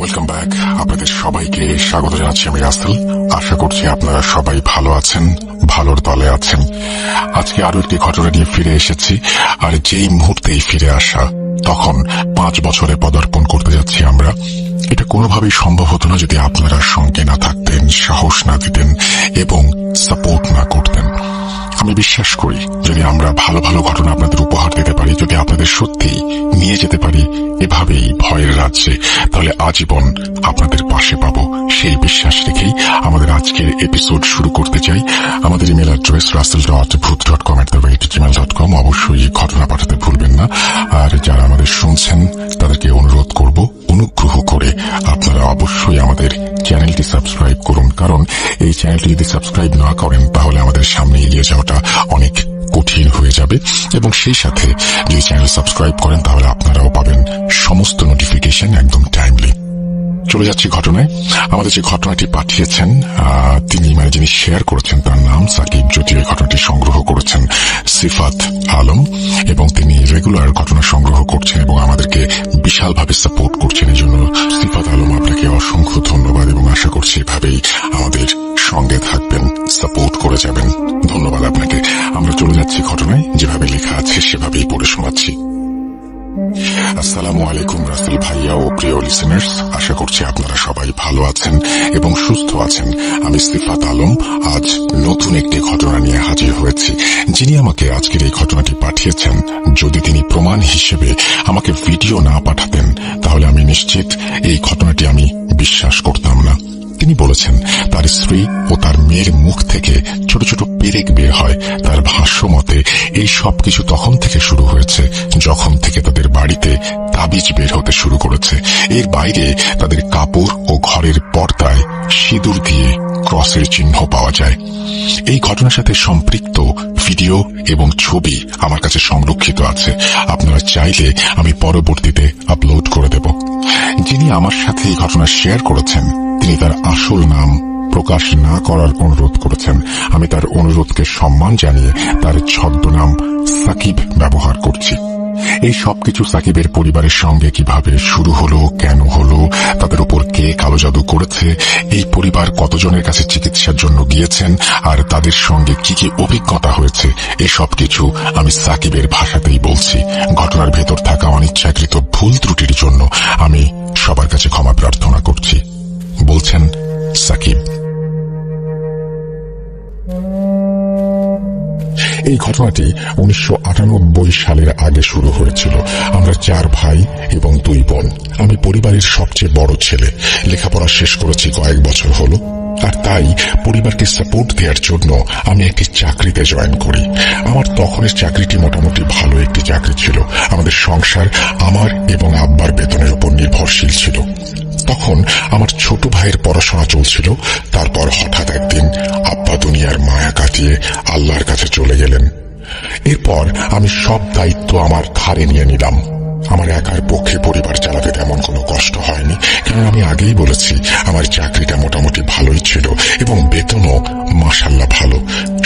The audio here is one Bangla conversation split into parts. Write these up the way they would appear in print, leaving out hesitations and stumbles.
Welcome back. আপনাদের সবাইকে স্বাগত জানাচ্ছি আমি রাসেল। আশা করছি আপনারা সবাই ভালো আছেন, ভালোর দলে আছেন। আজকে আরো একটি ঘটনা নিয়ে ফিরে এসেছি, আর যেই মুহূর্তেই ফিরে আসা, তখন 5 বছরে পদার্পণ করতে যাচ্ছি আমরা। এটা কোনোভাবেই সম্ভব হতো না যদি আপনারা সঙ্গে না থাকতেন, সাহস না দিতেন এবং সাপোর্ট না করতেন। আমি বিশ্বাস করি যদি আমরা ভালো ভালো ঘটনা আপনাদের উপহার দিতে পারি, যদি আপনাদের সত্যি নিয়ে যেতে পারি এভাবেই ভয়ের রাজ্যে, তাহলে আজীবন আপনাদের পাশে পাবো। সেই বিশ্বাস রেখেই আমাদের আজকের এপিসোড শুরু করতে চাই। আমাদের ইমেল অ্যাড্রেস russell.bhuth.com@gmail.com। অবশ্যই ঘটনা পাঠাতে ভুলবেন না। আর যারা আমাদের শুনছেন তাদেরকে অনুরোধ করব, অনুগ্রহ করে আপনারা অবশ্যই আমাদের চ্যানেলটি সাবস্ক্রাইব করুন, কারণ এই চ্যানেলটি যদি সাবস্ক্রাইব না করেন তাহলে আমাদের সামনে এগিয়ে যাওয়াটা অনেক কঠিন হয়ে যাবে। এবং সেই সাথে যদি চ্যানেল সাবস্ক্রাইব করেন তাহলে আপনারাও পাবেন সমস্ত নোটিফিকেশন একদম টাইমলি। চলে যাচ্ছি ঘটনায়। আমাদের যে ঘটনাটি পাঠিয়েছেন যিনি শেয়ার করেছেন তার নাম সাকিব, যদিও এই ঘটনাটি সংগ্রহ করেছেন সিফাত আলম, এবং তিনি রেগুলার ঘটনা সংগ্রহ করছেন এবং আমাদেরকে বিশালভাবে সাপোর্ট করছেন। এই জন্য সিফাত আলম আপনাকে অসংখ্য ধন্যবাদ এবং আশা করছি এভাবেই আমাদের সঙ্গে থাকবেন, সাপোর্ট করে যাবেন। ধন্যবাদ আপনাকে। আমরা চলে যাচ্ছি ঘটনায়, যেভাবে লেখা আছে সেভাবেই পড়ে শোনাচ্ছি। আসসালামু আলাইকুম রাসেল ভাইয়া ও প্রিয় লিসেনার্স, আশা করছি আপনারা সবাই ভালো আছেন এবং সুস্থ আছেন। আমি সিফাত আলম আজ নতুন একটি ঘটনা নিয়ে হাজির হয়েছি। যিনি আমাকে আজকের এই ঘটনাটি পাঠিয়েছেন, যদি তিনি প্রমাণ হিসেবে আমাকে ভিডিও না পাঠাতেন তাহলে আমি নিশ্চিত এই ঘটনাটি আমি বিশ্বাস করতাম না। তিনি বলেছেন তার স্ত্রী ও তার মেয়ের মুখ থেকে ছোট ছোট পেরেক বের হয়। তার ভাষ্য মতে এই সবকিছু তখন থেকে শুরু হয়েছে যখন থেকে তাদের বাড়িতে তাবিজ বের হতে শুরু করেছে। এর বাইরে তাদের কাপড় ও ঘরের পর্দায় সিঁদুর দিয়ে ক্রসের চিহ্ন পাওয়া যায়। এই ঘটনার সাথে সম্পৃক্ত ভিডিও এবং ছবি আমার কাছে সংরক্ষিত আছে। আপনারা চাইলে আমি পরবর্তীতে আপলোড করে দেব। যিনি আমার সাথে এই ঘটনা শেয়ার করেছেন তিনি তার আসল নাম প্রকাশ না করার অনুরোধ করেছেন। আমি তার অনুরোধকে সম্মান জানিয়ে তার ছদ্মনাম সাকিব ব্যবহার করছি। এই সবকিছু সাকিবের পরিবারের সঙ্গে কিভাবে শুরু হলো, কেন হলো, তাদের উপর কে কালো জাদু করেছে, এই পরিবার কতজনের কাছে চিকিৎসার জন্য গিয়েছেন, আর তাদের সঙ্গে কি কি অভিজ্ঞতা হয়েছে, এই সবকিছু আমি সাকিবের ভাষাতেই বলছি। ঘটনার ভেতর থাকা অনিচ্ছাকৃত ভুল ত্রুটির জন্য আমি সবার কাছে ক্ষমা প্রার্থনা করছি। বলছেন সাকিব। এই ঘটনাটি 1998 সালের আগে শুরু হয়েছিল। আমরা 4 ভাই এবং 2 বোন। আমি পরিবারের সবচেয়ে বড় ছেলে। লেখাপড়া শেষ করেছি কয়েক বছর হলো, আর তাই পরিবারকে সাপোর্ট দেওয়ার জন্য আমি একটি চাকরিতে জয়েন করি। আমার তখনের চাকরিটি মোটামুটি ভালো একটি চাকরি ছিল। আমাদের সংসার আমার এবং আব্বার বেতনের উপর নির্ভরশীল ছিল। তখন আমার ছোট ভাইয়ের পড়াশোনা চলছিল। তারপর হঠাৎ একদিন আব্বা দুনিয়ার মায়া কাটিয়ে আল্লাহর কাছে চলে গেলেন। এরপর আমি সব দায়িত্ব আমার ঘাড়ে নিয়ে নিলাম। আমার একার পক্ষে পরিবার চালাতে তেমন কোনো কষ্ট হয়নি, কারণ আমি আগেই বলেছি আমার চাকরিটা মোটামুটি ভালোই ছিল এবং বেতনও মাশাআল্লাহ ভালো।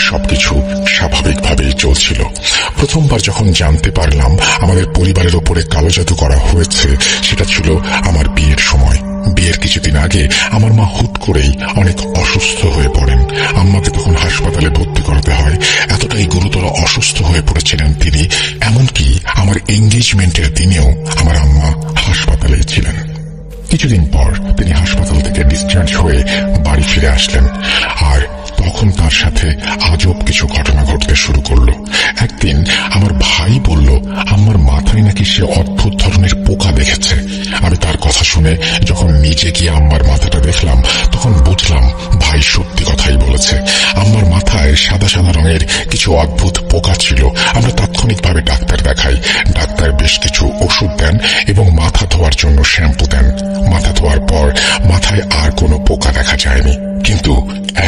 সবকিছু স্বাভাবিকভাবেই চলছিল। প্রথমবার যখন জানতে পারলাম আমাদের পরিবারের ওপরে কালো জাদু করা হয়েছে, সেটা ছিল আমার বিয়ের সময়। বিয়ের কিছুদিন আগে আমার মা হুট করেই অনেক অসুস্থ হয়ে পড়েন। আম্মাকে তখন হাসপাতালে ভর্তি করাতে হয়। এতটাই গুরুতর অসুস্থ হয়ে পড়েছিলেন তিনি, এমনকি আমার এঙ্গেজমেন্টের দিনেও আমার আম্মা হাসপাতালে ছিলেন। কিছুদিন পর তিনি হাসপাতাল থেকে ডিসচার্জ হয়ে বাড়ি ফিরে আসলেন, আর তখন তার সাথে আজব কিছু ঘটনা ঘটতে শুরু করলো। একদিন আমার ভাই বলল আমার মাথায় নাকি সে অদ্ভুত ধরনের পোকা দেখেছে। আমি তার কথা শুনে যখন নিজে গিয়ে আম্মার মাথাটা দেখলাম, তখন বুঝলাম ভাই সত্যি কথাই বলেছে। আম্মার মাথায় সাদা সাদা রঙের কিছু অদ্ভুত পোকা ছিল। আমরা তাৎক্ষণিকভাবে ডাক্তার দেখাই। ডাক্তার বেশ কিছু ওষুধ দেন এবং মাথা ধোয়ার জন্য শ্যাম্পু দেন। মাথা ধোয়ার পর মাথায় আর কোনো পোকা দেখা যায়নি, কিন্তু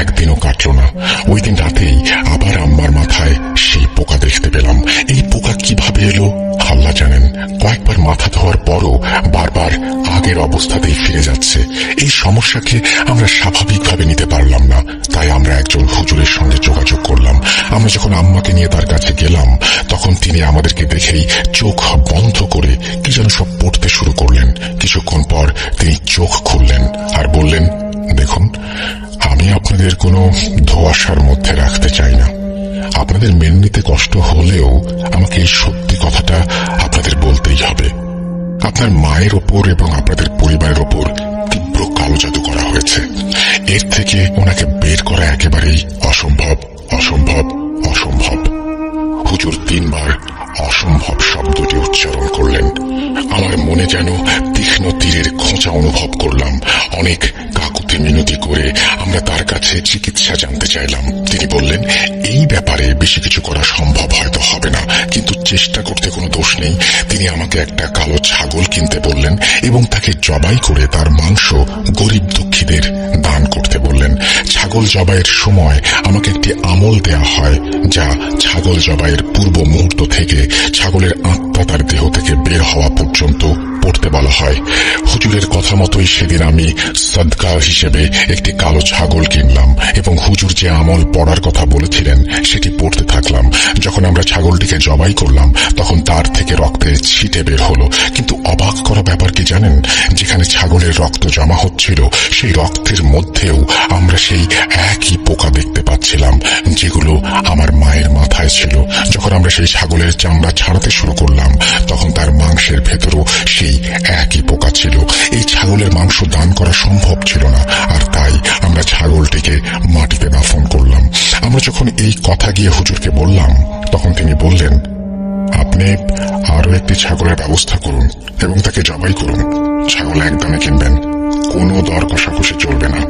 একদিনও কাটলো না। ওই দিন রাতেই আবার আম্মার মাথায় সেই পোকা দেখতে পেলাম। এই পোকা কিভাবে এলো আল্লাহ জানেন। কয়েকবার মাথা ধোয়ার পরও বারবার আগের অবস্থাতেই ফিরে যাচ্ছে। এই সমস্যাকে আমরা স্বাভাবিকভাবে নিতে পারলাম না, তাই আমরা একজন হুজুরের সঙ্গে যোগাযোগ করলাম। আমরা যখন আম্মাকে নিয়ে তার কাছে গেলাম, তখন তিনি আমাদেরকে দেখেই চোখ বন্ধ করে কি যেন সব পড়তে শুরু করলেন। কিছুক্ষণ পর তিনি চোখ খুললেন আর বললেন, দেখুন, আমি আপনাদের কোনো ধোঁয়াশার মধ্যে রাখতে চাই না। আপনাদের মেনে নিতে কষ্ট হলেও আমাকে এই সত্যি কথাটা আপনাদের বলতেই হবে। আপনার মায়ের ওপর এবং আপনাদের পরিবারের ওপর তীব্র কালো জাদু করা হয়েছে। এর থেকে ওনাকে বের করা একেবারেই অসম্ভব, অসম্ভব, অসম্ভব। হুজুর 3 বার অসম্ভব শব্দটি উচ্চারণ করলেন। আমার মনে যেন তীক্ষ্ণ তীরের খোঁচা অনুভব করলাম। অনেক কাকুতি মিনতি করে আমরা তার কাছে চিকিৎসা জানতে চাইলাম। তিনি বললেন, এই ব্যাপারে বেশি কিছু করা সম্ভব হয়তো হবে না, কিন্তু চেষ্টা করতে কোনো দোষ নেই। তিনি আমাকে একটা কালো ছাগল কিনতে বললেন এবং তাকে জবাই করে তার মাংস গরিব দুঃখীদের দান করতে বললেন। ছাগল জবাইয়ের সময় আমাকে একটি আমল দেয়া হয়, যা ছাগল জবাইয়ের পূর্ব মুহূর্ত থেকে ছাগলের আত্মা তার দেহ থেকে বের হওয়া পর্যন্ত পড়তে বলা হয়। হুজুরের কথা মতোই সেদিন আমি সদকা হিসেবে একটি কালো ছাগল কিনলাম এবং হুজুর যে আমল পড়ার কথা বলেছিলেন সেটি পড়তে থাকলাম। যখন আমরা ছাগলটিকে জবাই করলাম, তখন তার থেকে রক্তের ছিটে বের হলো। কিন্তু অবাক করা ব্যাপার কি জানেন, যেখানে ছাগলের রক্ত জমা হচ্ছিল, সেই রক্তের মধ্যেও আমরা সেই একই পোকা দেখতে পাচ্ছিলাম যেগুলো আমার মায়ের মাথায় ছিল। যখন আমরা সেই ছাগলের চামড়া ছাড়াতে শুরু করলাম, তখন তার মাংসের ভেতরও সেই একই পোকা ছিল। এই ছাগলের মাংস দান করা সম্ভব ছিল না, আর তাই আমরা ছাগলটিকে মাটিতে দাফন করলাম। আমরা যখন এই কথা গিয়ে হুজুরকে বললাম, তখন তিনি বললেন, আপনি আরো একটি ছাগলের ব্যবস্থা করুন এবং তাকে জবাই করুন। ছাগল একদমে কিনবেন, কোনো দর কষাকষি চলবে না।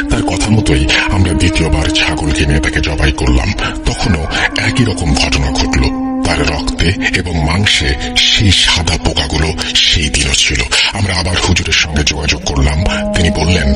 তার কথা মতোই আমরা দ্বিতীয়বার ছাগল কিনে তাকে জবাই করলাম। তখনও একই রকম ঘটনা ঘটল। তার রক্তে এবং মাংসে সেই সাদা পোকাগুলো সেই দিনও ছিল। আমরা আবার হুজুরের সঙ্গে যোগাযোগ করলাম। তিনি বললেন,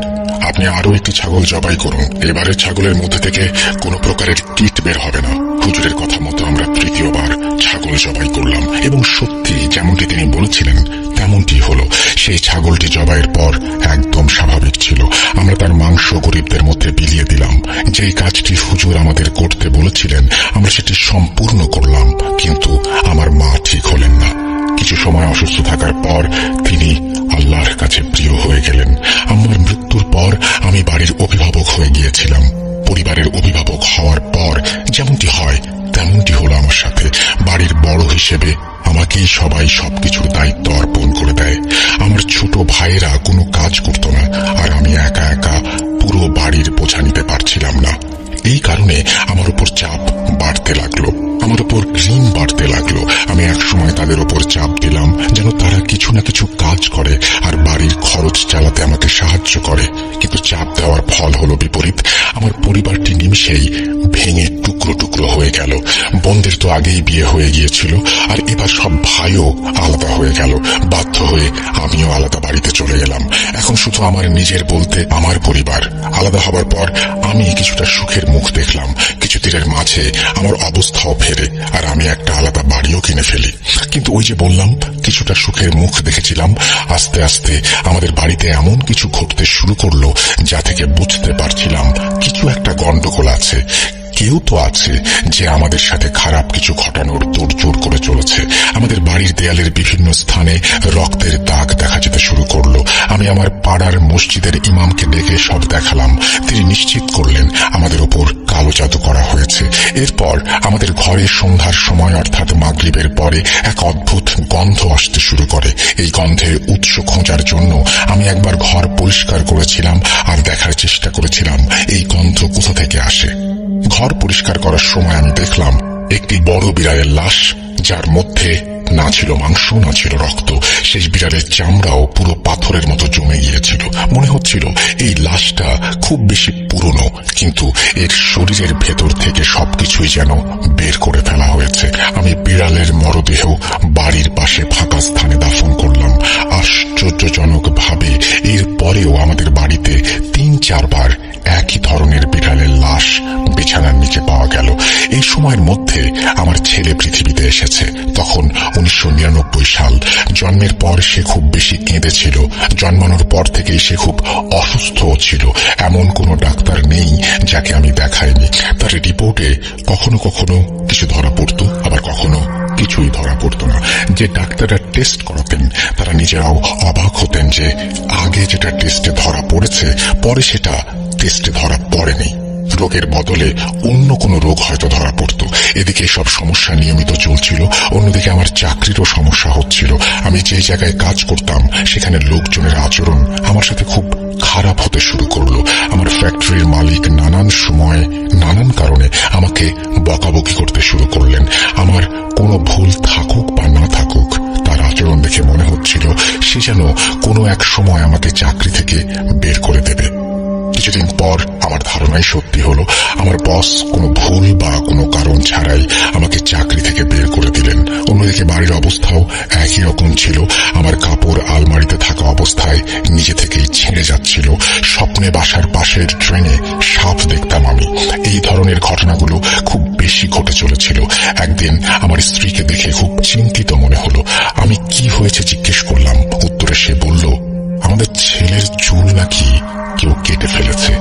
আপনি আরো একটি ছাগল জবাই করুন। এবারের ছাগলের মধ্যে থেকে কোনো প্রকারের কীট বের হবে না। হুজুরের কথা মতো আমরা তৃতীয়বার ছাগল জবাই করলাম এবং সত্যি যেমনটি তিনি বলেছিলেন তেমনটি হলো। সেই ছাগলটি জবাইয়ের পর একদম স্বাভাবিক ছিল। আমরা তার মাংস গরিবদের মধ্যে বিলিয়ে দিলাম। যেই কাজটি হুজুর আমাদের করতে বলেছিলেন, আমরা সেটি সম্পূর্ণ করলাম, কিন্তু আমার মা ঠিক হলেন না। কিছু সময় অসুস্থ থাকার পর তিনি আল্লাহর কাছে প্রিয় হয়ে গেলেন। আমার মৃত্যুর পর আমি বাড়ির অভিভাবক হয়ে গিয়েছিলাম। পরিবারের অভিভাবক হওয়ার পর যেমনটি হয় তেমনটি হলো আমার সাথে। বাড়ির বড় হিসেবে আমাকেই সবাই সবকিছুর দায়িত্ব অর্পণ করে দেয়। আমার ছোট ভাইয়েরা কোনো কাজ করত না, আর আমি একা একা পুরো বাড়ির বোঝা নিতে পারছিলাম না। এই কারণে আমার উপর চাপ বাড়তে লাগলো, আমার উপর ঋণ বাড়তে লাগলো। আমি একসময় তাদের উপর চাপ দিলাম যেন তারা কিছু না কিছু কাজ করে আর বাড়ির খরচ চালাতে আমাকে সাহায্য করে, কিন্তু চাপ দেওয়ার ফল হলো বিপরীত। আমার পরিবারটি নিমিষেই ভেঙে টুকরো টুকরো হয়ে গেল। বোনদের তো আগেই বিয়ে হয়ে গিয়েছিল, আর এবার সব ভাইও আলাদা হয়ে গেল। বাধ্য হয়ে আমিও আলাদা বাড়িতে চলে গেলাম। এখন শুধু আমার নিজের বলতে আমার পরিবার। আলাদা হবার পর আমি কিছুটা সুখের মুখ দেখলাম। কিছুদিনের মাঝে আমার অবস্থাও ফেরে আর আমি একটা আলাদা বাড়িও কিনে ফেলি। কিন্তু ওই যে বললাম কিছুটা সুখের মুখ দেখেছিলাম, আস্তে আস্তে আমাদের বাড়িতে এমন কিছু ঘটতে শুরু করলো যা থেকে বুঝতে পারছিলাম কিছু একটা গন্ডগোল আছে। কেউ তো আছে যে আমাদের সাথে খারাপ কিছু ঘটানোর তোড়জোড় করে চলেছে। আমাদের বাড়ির দেয়ালের বিভিন্ন স্থানে রক্তের দাগ দেখা যেতে শুরু করলো। আমি আমার পাড়ার মসজিদের ইমামকে ডেকে সব দেখালাম। তিনি নিশ্চিত করলেন আমাদের উপর কালো জাদু করা হয়েছে। এরপর আমাদের ঘরে সন্ধ্যার সময় অর্থাৎ মাগরিবের পরে এক অদ্ভুত গন্ধ আসতে শুরু করে। এই গন্ধের উৎস খোঁজার জন্য আমি একবার ঘর পরিষ্কার করেছিলাম আর দেখার চেষ্টা করেছিলাম এই গন্ধ কোথা থেকে আসে। ঘর পরিষ্কার করার সময় আমি দেখলাম একটি বড় বিড়ালের লাশ, যার মধ্যে না ছিল মাংস না ছিল রক্ত। সেই বিড়ালের চামড়াও পুরো পাথরের মতো জমে গিয়েছিল। মনে হচ্ছিল এই লাশটা খুব বেশি পুরনো, কিন্তু এর শরীরের ভেতর থেকে সবকিছুই যেন বের করে ফেলা হয়েছে। আমি বিড়ালের মরদেহ বাড়ির পাশে ফাঁকা স্থানে দাফন করলাম। আশ্চর্যজনক ভাবে এর পরেও আমাদের বাড়িতে 3-4 বার একই ধরনের বিড়ালের লাশ বিছানার নিচে পাওয়া গেল। এই সময়ের মধ্যে আমার ছেলে পৃথিবীতে এসেছে। তখন 1999 সাল। জন্মের পর সে খুব বেশি কেঁদেছিল। জন্মানোর পর থেকেই সে খুব অসুস্থও ছিল। এমন কোনো ডাক্তার নেই যাকে আমি দেখাইনি। তার রিপোর্টে কখনো কখনো কিছু ধরা পড়তো, আবার কখনো কিছুই ধরা পড়তো না। যে ডাক্তাররা টেস্ট করাতেন তারা নিজেরাও অবাক হতেন যে আগে যেটা টেস্টে ধরা পড়েছে পরে সেটা টেস্টে ধরা পড়েনি। রোগের বদলে অন্য কোনো রোগ হয়তো ধরা পড়তো। এদিকে সব সমস্যা নিয়মিত চলছিল, অন্যদিকে আমার চাকরিরও সমস্যা হচ্ছিল। আমি যে জায়গায় কাজ করতাম সেখানে লোকজনের আচরণ আমার সাথে খুব খারাপ হতে শুরু করলো। আমার ফ্যাক্টরির মালিক নানান সময় নানান কারণে আমাকে বকাবকি করতে শুরু করলেন। আমার কোনো ভুল থাকুক বা না থাকুক, তার আচরণ দেখে মনে হচ্ছিল সে যেন কোনো এক সময় আমাকে চাকরি থেকে বের করে দেবে। কিছুদিন পর আমার ধারণাই সত্যি হলো। আমার বস কোনো ভুল বা কোনো কারণ ছাড়াই আমাকে চাকরি থেকে বের করে দিলেন। অন্যদিকে বাড়ির অবস্থাও একই রকম ছিল। আমার কাপড় আলমারিতে থাকা অবস্থায় নিজে থেকেই ছিঁড়ে যাচ্ছিল। স্বপ্নে বাসার পাশের ট্রেনে সাপ দেখতাম আমি। এই ধরনের ঘটনাগুলো খুব বেশি ঘটে চলেছিল। একদিন আমার স্ত্রীকে দেখে খুব চিন্তিত মনে হলো। আমি কি হয়েছে জিজ্ঞেস করলাম। উত্তরে সে বলল, আমাদের ছেলের চুল নাকি কেউ কেটে ফেলেছে।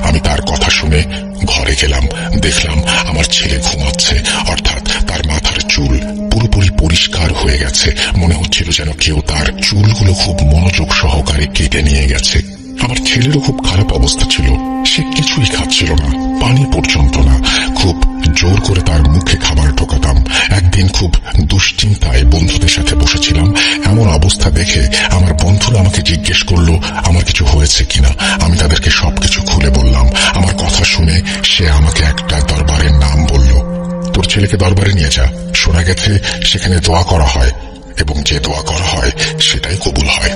আমি তার কথা শুনে ঘরে গেলাম। দেখলাম আমার ছেলে ঘুমাচ্ছে, অর্থাৎ তার মাথার চুল পুরোপুরি পরিষ্কার হয়ে গেছে। মনে হচ্ছিল যেন কেউ তার চুলগুলো খুব মনোযোগ সহকারে কেটে নিয়ে গেছে। আমার ছেলেরও খুব খারাপ অবস্থা ছিল। সে কিছুই খাচ্ছিল না, পানি পর্যন্ত না। খুব জোর করে তার মুখে খাবার ঢোকাতাম। একদিন খুব দুশ্চিন্তায় বন্ধুদের সাথে বসেছিলাম। এমন অবস্থা দেখে আমার বন্ধুরা আমাকে জিজ্ঞেস করলো আমার কিছু হয়েছে কিনা। আমি তাদেরকে সবকিছু খুলে বললাম। আমার কথা শুনে সে আমাকে একটা দরবারের নাম বলল। তোর ছেলেকে দরবারে নিয়ে যা, শোনা গেছে সেখানে দোয়া করা হয় এবং যে দোয়া করা হয় সেটাই কবুল হয়।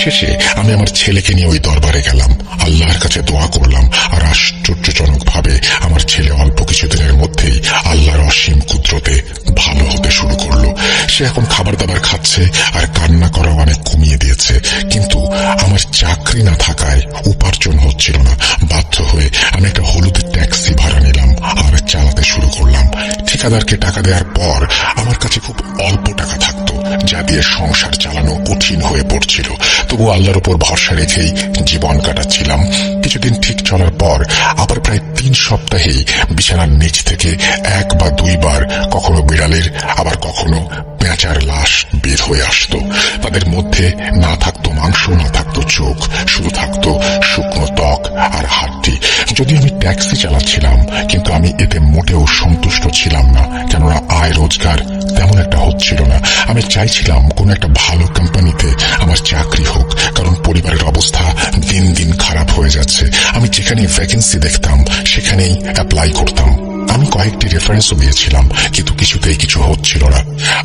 শেষে আমি আমার ছেলেকে নিয়ে ওই দরবারে গেলাম, আল্লাহর কাছে দোয়া করলাম। আর আশ্চর্যজনক ভাবে আমার ছেলে অল্প কিছুদিনের মধ্যেই আল্লাহর অসীম কুদরতে ভালো হতে শুরু করলো। সে এখন খাবার দাবার খাচ্ছে আর কান্না করা অনেক কমিয়ে দিয়েছে। কিন্তু আমার চাকরি না থাকায় উপার্জন হচ্ছিল না। বাধ্য হয়ে আমি একটা হলুদ ট্যাক্সি ভাড়া নিলাম আর চালাতে শুরু করলাম। ঠিকাদারকে টাকা দেওয়ার পর আমার কাছে খুব অল্প টাকা থাকতো, যা দিয়ে সংসার চালানো কঠিন হয়ে পড়ছিল। তবু আল্লাহর উপর ভরসা রেখেই জীবন কাটাচ্ছিলাম। কিছুদিন ঠিক চলার পর আবার প্রায় 3 সপ্তাহেই বিছানার নিচ থেকে 1 বা 2 বার কখনো বিড়ালের আবার কখনো পেঁচার লাশ বের হয়ে আসতো। তাদের মধ্যে না থাকতো মাংস, না থাকতো চোখ, শুধু থাকতো শুকনো ত্বক আর হাড্ডি। যদি আমি ট্যাক্সি চালাচ্ছিলাম, কিন্তু আমি এতে মোটেও সন্তুষ্ট ছিলাম না, কেননা আয় রোজগার তেমন একটা হচ্ছিল না। আমি চাইছিলাম কোন একটা ভালো কোম্পানিতে আমার চাকরি হোক, কারণ পরিবারের অবস্থা দিন দিন খারাপ হয়ে যাচ্ছে। আমি যেখানে ভ্যাকেন্সি দেখতাম সেখানেই অ্যাপ্লাই করতাম। আমি কয়েকটি রেফারেন্সও দিয়েছিলাম, কিন্তু কিছুতেই কিছু হচ্ছিল না।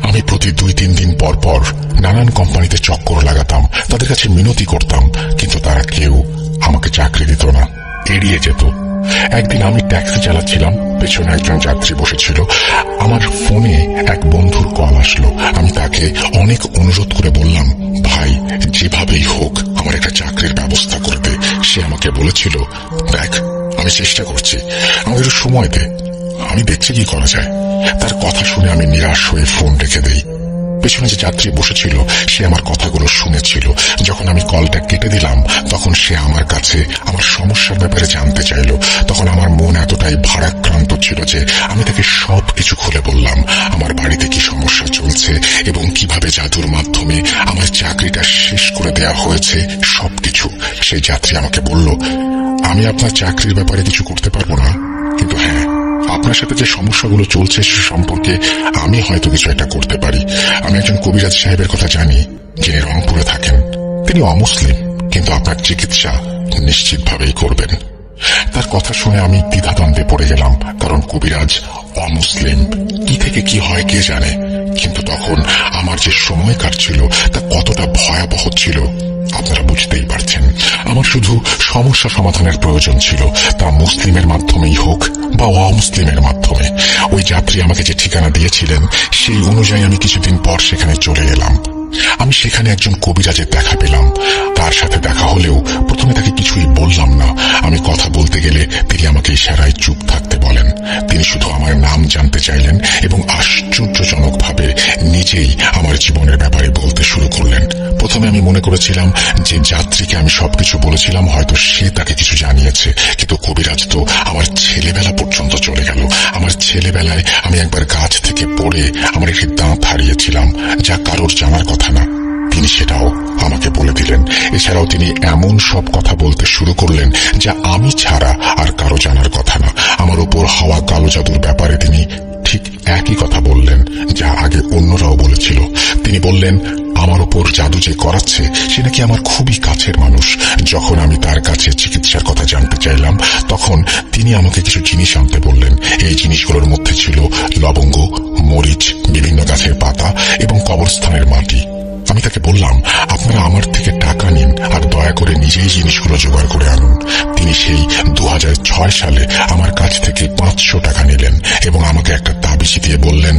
আমি প্রতি 2-3 দিন পর পর নানান কোম্পানিতে চক্কর লাগাতাম, তাদের কাছে মিনতি করতাম, কিন্তু তারা কেউ আমাকে চাকরি দিত না, এড়িয়ে যেত। একদিন আমি ট্যাক্সি চালাচ্ছিলাম, পেছনে একজন যাত্রী বসেছিল। আমার ফোনে এক বন্ধুর কল আসলো। আমি তাকে অনেক অনুরোধ করে বললাম, ভাই যেভাবেই হোক আমার একটা চাকরির ব্যবস্থা করে দে। সে আমাকে বলেছিল, দেখ আমি চেষ্টা করছি, আমাকে একটু সময় দে, আমি দেখছি কি করা যায়। তার কথা শুনে আমি নিরাশ হয়ে ফোন রেখে দেই। পেছনে যে যাত্রী বসেছিল সে আমার কথাগুলো শুনেছিল। যখন আমি কলটা কেটে দিলাম তখন সে আমার কাছে আমার সমস্যার ব্যাপারে জানতে চাইল। তখন আমার মন এতটাই ভারাক্রান্ত ছিল যে আমি তাকে সবকিছু খুলে বললাম, আমার বাড়িতে কি সমস্যা চলছে এবং কিভাবে জাদুর মাধ্যমে আমার চাকরিটা শেষ করে দেয়া হয়েছে, সবকিছু। সেই যাত্রী আমাকে বলল, আমি আপনার চাকরির ব্যাপারে কিছু করতে পারবো না, কিন্তু হ্যাঁ আপনার সাথে যে সমস্যাগুলো চলছে সে সম্পর্কে আমি হয়তো কিছু একটা করতে পারি। আমি একজন কবিরাজ সাহেবের কথা জানি, যিনি রংপুরে থাকেন। তিনি অমুসলিম, কিন্তু আপনার চিকিৎসা নিশ্চিতভাবেই করবেন। তার কথা শুনে আমি দ্বিধাদ্বন্দ্বে পড়ে গেলাম, কারণ কবিরাজ অমুসলিম, কি থেকে কি হয় কে জানে। কিন্তু তখন আমার যে সময় কাটছিল তা কতটা ভয়াবহ ছিল আপনারা বুঝতেই পারছেন। আমার শুধু সমস্যা সমাধানের প্রয়োজন ছিল, তা মুসলিমের মাধ্যমেই হোক বা অমুসলিমের মাধ্যমে। ওই যাত্রী আমাকে যে ঠিকানা দিয়েছিলেন সেই অনুযায়ী আমি কিছুদিন পর সেখানে চলে এলাম। আমি সেখানে একজন কবিরাজের দেখা পেলাম। তার সাথে দেখা হলেও প্রথমে তাকে কিছুই বললাম না। আমি কথা বলতে গেলে আমাকে ইশারায় চুপ থাকতে বলেন। তিনি শুধু আমার নাম জানতে চাইলেন এবং আশ্চর্যজনকভাবে নিজেই আমার জীবনের ব্যাপারে বলতে শুরু করলেন। প্রথমে আমি মনে করেছিলাম যে যাত্রীকে আমি সবকিছু বলেছিলাম, হয়তো সে তাকে কিছু জানিয়েছে, কিন্তু কবিরাজ তো আমার ছেলেবেলা পর্যন্ত চলে গেল। আমার ছেলেবেলায় আমি একবার গাছ থেকে পড়ে আমার একটি দাঁত হারিয়েছিলাম, যা কারোর জানার কথা না। তিনি সেটাও আমাকে বলে দিলেন। এছাড়াও তিনি এমন সব কথা বলতে শুরু করলেন যা আমি ছাড়া আর কারো জানার কথা না। আমার উপর হওয়া কালো জাদুর ব্যাপারে তিনি ঠিক একই কথা বললেন যা আগে অন্যরাও বলেছিল। তিনি বললেন আমার উপর জাদু যে করাচ্ছে সে নাকি আমার খুবই কাছের মানুষ। যখন আমি তার কাছে চিকিৎসার কথা জানতে চাইলাম, তখন তিনি আমাকে কিছু জিনিস আনতে বললেন। এই জিনিসগুলোর মধ্যে ছিল লবঙ্গ, মরিচ, বিভিন্ন গাছের পাতা এবং কবরস্থানের মাটি। আমি তাকে বললাম, আপনারা আমার থেকে টাকা নিন আর দয়া করে নিজেই জিনিসগুলো জোগাড় করে আনুন। তিনি সেই 2006 সালে আমার কাছ থেকে 500 টাকা নিলেন এবং আমাকে একটা তাবিজ দিয়ে বললেন,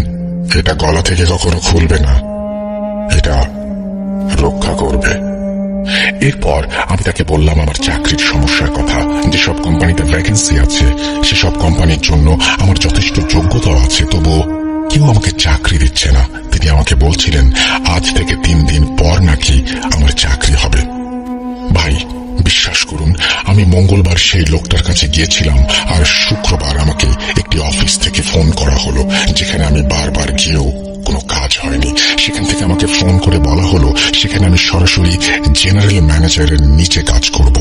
এটা গলা থেকে কখনো খুলবে না, এটা রক্ষা করবে। এরপর আমি তাকে বললাম আমার চাকরির সমস্যার কথা। যেসব কোম্পানিতে ভ্যাকেন্সি আছে সেসব কোম্পানির জন্য আমার যথেষ্ট যোগ্যতাও আছে, তবুও কেউ আমাকে চাকরি দিচ্ছে না। তিনি আমাকে বলছিলেন আজ থেকে 3 দিন পর নাকি আমার চাকরি হবে। ভাই, বিশ্বাস করুন, আমি মঙ্গলবার সেই লোকটার কাছে গিয়েছিলাম আর শুক্রবার আমাকে একটি অফিস থেকে ফোন করা হলো, যেখানে আমি বারবার গিয়েও কোনো কাজ হয়নি। সেখান থেকে আমাকে ফোন করে বলা হলো সেখানে আমি সরাসরি জেনারেল ম্যানেজারের নিচে কাজ করব।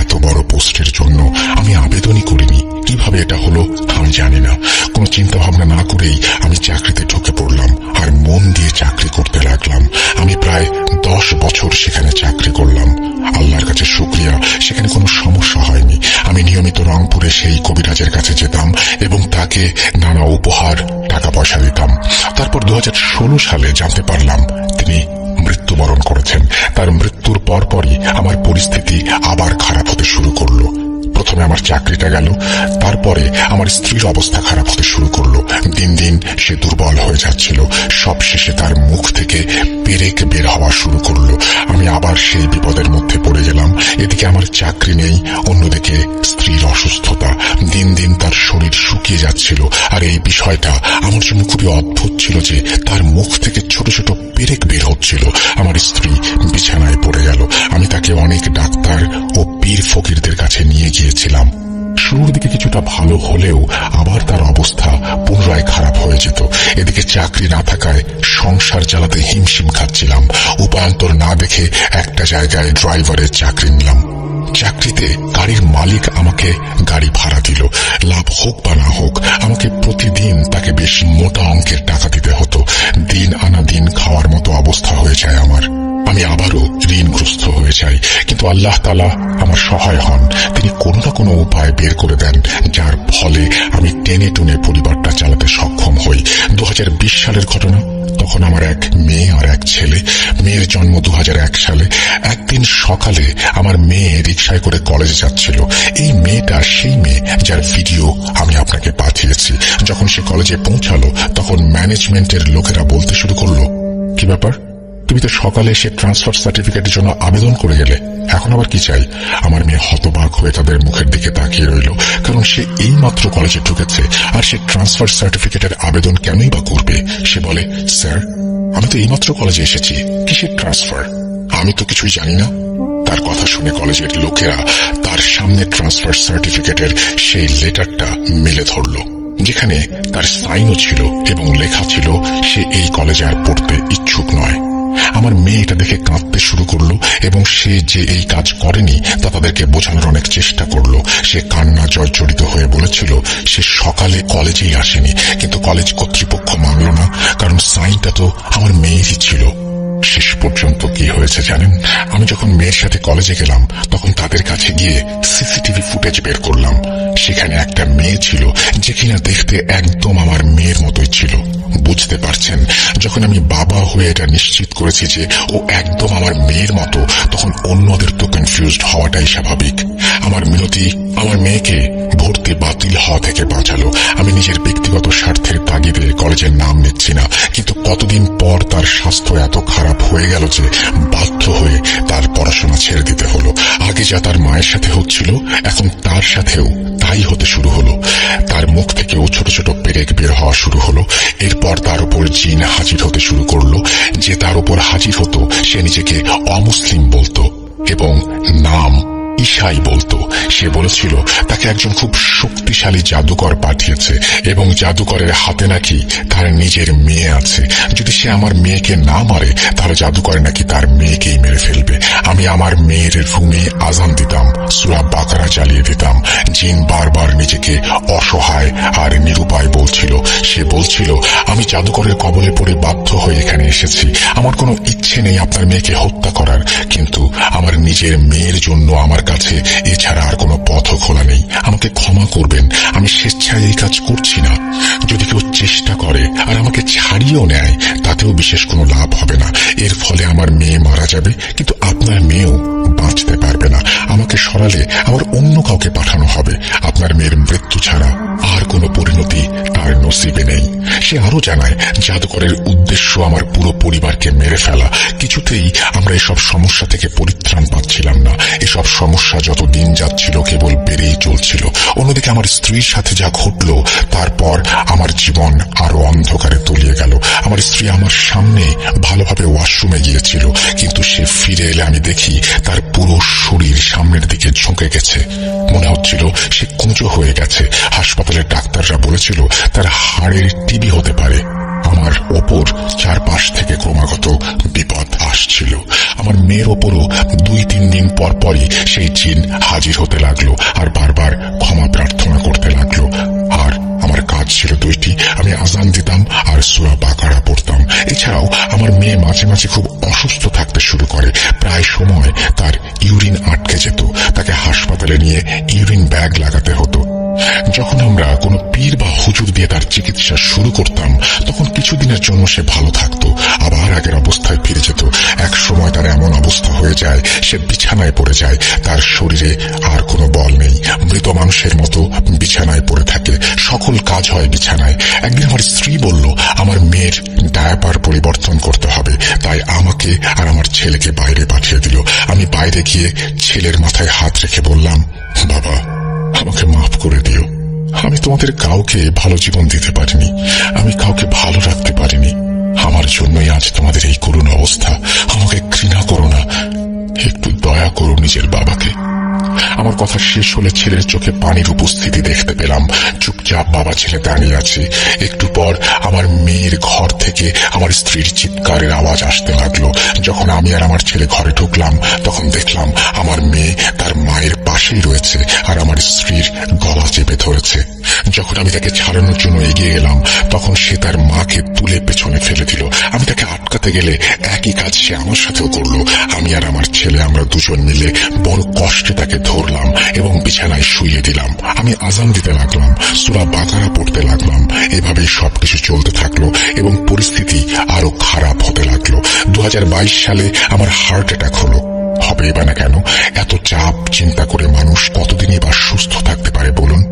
এত বড় পোস্টের জন্য আমি আবেদনই করিনি। কিভাবে এটা হলো আমি জানি না। কোনো চিন্তা ভাবনা না করেই আমি চাকরিতে ঢুকে পড়লাম আর মন দিয়ে চাকরি করতে লাগলাম। আমি প্রায় 10 বছর সেখানে চাকরি করলাম। আল্লাহর কাছে শুকরিয়া, সেখানে কোনো সমস্যা হয়নি। আমি নিয়মিত রংপুরে সেই কবিরাজের কাছে যেতাম এবং তাকে নানা উপহার, টাকা পয়সা দিতাম। তারপর 2016 সালে জানতে পারলাম তিনি মৃত্যুবরণ করেছেন। তার মৃত্যুর পরপরই আমার পরিস্থিতি আবার খারাপ হতে শুরু করলো। প্রথমে আমার চাকরিটা গেল, তারপরে আমার স্ত্রীর অবস্থা খারাপ হতে শুরু করলো। দিন দিন সে দুর্বল হয়ে যাচ্ছিল। সবশেষে তার মুখ থেকে পেরেক বের হওয়া শুরু করলো। আমি আবার সেই বিপদের মধ্যে পড়ে গেলাম। এদিকে আমার চাকরি নেই, অন্যদিকে স্ত্রীর অসুস্থতা। দিন দিন তার শরীর শুকিয়ে যাচ্ছিল। আর এই বিষয়টা আমার জন্য খুবই অদ্ভুত ছিল যে তার মুখ থেকে ছোট ছোট পেরেক বের হচ্ছিল। আমার স্ত্রী বিছানায় পড়ে গেল। আমি তাকে অনেক ডাক্তার ও পীর ফকিরদের কাছে নিয়ে গিয়েছিলাম। শুরুর দিকে কিছুটা ভালো হলেও আবার তার অবস্থা পুনরায় খারাপ হয়ে যেত। এদিকে চাকরি না থাকায় সংসার চালাতে হিমশিম খাচ্ছিলাম। উপায়ান্তর না দেখে একটা জায়গায় ড্রাইভারের চাকরি নিলাম। চাকরিতে গাড়ির মালিক আমাকে গাড়ি ভাড়া দিল। লাভ হোক বা না হোক, আমাকে প্রতিদিন তাকে বেশ মোটা অঙ্কের টাকা দিতে হতো। দিন আনা দিন খাওয়ার মতো অবস্থা হয়ে যায় আমার। আমি আবারও ঋণগ্রস্ত হয়ে যাই, কিন্তু আল্লাহ তাআলা আমার সহায় হন। তিনি কোনো না কোনো উপায় বের করে দেন, যার ফলে আমি টেনে টুনে পরিবারটা চালাতে সক্ষম হই। 2020 সালের ঘটনা। তখন আমার এক মেয়ে আর এক ছেলে। মেয়ের জন্ম 2001 সালে। একদিন সকালে আমার মেয়ে রিকশায় করে কলেজে যাচ্ছিল। এই মেয়েটা সেই মেয়ে যার ভিডিও আমি আপনাকে পাঠিয়েছি। যখন সে কলেজে পৌঁছালো, তখন ম্যানেজমেন্টের লোকেরা বলতে শুরু করলো, কি ব্যাপার, তুমি তো সকালে সে ট্রান্সফার সার্টিফিকেটের জন্য আবেদন করে গেলে, এখন আবার কি চাই? আমার মেয়ে হতবাক হয়ে তাদের মুখের দিকে তাকিয়ে রইল, কারণ সে এইমাত্র কলেজে ঢুকেছে আর সে ট্রান্সফার সার্টিফিকেটের আবেদন কেনই বা করবে। সে বলে, স্যার, আমি তো এইমাত্র কলেজে এসেছি, কিসের ট্রান্সফার? আমি তো কিছুই জানি না। তার কথা শুনে কলেজের লোকেরা তার সামনে ট্রান্সফার সার্টিফিকেটের সেই লেটারটা মেলে ধরল, যেখানে তার সাইনও ছিল এবং লেখা ছিল সে এই কলেজে আর পড়তে ইচ্ছুক নয়। আমার মেয়ে এটা দেখে কাঁদতে শুরু করলো এবং সে যে এই কাজ করেনি তা তাদেরকে বোঝানোর অনেক চেষ্টা করলো। সে কান্না জর্জরিত হয়ে বলেছিল সে সকালে কলেজেই আসেনি, কিন্তু কলেজ কর্তৃপক্ষ মানল না, কারণ সাইনটা তো আমার মেয়েরই ছিল। শেষ পর্যন্ত কি হয়েছে জানেন? আমি যখন মেয়ের সাথে কলেজে গেলাম, তখন তাদের কাছে গিয়ে সিসিটিভি ফুটেজ বের করলাম। সেখানে একটা মেয়ে ছিল যে কিনা দেখতে একদম আমার মেয়ের মতোই ছিল। বুঝতে পারছেন, যখন আমি বাবা হয়ে এটা নিশ্চিত করেছি যে ও একদম আমার মেয়ের মতো, তখন অন্যদের তো কনফিউজড হওয়াটাই স্বাভাবিক। আমার মিনতি আমার মেয়েকে ভর্তি বাতিল হওয়া থেকে বাঁচালো। আমি নিজের ব্যক্তিগত স্বার্থের তাগিদে কলেজের নাম নিচ্ছি না, কিন্তু কতদিন পর তার স্বাস্থ্য এত খারাপ হয়ে গেল যে বাধ্য হয়ে তার পড়াশোনা ছেড়ে দিতে হলো। আগে যা তার মায়ের সাথে হচ্ছিল এখন তার সাথেও তাই হতে শুরু হলো। তার মুখ থেকেও ছোট ছোট পেরেক বের হওয়া শুরু হলো। এরপর তার উপর জিন হাজির হতে শুরু করলো। যে তার উপর হাজির হতো সে নিজেকে অমুসলিম বলতো এবং নাম ঈশাই বলতো। সে বলেছিল তাকে একজন খুব শক্তিশালী জাদুকর পাঠিয়েছে এবং জাদুকরের হাতে নাকি তার নিজের মেয়ে আছে। যদি সে আমার মেয়েকে না মারে তাহলে জাদুকর নাকি তার মেয়েকেই মেরে ফেলবে। আমি আমার মেয়ের রুমে আজান দিতাম, সূরা বাকারা চালিয়ে দিতাম। জিন বারবার নিজেকে অসহায় আর নিরুপায় বলছিল। সে বলছিল, আমি জাদুকরের কবলে পড়ে বাধ্য হয়ে এখানে এসেছি। আমার কোনো ইচ্ছে নেই আপনার মেয়েকে হত্যা করার, কিন্তু আমার নিজের মেয়ের জন্য আমার কাছে এছাড়া আর কোনো পথও খোলা নেই। আমাকে ক্ষমা করবেন, আমি স্বেচ্ছায় এই কাজ করছি না। যদি কেউ চেষ্টা করে আর আমাকে ছাড়িয়েও নেয় তাতেও বিশেষ কোনো লাভ হবে না। এর ফলে আমার মেয়ে মারা যাবে, কিন্তু আপনার মেয়েও বাঁচতে পারবে না। আমাকে সরালে আবার অন্য কাউকে পাঠানো হবে। আপনার মেয়ের মৃত্যু ছাড়া আর কোনো পরিণতি তার নসিবে নেই। সে আরো জানায় জাদুকরের উদ্দেশ্য আমার পুরো পরিবারকে মেরে ফেলা। কিছুতেই আমরা এসব সমস্যা থেকে পরিত্রাণ পাচ্ছিলাম না। এসব সমস্যা যত দিন যাচ্ছিল কেবল বেড়েই চলছিল। অন্যদিকে আমার স্ত্রীর সাথে যা ঘটল তারপর আমার জীবন আরো অন্ধকারে তলিয়ে গেল। আমার স্ত্রী আমার সামনে ভালোভাবে ওয়াশরুমে গিয়েছিল, কিন্তু সে ফিরে এলে আমি দেখি তার পুরো শরীর সামনের দিকে ঝুঁকে গেছে। মনে হচ্ছিল সে কুঁজো হয়ে গেছে। হাসপাতালের ডাক্তাররা বলেছিল তার হাড়ের টিবি হতে পারে। আমার ওপর চারপাশ থেকে ক্রমাগত বিপদ আসছিল। আমার মেয়ের ওপরও 2-3 দিন পর পরই সেই জিন হাজির হতে লাগলো আর বারবার ক্ষমা প্রার্থনা করতে লাগলো। আর আমার কাজ ছিল 2টি, আমি আজান দিতাম আর সূরা বাকারা পড়তাম। এছাড়াও আমার মেয়ে মাঝে মাঝে খুব অসুস্থ থাকতে শুরু করে। প্রায় সময় তার ইউরিন আটকে যেত, তাকে হাসপাতালে নিয়ে ইউরিন ব্যাগ লাগাতে হতো। যখন আমরা কোনো পীর বা হুজুর দিয়ে তার চিকিৎসা শুরু করতাম তখন কিছুদিনের জন্য সে ভালো থাকতো, আবার আগের অবস্থায় ফিরে যেত। এক সময় তার এমন অবস্থা হয়ে যায় সে বিছানায় পড়ে যায়, তার শরীরে আর কোনো বল নেই, মৃত মানুষের মতো বিছানায় পড়ে থাকে। সকল কাজ হয় বিছানায়। একদিন আমার স্ত্রী বলল আমার মেয়ের ডায়াপার পরিবর্তন করতে হবে, তাই আমাকে আর আমার ছেলেকে বাইরে পাঠিয়ে দিল। আমি বাইরে গিয়ে ছেলের মাথায় হাত রেখে বললাম, বাবা আমাকে মাফ করে দিও। আমি তোমাদের কাউকে ভালো জীবন দিতে পারিনি, আমি কাউকে ভালো রাখতে পারিনি। আমার জন্যই আজ তোমাদের এই করুণ অবস্থা। আমাকে ঘৃণা করো না, একটু দয়া করো নিজের বাবাকে। আমার কথা শেষ হলে ছেলের চোখে পানির উপস্থিতি দেখতে পেলাম। চুপচাপ বাবা ছেলে দাঁড়িয়ে আছে। একটু পর আমার মেয়ের ঘর থেকে আমার স্ত্রীর চিৎকারের আওয়াজ আসতে লাগলো। যখন আমি আর আমার ছেলে ঘরে ঢুকলাম তখন দেখলাম আমার মেয়ে তার মায়ের পাশেই রয়েছে আর আমার স্ত্রীর গলা চেপে ধরেছে। যখন আমি তাকে ছাড়ানোর জন্য এগিয়ে গেলাম তখন সে তার মাকে তুলে পেছনে ফেলে দিল। আমি তাকে আটকাতে গেলে একই কাজ সে আমার সাথেও করলো। আমি আর আমার ছেলে আমরা দুজন মিলে বড় কষ্টে তাকে ধরলাম এবং বিছানায় শুইয়ে দিলাম। আমি আজান দিতে লাগলাম, সূরা বাকারা পড়তে লাগলাম। এভাবেই সবকিছু চলতে থাকলো এবং পরিস্থিতি আরো খারাপ হতে লাগলো। 2022 সালে আমার হার্ট অ্যাটাক হলো। হবে বা না কেন? এত চাপ চিন্তা করে মানুষ কতদিনই বা সুস্থ থাকতে পারে বলুন?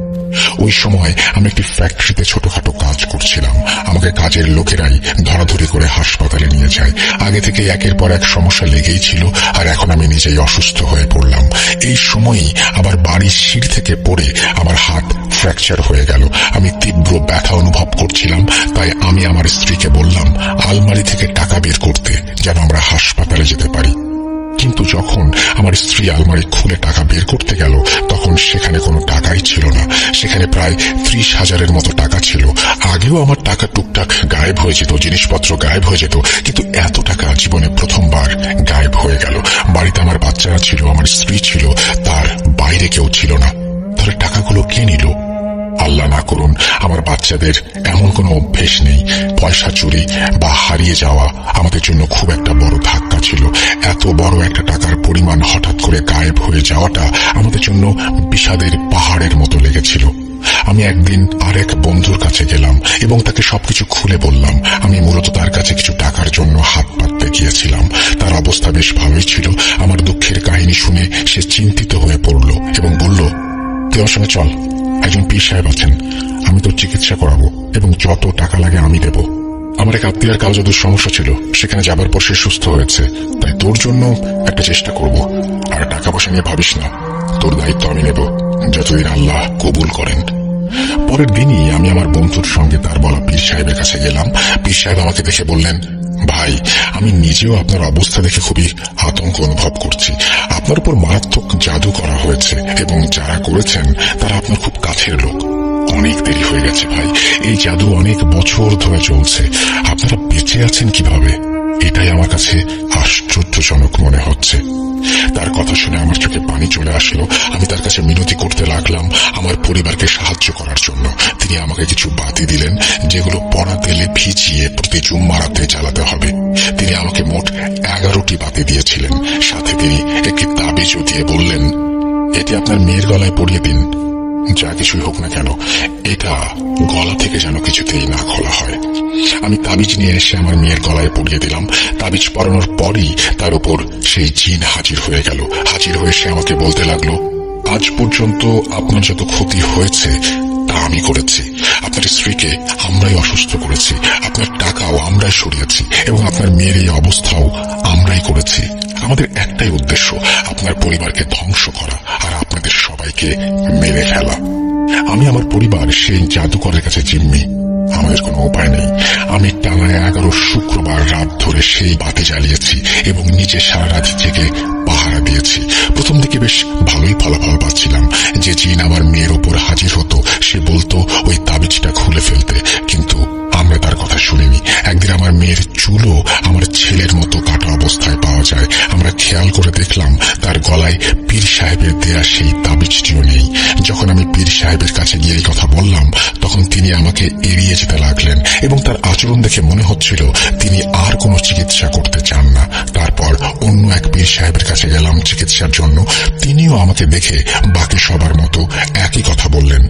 ওই সময় আমি একটি ফ্যাক্টরিতে ছোটখাটো কাজ করছিলাম। আমাকে কাজের লোকেরাই ধরাধরি করে হাসপাতালে নিয়ে যায়। আগে থেকে একের পর এক সমস্যা লেগেই ছিল আর এখন আমি নিজেই অসুস্থ হয়ে পড়লাম। এই সময়ই আবার বাড়ির সিঁড়ি থেকে পড়ে আমার হাত ফ্র্যাকচার হয়ে গেল। আমি তীব্র ব্যথা অনুভব করছিলাম, তাই আমি আমার স্ত্রীকে বললাম আলমারি থেকে টাকা বের করতে, যেন আমরা হাসপাতালে যেতে পারি। কিন্তু যখন আমার স্ত্রী আলমারি খুলে টাকা বের করতে গেল তখন সেখানে কোনো টাকাই ছিল না। সেখানে প্রায় 30,000-এর মতো টাকা ছিল। আগেও আমার টাকা টুকটাক গায়েব হয়ে যেত, জিনিসপত্র গায়েব হয়ে যেত, কিন্তু এত টাকা জীবনে প্রথমবার গায়েব হয়ে গেল। বাড়িতে আমার বাচ্চারা ছিল, আমার স্ত্রী ছিল, তার বাইরে কেউ ছিল না। তাহলে টাকাগুলো কে নিল? আল্লাহ না করুন আমার বাচ্চাদের এমন কোনো অভ্যেস নেই। পয়সা চুরি বা হারিয়ে যাওয়া আমাদের জন্য খুব একটা বড় ধাক্কা ছিল। এত বড় একটা টাকার পরিমাণ হঠাৎ করে গায়েব হয়ে যাওয়াটা আমাদের জন্য বিষাদের পাহাড়ের মতো লেগেছিল। আমি একদিন আরেক বন্ধুর কাছে গেলাম এবং তাকে সবকিছু খুলে বললাম। আমি মূলত তার কাছে কিছু টাকার জন্য হাত পাততে গিয়েছিলাম। তার অবস্থা বেশ ভালোই ছিল। আমার দুঃখের কাহিনী শুনে সে চিন্তিত হয়ে পড়ল এবং বলল, তুই আমার সঙ্গে চল, একজন পীর সাহেব আছেন, আমি তোর চিকিৎসা করাবো এবং যত টাকা লাগে আমি দেব। আমার এক আত্মীয়ের কাল জাদুর সমস্যা ছিল, সেখানে যাবার পর সে সুস্থ হয়েছে। তাই তোর জন্য একটা চেষ্টা করব। আর টাকা পয়সা নিয়ে ভাবিস না, তোর দায়িত্ব আমি নেব, যতদিন আল্লাহ কবুল করেন। পরের দিনই আমি আমার বন্ধুর সঙ্গে তার বলা পীর সাহেবের কাছে গেলাম। পীর সাহেব আমাকে দেখে বললেন, ভাই, আমি নিজেও আপনার অবস্থা দেখে খুবই আতঙ্ক অনুভব করছি। আপনার উপর মারাত্মক জাদু করা হয়েছে এবং যারা করেছেন তারা আপনার খুব কাছের লোক। অনেক দেরি হয়ে গেছে ভাই, এই জাদু অনেক বছর ধরে চলছে। আপনারা বেঁচে আছেন কিভাবে, এটাই আমার কাছে আশ্চর্যজনক মনে হচ্ছে। তার কথা শুনে আমার চোখে পানি চলে আসলো। আমি তার কাছে মিনতি করতে লাগলাম আমার পরিবারকে সাহায্য করার জন্য। তিনি আমাকে কিছু বাতি দিলেন, যেগুলো পড়া তেলে ভিজিয়ে প্রতি জুম্মারাতে জ্বালাতে হবে। তিনি আমাকে মোট 11টি বাতি দিয়েছিলেন। সাথে তিনি একটি তাবিজও দিয়ে বললেন, এটি আপনার মেয়ের গলায় পরিয়ে দিন। যা কিছুই হোক না কেন, এটা গলা থেকে যেন কিছুতেই না খোলা হয়। আমি তাবিজ নিয়ে এসে আমার মেয়ের গলায় পরিয়ে দিলাম। তাবিজ পরানোর পরই তার উপর সেই জিন হাজির হয়ে গেল। হাজির হয়ে সে আমাকে বলতে লাগলো, আজ পর্যন্ত আপনার যত ক্ষতি হয়েছে তা আমি করেছি। আপনার স্ত্রীকে আমরাই অসুস্থ করেছি, আপনার টাকাও আমরাই সরিয়েছি এবং আপনার মেয়ের এই অবস্থাও আমরাই করেছি। আমাদের একটাই উদ্দেশ্য, আপনার পরিবারকে ধ্বংস করা আর আপনাদের সবাইকে মেরে ফেলা। আমি আমার পরিবার সেই জাদুকরের কাছে জিম্মি। আমাদের কোনো উপায় নেই। আমি টানা 11 শুক্রবার রাত ধরে সেই বাতি জ্বালিয়েছি এবং নিজে সারা রাত জেগে পাহারা দিয়েছি। প্রথম দিকে বেশ ভালোই ফলাফল পাচ্ছিলাম। যে জিন আমার মেয়ের ওপর হাজির হতো সে বলতো ওই তাবিজটা খুলে ফেলতে, কিন্তু আমরা তার কথা শুনিনি। একদিন আমার মেয়ের চুলও আমার ছেলের মতো কাটা অবস্থায় পাওয়া যায়। আমরা খেয়াল করে দেখলাম তার গলায় পীর সাহেবের দেয়া সেই তাবিজটিও নেই। যখন আমি পীর সাহেবের কাছে গিয়ে এই কথা বললাম, তখন তিনি আমাকে এড়িয়ে যেতে লাগলেন এবং তার আচরণ দেখে মনে হচ্ছিল তিনি আর কোনো চিকিৎসা করতে চান না। তারপর অন্য এক পীর সাহেবের কাছে গেলাম চিকিৎসার জন্য। তিনিও আমাকে দেখে বাকি সবার মতো একই কথা বললেন।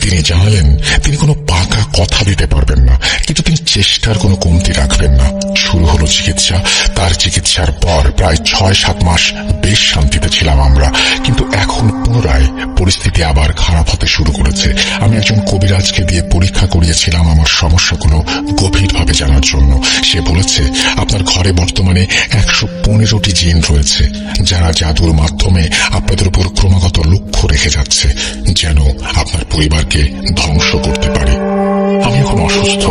তিনি জানালেন তিনি কোনো পাকা কথা দিতে পারবেন না, কিন্তু তিনি চেষ্টার কোনো কমতি রাখবেন না। শুরু হলো চিকিৎসা। তার চিকিৎসার পর প্রায় 6-7 মাস বেশ শান্তিতে ছিলাম আমরা, কিন্তু এখন পুনরায় পরিস্থিতি আবার খারাপ হতে শুরু করেছে। আমি একজন কবিরাজকে দিয়ে পরীক্ষা করিয়েছিলাম আমার সমস্যাগুলো গভীরভাবে জানার জন্য। সে বলেছে আপনার ঘরে বর্তমানে 115টি জিন রয়েছে, যারা জাদুর মাধ্যমে আপনাদের উপর ক্রমাগত লক্ষ্য রেখে যাচ্ছে, যেন আপনার পরিবারকে ধ্বংস করতে পারে। আমি এখন অসুস্থ,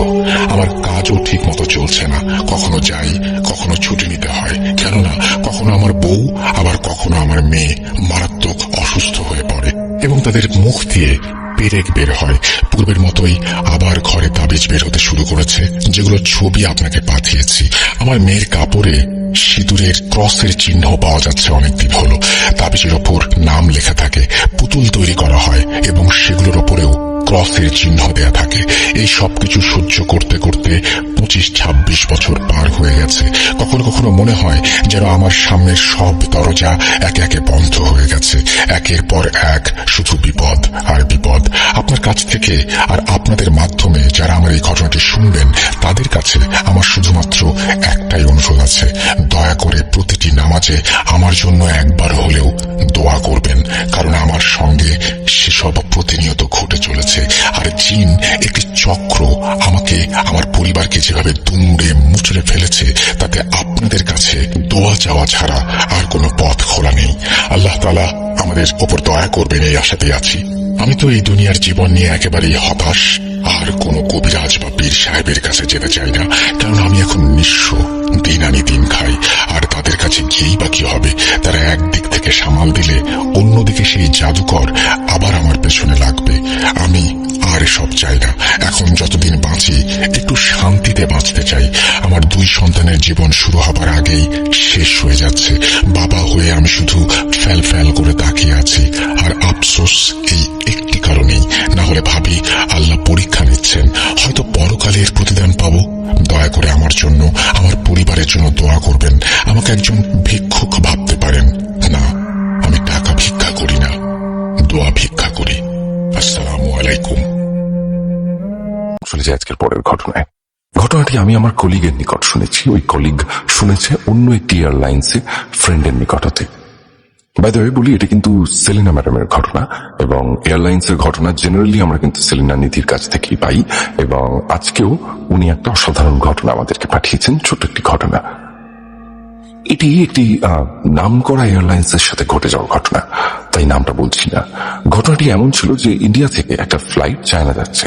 আমার কাজও ঠিক মতো চলছে না। কখনো যাই, কখনো ছুটি নিতে হয়, কেননা কখনো আমার বউ আবার কখনো আমার মেয়ে মারাত্মক অসুস্থ হয়ে পড়ে এবং তাদের মুখ দিয়ে পেরেক বের হয়। পূর্বের মতোই আবার ঘরে তাবিজ বের হতে শুরু করেছে, যেগুলো ছবি আপনাকে পাঠিয়েছি। আমার মেয়ের কাপড়ে সিঁদুরের ক্রসের চিহ্ন পাওয়া যাচ্ছে অনেকদিন হলো। তাবিজের ওপর নাম লেখা থাকে। পুতুল তৈরি করা হয় এবং সেগুলোর ওপরেও ক্রসের চিহ্ন দেয়া থাকে। এই সবকিছু সহ্য করতে করতে 25-26 বছর পার হয়ে গেছে। কখনো কখনো মনে হয় যেন আমার সামনের সব দরজা একে একে বন্ধ হয়ে গেছে। একের পর এক শুধু বিপদ আর বিপদ। আপনার কাছ থেকে আর আপনাদের মাধ্যমে যারা আমার এই ঘটনাটি শুনবেন, তাদের কাছে আমার শুধুমাত্র একটাই অনুরোধ আছে, দয়া করে প্রতিটি নামাজে আমার জন্য একবার হলেও দোয়া করবেন, কারণ আমার সঙ্গে সেসব প্রতিনিয়ত ঘটে চলেছে। আর জিন একটি চক্র আমাকে, আমার পরিবারকে যেভাবে দুমড়ে মুচড়ে ফেলেছে, তাতে আপনাদের কাছে দোয়া চাওয়া ছাড়া আর কোনো পথ খোলা নেই। আল্লাহ তাআলা আমাদের ওপর দয়া করবেন এই আশাতে আছি। আমি তো এই দুনিয়ার জীবন নিয়ে একেবারেই হতাশ। আর কোনো কবিরাজ বা পীর সাহেবের কাছে যেতে চাই না, কারণ আমি এখন নিঃস্ব, দিন আনি দিন খাই। আর তাদের কাছে গিয়েই বা কি হবে? তারা একদিক থেকে সামাল দিলে অন্যদিকে সেই জাদুকর আবার আমার পেছনে লাগবে। আমি আর এসব চাই না। এখন যতদিন বাঁচি একটু শান্তিতে বাঁচতে চাই। আমার 2 সন্তানের জীবন শুরু হবার আগেই শেষ হয়ে যাচ্ছে। বাবা হয়ে আমি শুধু ফ্যাল ফ্যাল করে তাকিয়ে আছি। আর আফসোস এই একটি কারণেই, না হলে ভাবি আল্লাহ পরীক্ষা নিচ্ছেন, হয়তো পরকালে এর প্রতিদান পাবো। দয়া করে আমার জন্য, আমার পরিবারের জন্য দোয়া করবেন। আমাকে একজন ভিক্ষুক ভাবতে পারেন না, আমি টাকা ভিক্ষা করি না, দোয়া ভিক্ষা করি। আসসালামু আলাইকুম। চলে যায় আজকের পরের ঘটনায়। ঘটনাটি আমি আমার কলিগের নিকট শুনেছি। ওই কলিগ শুনেছে অন্য একটি এয়ারলাইন্সে ফ্রেন্ডের নিকট হতে। বাই দ্য ওয়ে বলি, এটা কিন্তু সেলিনা ম্যাডামের ঘটনা এবং এয়ারলাইন্সের ঘটনা জেনারেলি আমরা কিন্তু সেলিনা নিধির কাছ থেকেই পাই, এবং আজকেও উনি একটা অসাধারণ ঘটনা আমাদেরকে পাঠিয়েছেন, ছোট একটি ঘটনা। এটি একটি নামকরা এয়ারলাইন্সের সাথে ঘটে যাওয়া ঘটনা, তাই নামটা বলছি না। ঘটনাটি এমন ছিল যে ইন্ডিয়া থেকে একটা ফ্লাইট চায়না যাচ্ছে।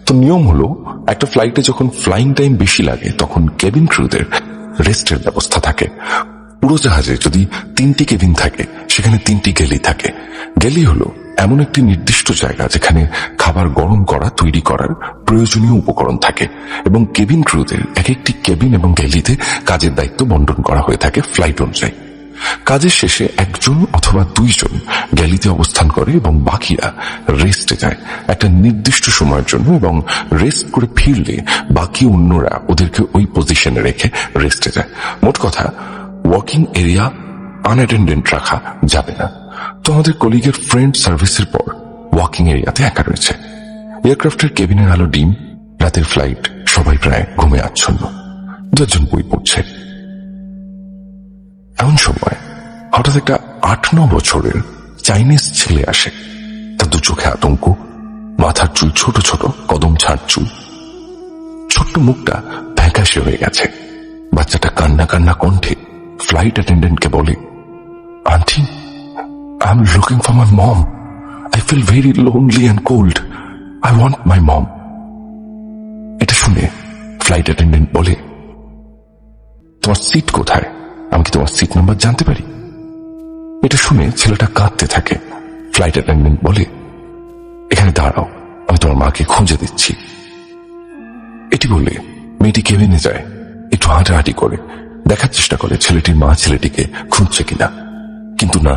তো নিয়ম হলো, একটা ফ্লাইটে যখন ফ্লাইং টাইম বেশি লাগে তখন কেবিন ক্রুদের রেস্টের ব্যবস্থা থাকে। উড়োজাহাজে যদি 3টি কেবিন থাকে, সেখানে 3টি গেলি থাকে। গেলি হলো এমন একটি নির্দিষ্ট জায়গা যেখানে খাবার গরম করা, তৈরি করার প্রয়োজনীয় উপকরণ থাকে, এবং কেবিন ক্রুদের এক একটি কেবিন এবং গেলিতে কাজের দায়িত্ব বন্টন করা হয়ে থাকে ফ্লাইট অনুযায়ী। কাজের শেষে 1জন অথবা 2জন গ্যালিতে অবস্থান করে এবং বাকিরা রেস্টে যায় একটা নির্দিষ্ট সময়ের জন্য, এবং রেস্ট করে ফিরলে বাকি অন্যরা ওদেরকে ওই পজিশনে রেখে রেস্টে যায়। মোট কথা, ওয়ার্কিং এরিয়া আনঅ্যাটেন্ডেন্ট রাখা যাবে না। তো আমাদের কলিগের ফ্রেন্ড সার্ভিসের পর ওয়ার্কিং এরিয়াতে একা রয়েছে। এয়ারক্রাফটের কেবিনের আলো ডিম, রাতের ফ্লাইট, সবাই প্রায় ঘুমে আচ্ছন্ন। 2জন বই পড়ছে। এমন সময় হঠাৎ একটা 8-9 বছরের চাইনিজ ছেলে আসে। তার 2 চোখে আতঙ্ক, মাথার চুল ছোট ছোট, কদম ছাড় চুল, ছোট্ট মুখটা ফ্যাকাশে হয়ে গেছে। বাচ্চাটা কান্না কান্না কণ্ঠে ফ্লাইট অ্যাটেন্ডেন্টকে বলে, aunty, I am looking for my mom. I feel very lonely and cold. I want my mom. এটা শুনে ফ্লাইট অ্যাটেন্ডেন্ট বলে, তোমার সিট কোথায়? আমি কি তোমার সিট নাম্বার জানতে পারি? এটা শুনে ছেলেটা কাঁদতে থাকে। ফ্লাইট অ্যাটেন্ডেন্ট বলে, এখানে দাঁড়াও, আমি তোমার মাকে খুঁজে দিচ্ছি। এটি বলে মেয়েটি কেবিনে যায়, একটু হাঁটাহাঁটি করে দেখার চেষ্টা করে ছেলেটির মা ছেলেটিকে খুঁজছে কিনা। কিন্তু না,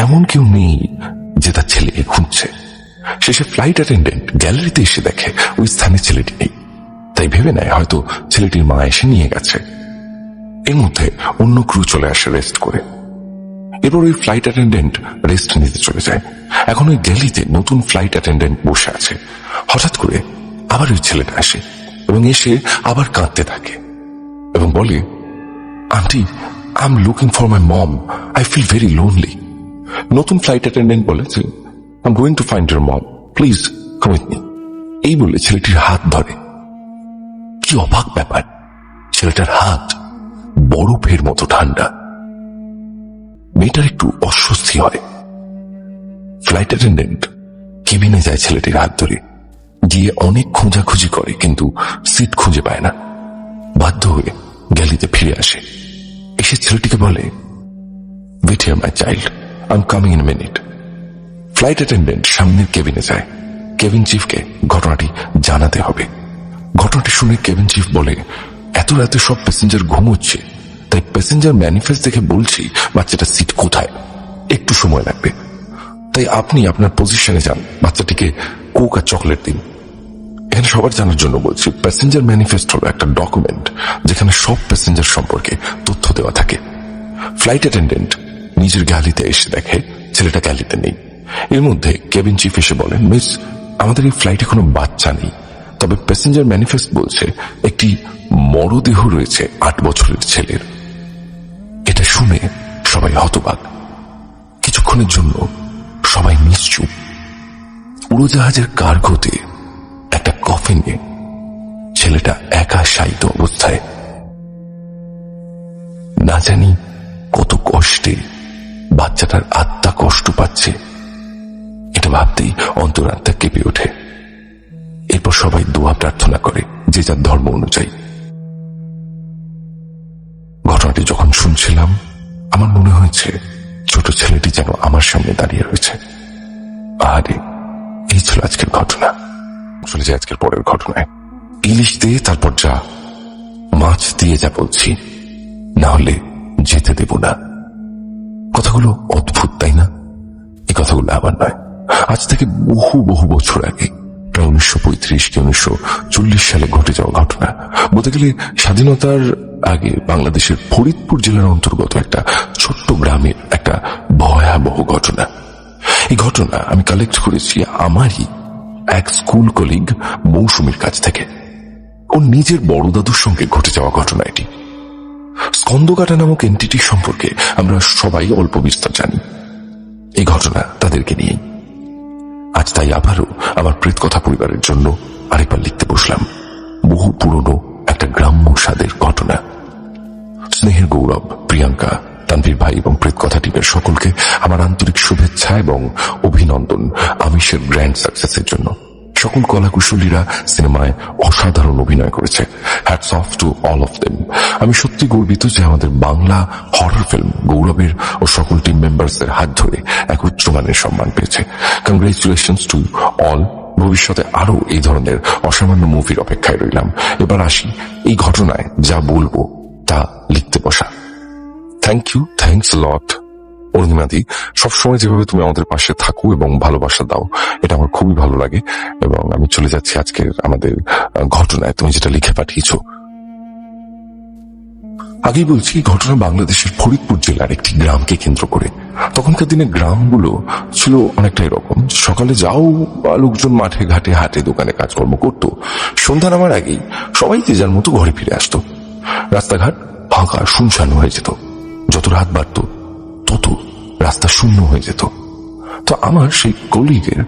এমন কেউ নেই যে তার ছেলেকে খুঁজছে। শেষে ফ্লাইট অ্যাটেন্ডেন্ট গ্যালারিতে এসে দেখে ওই স্থানে ছেলেটি নেই, তাই ভেবে নেয় হয়তো ছেলেটির মা এসে নিয়ে গেছে। এর মধ্যে অন্য ক্রু চলে আসে রেস্ট করে। এরপর ওই ফ্লাইট অ্যাটেন্ডেন্ট রেস্ট নিতে চলে যায়। এখন ওই গ্যালিতে নতুন ফ্লাইট অ্যাটেন্ডেন্ট বসে আছে। হঠাৎ করে আবার ওই ছেলেটা আসে এবং এসে আবার কাঁদতে থাকে এবং বলে, aunty, I am looking for my mom. I feel very lonely. নতুন ফ্লাইট অ্যাটেন্ডেন্ট বলে যে, I am going to find your mom, please come with me. এই বলে ছেলেটির হাত ধরে। কি অবাক ব্যাপার, ছেলেটার হাত বরফের মতো ঠান্ডা। মেয়েটার একটু অস্বস্তি হয়। ফ্লাইট অ্যাটেন্ডেন্ট কেবিনে যায় ছেলেটির হাত ধরে, গিয়ে অনেক খোঁজাখুঁজি করে কিন্তু সিট খুঁজে পায় না। বাধ্য হয়ে গ্যালিতে ফিরে আসে। এসে ছেলেটিকে বলে, wait here my child, I am coming in a minute. Flight attendant সামনের কেবিনে যায়। কেবিন চিফকে ঘটনাটি জানাতে হবে। ঘটনাটি শুনে কেবিন চিফ বলে, এত রাতে সব প্যাসেঞ্জার ঘুমোচ্ছে, তাই প্যাসেঞ্জার ম্যানিফেস্ট দেখে বলছি বাচ্চাটা সিট কোথায়, একটু সময় লাগবে। তাই আপনি আপনার পজিশনে যান, বাচ্চাটিকে কোক আর চকলেট দিন। এখানে সবার জানার জন্য বলছি, প্যাসেঞ্জার ম্যানিফেস্ট হলো একটা ডকুমেন্ট যেখানে সব প্যাসেঞ্জার সম্পর্কে তথ্য দেওয়া থাকে। ফ্লাইট অ্যাটেন্ডেন্ট নিজের গ্যালিতে এসে দেখে ছেলেটা গ্যালিতে নেই। এর মধ্যে কেবিন চিফ এসে বলেন, মিস, আমাদের এই ফ্লাইটে কোনো বাচ্চা নেই, তবে প্যাসেঞ্জার ম্যানিফেস্ট বলছে একটি মরদেহ রয়েছে 8 বছরের ছেলের। এটা শুনে সবাই হতবাক। কিছুক্ষণের জন্য সবাই নিশ্চুপ। উড়োজাহাজের কার্গোতে একটা কফিনে ছেলেটা একা শায়িত অবস্থায়। না জানি কত কষ্টে বাচ্চাটার আত্মা কষ্ট পাচ্ছে, এটা ভাবতেই অন্তরাত্মা কেঁপে ওঠে। এরপর সবাই দোয়া প্রার্থনা করে যে যার ধর্ম অনুযায়ী। ঘটনাটি যখন শুনছিলাম আমার মনে হয়েছে ছোট ছেলেটি যেন আমার সামনে দাঁড়িয়ে রয়েছে। আরে, এই ছিল আজকের ঘটনা। চলে যায় আজকের পরের ঘটনায়। ইলিশ দিয়ে তারপর যা, মাছ দিয়ে যা বলছি, না হলে যেতে দেব না। কথাগুলো অদ্ভুত, তাই না? এই কথাগুলো আবার নয়, আজ থেকে বহু বহু বছর আগে, প্রায় 1935 কি 1940 সালে ঘটে যাওয়া ঘটনা। বলতে গেলে স্বাধীনতার আগে বাংলাদেশের ফরিদপুর জেলার অন্তর্গত একটা ছোট্ট গ্রামের একটা ভয়াবহ ঘটনা। এই ঘটনা আমি কালেক্ট করেছি আমারই এক স্কুল কলিগ মৌসুমীর কাছ থেকে। ওর নিজের বড় দাদুর সঙ্গে ঘটে যাওয়া ঘটনা এটি। স্কন্দকাটা নামক এন্টিটি সম্পর্কে আমরা সবাই অল্প বিস্তর জানি। এই ঘটনা তাদেরকে নিয়ে। আজ তাই আবারও আমার প্রেতকথা পরিবারের জন্য আরেকবার লিখতে বসলাম বহু পুরনো একটা গ্রাম্য স্বাদের ঘটনা। স্নেহের গৌরব, প্রিয়াঙ্কা, তানভীর ভাই এবং প্রেতকথা টিমের সকলকে আমার আন্তরিক শুভেচ্ছা এবং অভিনন্দন আমিষের গ্র্যান্ড সাকসেসের জন্য। সকল কলাকুশলীরা সিনেমায় অসাধারণ অভিনয় করেছে। Hats off to all of them. আমি সত্যি গর্বিত যে আমাদের বাংলা হরর ফিল্ম গৌরবের ও সকল টিম মেম্বার্সদের হাত ধরে এক উচ্চমানের সম্মান পেয়েছে। Congratulations to all. ভবিষ্যতে আরো এই ধরনের অসামান্য মুভির অপেক্ষায় রইলাম। এবার আসি এই ঘটনায় যা বলবো তা লিখতে বসা। থ্যাংক ইউ, থ্যাংকস লট অরুণিমাদি। সবসময় যেভাবে তুমি আমাদের পাশে থাকো এবং ভালোবাসা দাও, এটা আমার খুবই ভালো লাগে। এবং আমি চলে যাচ্ছি আজকের আমাদের ঘটনায়, তুমি যেটা লিখে পাঠিয়েছো। আগেই বলছি, ঘটনা বাংলাদেশের ফরিদপুর জেলার একটি গ্রামকে কেন্দ্র করে। তখনকার দিনে গ্রামগুলো ছিল অনেকটা এরকম, সকালে যাও লোকজন মাঠে ঘাটে হাটে দোকানে কাজকর্ম করত, সন্ধ্যা নামার আগেই সবাই যে যার মতো ঘরে ফিরে আসতো। রাস্তাঘাট ফাঁকা শুনশান হয়ে যেত। যত রাত বাড়ত তত রাস্তা শূন্য হয়ে যেত। তো আমার সেই কলিগের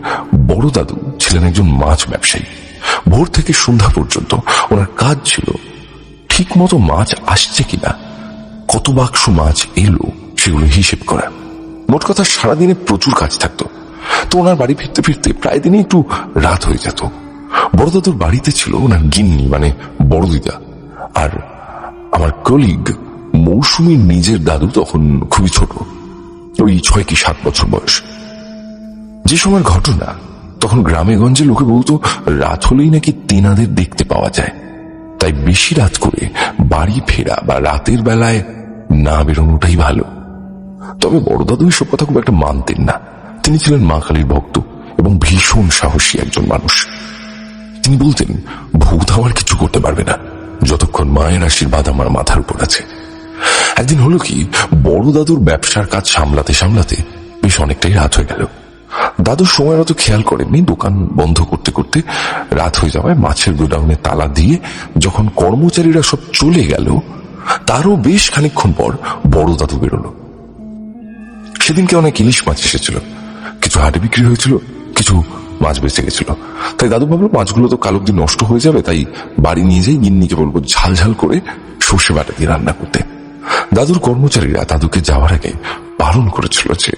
বড় দাদু ছিলেন একজন মাছ ব্যবসায়ী। ভোর থেকে সন্ধ্যা পর্যন্ত ওনার কাজ ছিল ঠিক মতো মাছ আসছে কিনা, কত বাক্স মাছ এলো সেগুলো হিসেব করা। মোট কথা সারাদিনে প্রচুর কাজ থাকতো। তো ওনার বাড়ি ফিরতে ফিরতে প্রায় দিনে একটু রাত হয়ে যেত। বড় দাদুর বাড়িতে ছিল ওনার গিন্নি মানে বড় দিদা, আর আমার কলিগ মৌসুমীর নিজের দাদু তখন খুবই ছোট, ওই 6 কি 7 বছর বয়স। যে সময়ের ঘটনা, তখন গ্রামে গঞ্জে লোকে বলতো রাত হলেই নাকি তেনাদের দেখতে পাওয়া যায়। তাই বেশি রাত করে বাড়ি ফেরা বা রাতের বেলায় না বেরোনোটাই ভালো। তবে বড় দাদু এসব কথা খুব একটা মানতেন না। তিনি ছিলেন মা কালীর ভক্ত এবং ভীষণ সাহসী একজন মানুষ। তিনি বলতেন ভূত আমার কিছু করতে পারবে না যতক্ষণ মায়ের আশীর্বাদ আমার মাথার উপর আছে। একদিন হলো কি, বড় দাদুর ব্যবসার কাজ সামলাতে সামলাতে বেশ অনেকটাই রাত হয়ে গেল। দাদু সময় মতো খেয়াল করেননি। দোকান বন্ধ করতে করতে রাত হয়ে যাওয়ায় মাছের গোডাউনে তালা দিয়ে যখন কর্মচারীরা সব চলে গেল, তারও বেশ খানিকক্ষণ পর বড় দাদু বেরোলো। সেদিনকে অনেক ইলিশ মাছ এসেছিল, কিছু হাটে বিক্রি হয়েছিল, কিছু মাছ বেঁচে গেছিল। তাই দাদু ভাবলো মাছগুলো তো কাল অব্দি নষ্ট হয়ে যাবে, তাই বাড়ি নিয়ে যাই গিন্নিকে বলবো ঝাল ঝাল করে সর্ষে বাটা দিয়ে রান্না করতে। দাদুর কর্মচারীরা দাদুকে যাওয়ার আগে বারণ করেছিল যে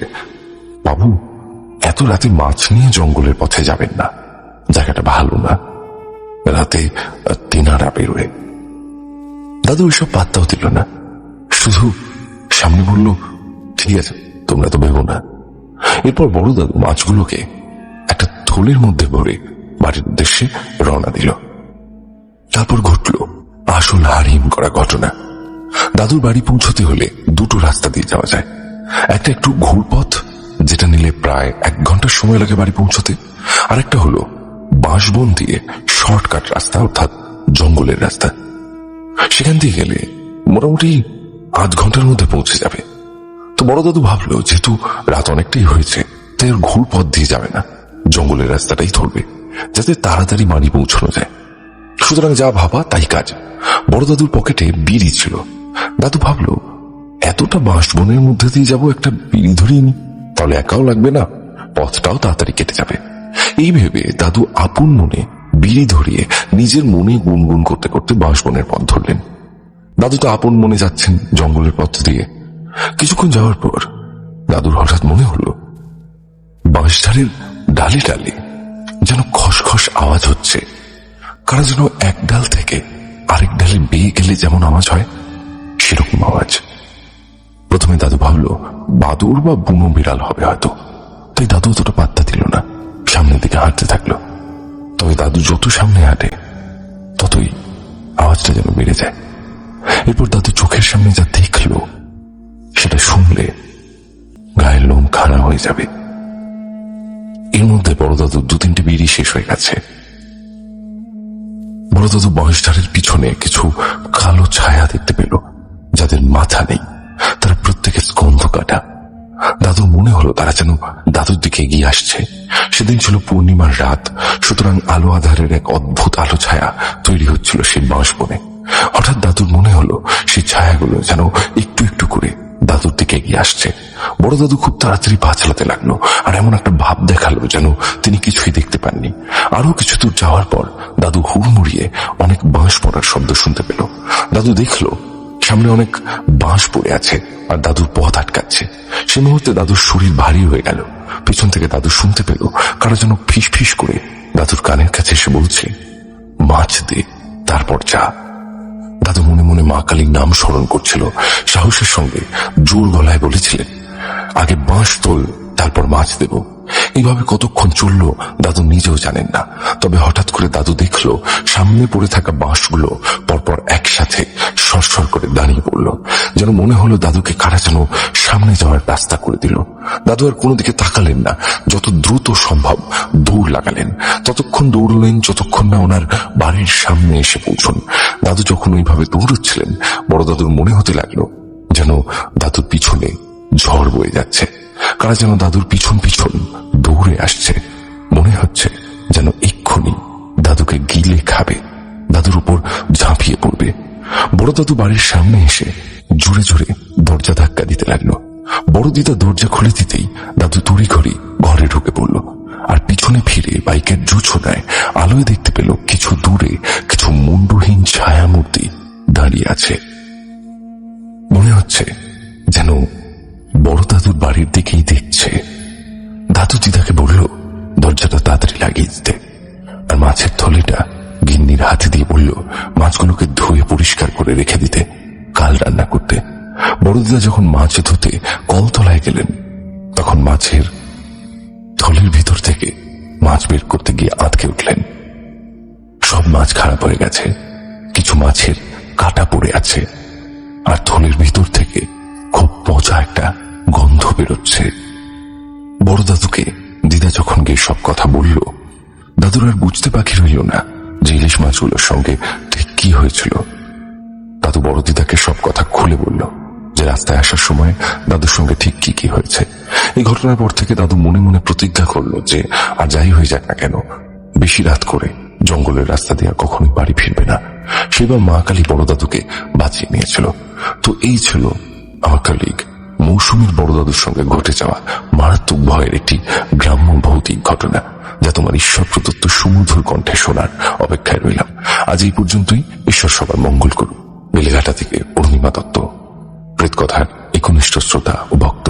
বাবু, এত রাতে মাছ নিয়ে জঙ্গলের পথে যাবেন না, জায়গাটা ভালো না, রাতে তেনারা বেরোয়। দাদু এসব পাত্তাও দিল না, শুধু সামনে বলল ঠিক আছে, তোমরা তো ভেবো না। এরপর বড় দাদু মাছগুলোকে একটা থলের মধ্যে ভরে বাড়ির উদ্দেশ্যে রওনা দিল। তারপর ঘটল আসল হারিম করা ঘটনা। দাদুর বাড়ি পৌঁছতে হলে দুটো রাস্তা দিয়ে যাওয়া যায়। একটা একটু ঘুরপথ, যেটা নিলে প্রায় 1 ঘন্টার সময় লাগে বাড়ি পৌঁছতে। আর একটা হলো বাঁশবন দিয়ে শর্টকাট রাস্তা, অর্থাৎ জঙ্গলের রাস্তা। সেখান দিয়ে গেলে মোটামুটি 8 ঘন্টার মধ্যে পৌঁছে যাবে। তো বড় দাদু ভাবলো যেহেতু রাত অনেকটাই হয়েছে, তাই আর ঘুরপথ দিয়ে যাবে না, জঙ্গলের রাস্তাটাই ধরবে যাতে তাড়াতাড়ি বাড়ি পৌঁছানো যায়। সুতরাং যা ভাবা তাই কাজ। বড় দাদুর পকেটে বিড়ি ছিল। দাদু ভাবলো এতটা বাঁশবনের মধ্যে দিয়ে যাবো, একটা বিড়ি ধরিয়ে নি, তাহলে একাও লাগবে না, পথটাও তাড়াতাড়ি কেটে যাবে। এই ভেবে দাদু আপন মনে বিড়ি ধরিয়ে নিজের মনে গুনগুন করতে করতে বাঁশবনের পথ ধরলেন। দাদু তো আপন মনে যাচ্ছেন জঙ্গলের পথ দিয়ে। কিছুক্ষণ যাওয়ার পর দাদুর হঠাৎ মনে হলো বাঁশঝাড়ের ডালে ডালে যেন খসখস আওয়াজ হচ্ছে। কারা যেন এক ডাল থেকে আরেক ডালে বেয়ে গেলে যেমন আওয়াজ হয়, সেরকম আওয়াজ। প্রথমে দাদু ভাবলো বাদুর বা বুনো বিড়াল হবে হয়তো, তাই দাদু অতটা পাত্তা দিল না, সামনের দিকে হাঁটতে থাকলো। তবে দাদু যত সামনে হাঁটে ততই আওয়াজটা যেন বেড়ে যায়। এরপর দাদু চোখের সামনে যা দেখলো সেটা শুনলে গায়ের লোম খাড়া হয়ে যাবে। এর মধ্যে বড় দাদু 2-3টে বিড়ি শেষ হয়ে গেছে। বড় দাদু বাঁশঝাড়ের পিছনে কিছু কালো ছায়া দেখতে পেল, যাদের মাথা নেই, তারা প্রত্যেকে স্কন্ধ কাটা। দাদুর মনে হলো তারা যেন দাদুর দিকে এগিয়ে আসছে। সেদিন ছিল পূর্ণিমার রাত, সুতরাং আলো আধারের এক অদ্ভুত আলো ছায়া তৈরি হচ্ছিল সেই বাঁশবনে। হঠাৎ দাদুর মনে হলো সেই ছায়াগুলো যেন একটু একটু করে দাদুর দিকে এগিয়ে আসছে। বড় দাদু খুব তাড়াতাড়ি পা চালাতে লাগলো, আর এমন একটা ভাব দেখালো যেন তিনি কিছুই দেখতে পাননি। আরো কিছু দূর যাওয়ার পর দাদু হুড়মুড়িয়ে অনেক বাঁশ পড়ার শব্দ শুনতে পেল। দাদু দেখলো সামনে অনেক বাঁশ পড়ে আছে আর দাদুর পথ আটকাচ্ছে। সে মুহূর্তে দাদুর শরীর ভারী হয়ে গেল। পিছন থেকে দাদু শুনতে পেল কারো যেন ফিস ফিস করে দাদুর কানের কাছে এসে বলছে, মাছ দে, তারপর যা। দাদু মনে মনে মা কালীর নাম স্মরণ করছিল, সাহসের সঙ্গে জোর গলায় বলেছিলেন, আগে বাঁশ তোল, তারপর মাছ দেব। এইভাবে কতক্ষণ চলল দাদু নিজেও জানেন না। তবে হঠাৎ করে দাদু দেখল সামনে পড়ে থাকা বাঁশগুলো পরপর একসাথে সরসর করে দাঁড়িয়ে পড়ল। যেন মনে হলো দাদুকে কারা যেন সামনে যাওয়ার রাস্তা করে দিল। দাদু আর কোনো দিকে তাকালেন না, যত দ্রুত সম্ভব দৌড় লাগালেন। ততক্ষণ দৌড়লেন যতক্ষণ না ওনার বাড়ির সামনে এসে পৌঁছন। দাদু যখন ওইভাবে দৌড়চ্ছিলেন, বড় দাদুর মনে হতে লাগলো যেন দাদুর পিছনে ঝড় বয়ে যাচ্ছে। কারা যেন দাদুর পিছন পিছন দৌড়ে আসছে। মনে হচ্ছে যেন এক্ষুনি দাদুকে গিলে খাবে, দাদুর উপর ঝাঁপিয়ে পড়বে। বড় দাদু বাড়ির সামনে এসে জোরে জোরে দরজা ধাক্কা দিতে লাগলো। বড় দিদা দরজা খুলে দিতেই দাদু তড়িঘড়ি ঘরে ঢুকে পড়ল, আর পিছনে ফিরে বাইকের জোছনায় আলোয় দেখতে পেল কিছু দূরে কিছু মুন্ডহীন ছায়ামূর্তি দাঁড়িয়ে আছে। মনে হচ্ছে যেন বড় দাদুর বাড়ির দিকেই দেখছে। দাদু দিদাকে বলল দরজাটা তাড়াতাড়ি লাগিয়ে দিতে, আর মাছের থলেটা গিন্নির হাতে দিয়ে বলল মাছগুলোকে ধুয়ে পরিষ্কার করে রেখে দিতে, কাল রান্না করতে। বড় দিদা যখন মাছ ধুতে কলতলায় গেলেন, তখন মাছের থলের ভিতর থেকে মাছ বের করতে গিয়ে আটকে উঠলেন। সব মাছ খারাপ হয়ে গেছে, কিছু মাছের কাটা পড়ে আছে, আর থলের ভিতর থেকে খুব পচা একটা গন্ধ বেরোচ্ছে। বড় দাদুকে দিদা যখন গিয়ে সব কথা বলল, দাদুর আর বুঝতে বাকি রইল না যে ইলিশ মাছগুলোর সঙ্গে ঠিক কি হয়েছিল। দাদু বড় দিদাকে সব কথা খুলে বলল যে রাস্তায় আসার সময় দাদুর সঙ্গে ঠিক কি কি হয়েছে। এই ঘটনার পর থেকে দাদু মনে মনে প্রতিজ্ঞা করলো যে আর যাই হয়ে যাক না কেন, বেশি রাত করে জঙ্গলের রাস্তা দিয়ে কখনোই বাড়ি ফিরবে না। সেবার মা কালী বড় দাদুকে বাঁচিয়ে নিয়েছিল। তো এই ছিল আমার কলিগ মৌসুমীর বড় দাদুর সঙ্গে ঘটে যাওয়া মারাত্মক ভয়ের একটি গ্রাম্য ভৌতিক ঘটনা, যা তোমার ঈশ্বর প্রদত্ত সুমধুর কণ্ঠে শোনার অপেক্ষায় রইলাম। আজ এই পর্যন্তই। ঈশ্বর সবার মঙ্গল করুন। বেলেঘাটা থেকে পূর্ণিমা দত্ত, প্রেতকথার একনিষ্ঠ শ্রোতা ও ভক্ত।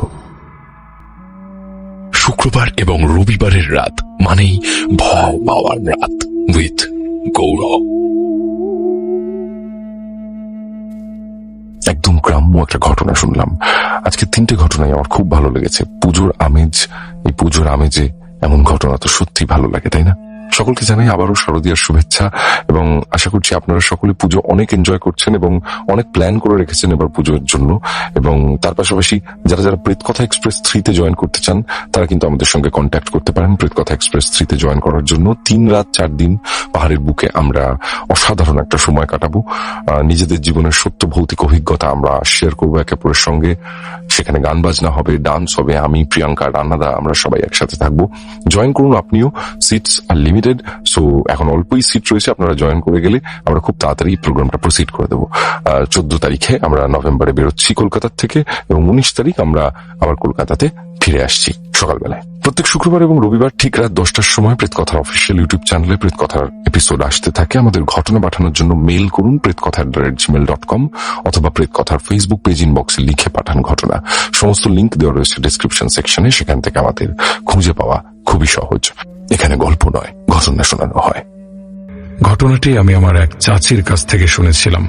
শুক্রবার এবং রবিবারের রাত মানেই ভয় পাওয়ার রাত উইথ গৌরব। একদম গ্রাম্য একটা ঘটনা শুনলাম। আজকে 3টে ঘটনাই আমার খুব ভালো লেগেছে। পুজোর আমেজ, এই পুজোর আমেজে এমন ঘটনা তো সত্যি ভালো লাগে, তাই না? সকলকে জানাই আবারও শারদীয়ার শুভেচ্ছা, এবং আশা করছি আপনারা সকলে পুজো অনেক এনজয় করছেন এবং অনেক প্ল্যান করে রেখেছেন এবার পুজোর জন্য। এবং তার পাশাপাশি যারা যারা প্রেতকথা এক্সপ্রেস 3-তে জয়েন করতে চান, তারা কিন্তু আমাদের সঙ্গে কন্ট্যাক্ট করতে পারেন। প্রেতকথা এক্সপ্রেস 3-তে জয়েন করার জন্য 3 রাত 4 দিন পাহাড়ের বুকে আমরা অসাধারণ একটা সময় কাটাবো। নিজেদের জীবনের সত্য ভৌতিক অভিজ্ঞতা আমরা শেয়ার করবো একে অপরের সঙ্গে। সেখানে গান বাজনা হবে, ডান্স হবে, আমি, প্রিয়াঙ্কা, রান্নাদা, আমরা সবাই একসাথে থাকবো। জয়েন করুন আপনিও। সিটস আর লিমিটেড, সো এখন অল্পই সিট রয়েছে। আপনারা জয়েন করে গেলে আমরা খুব তাড়াতাড়ি প্রোগ্রামটা প্রসিড করে দেবো। 14 তারিখে আমরা নভেম্বরে বেরোচ্ছি কলকাতার থেকে, এবং 19 তারিখ আমরা আবার কলকাতাতে ফিরে আসছি সকালবেলায়। প্রত্যেক শুক্রবার এবং রবিবার ঠিক রাত 10টার সময় প্রেতকথার অফিসিয়াল ইউটিউব চ্যানেলে প্রেতকথার এপিসোড আসতে থাকে। আমাদের ঘটনা পাঠানোর জন্য মেইল করুন prettkotha@gmail.com, অথবা প্রেতকথার ফেসবুক পেজ ইনবক্সে লিখে পাঠান ঘটনা। সমস্ত লিংক দেওয়া রয়েছে ডেসক্রিপশন সেকশনে, সেখান থেকে আমাদের খুঁজে পাওয়া খুবই সহজ। এখানে গল্প নয়, ঘটনা শোনানো হয়। ঘটনাটি আমি আমার এক চাচির কাছ থেকে শুনেছিলাম।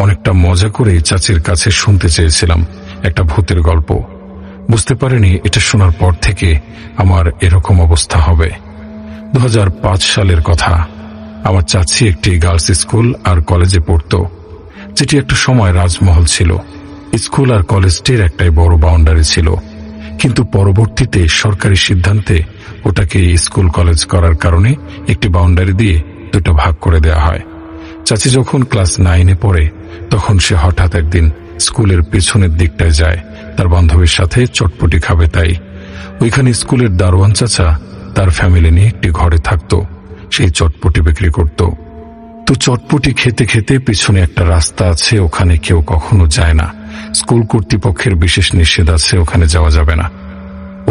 অনেকটা মজা করে চাচির কাছে শুনতে চেয়েছিলাম একটা ভূতের গল্প। বুঝতে পারিনি এটা শোনার পর থেকে আমার এরকম অবস্থা হবে। 2005 সালের কথা। আমার চাচি একটি গার্লস স্কুল আর কলেজে পড়তো, যেটি একটা সময় রাজমহল ছিল। স্কুল আর কলেজটির একটাই বড় বাউন্ডারি ছিল, কিন্তু পরবর্তীতে সরকারি সিদ্ধান্তে ওটাকে স্কুল কলেজ করার কারণে একটি বাউন্ডারি দিয়ে 2টা ভাগ করে দেয়া হয়। চাচি যখন ক্লাস 9-এ পড়ে, তখন সে হঠাৎ একদিন স্কুলের পেছনের দিকটায় যায় তার বান্ধবীর সাথে চটপটি খাবে। তাই ওইখানে স্কুলের দারোয়ান চাচা তার ফ্যামিলি নিয়ে একটি ঘরে থাকতো, সেই চটপটি বিক্রি করত। তো চটপটি খেতে খেতে পিছনে একটা রাস্তা আছে, ওখানে কেউ কখনো যায় না, স্কুল কর্তৃপক্ষের বিশেষ নিষেধ আছে, ওখানে যাওয়া যাবে না।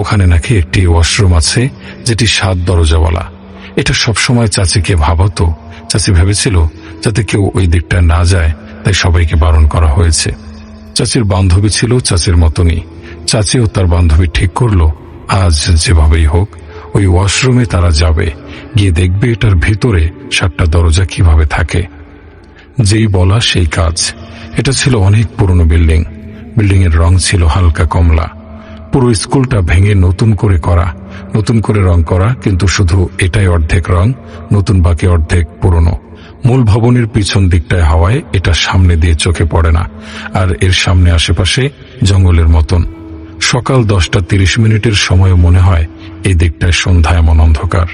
ওখানে নাকি একটি ওয়াশরুম আছে যেটি 7 দরজাওয়ালা। এটা সবসময় চাচিকে ভাবাতো। চাচি ভেবেছিল যাতে কেউ ওই দিকটা না যায়, তাই সবাইকে বারণ করা হয়েছে। চাচির বান্ধবী ছিল চাচির মতনই। চাচি ও তার বান্ধবী ঠিক করলো আজ যেভাবেই হোক ওই ওয়াশরুমে তারা যাবে, গিয়ে দেখবে এটার ভিতরে 7টা দরজা কিভাবে থাকে। যেই বলা সেই কাজ। এটা ছিল অনেক পুরনো বিল্ডিং। বিল্ডিং এর রং ছিল হালকা কমলা। পুরো স্কুলটা ভেঙে নতুন করে রং করা, কিন্তু শুধু এটাই অর্ধেক রং নতুন, বাকি অর্ধেক পুরনো। মূল ভবনের পিছন দিকটায় হাওয়ায় এটা সামনে দিয়ে চোখে পড়ে না, আর এর সামনে আশেপাশে জঙ্গলের মতন। সকাল 10:30 সময় মনে হয় এই দিকটায় সন্ধ্যা এমন অন্ধকার।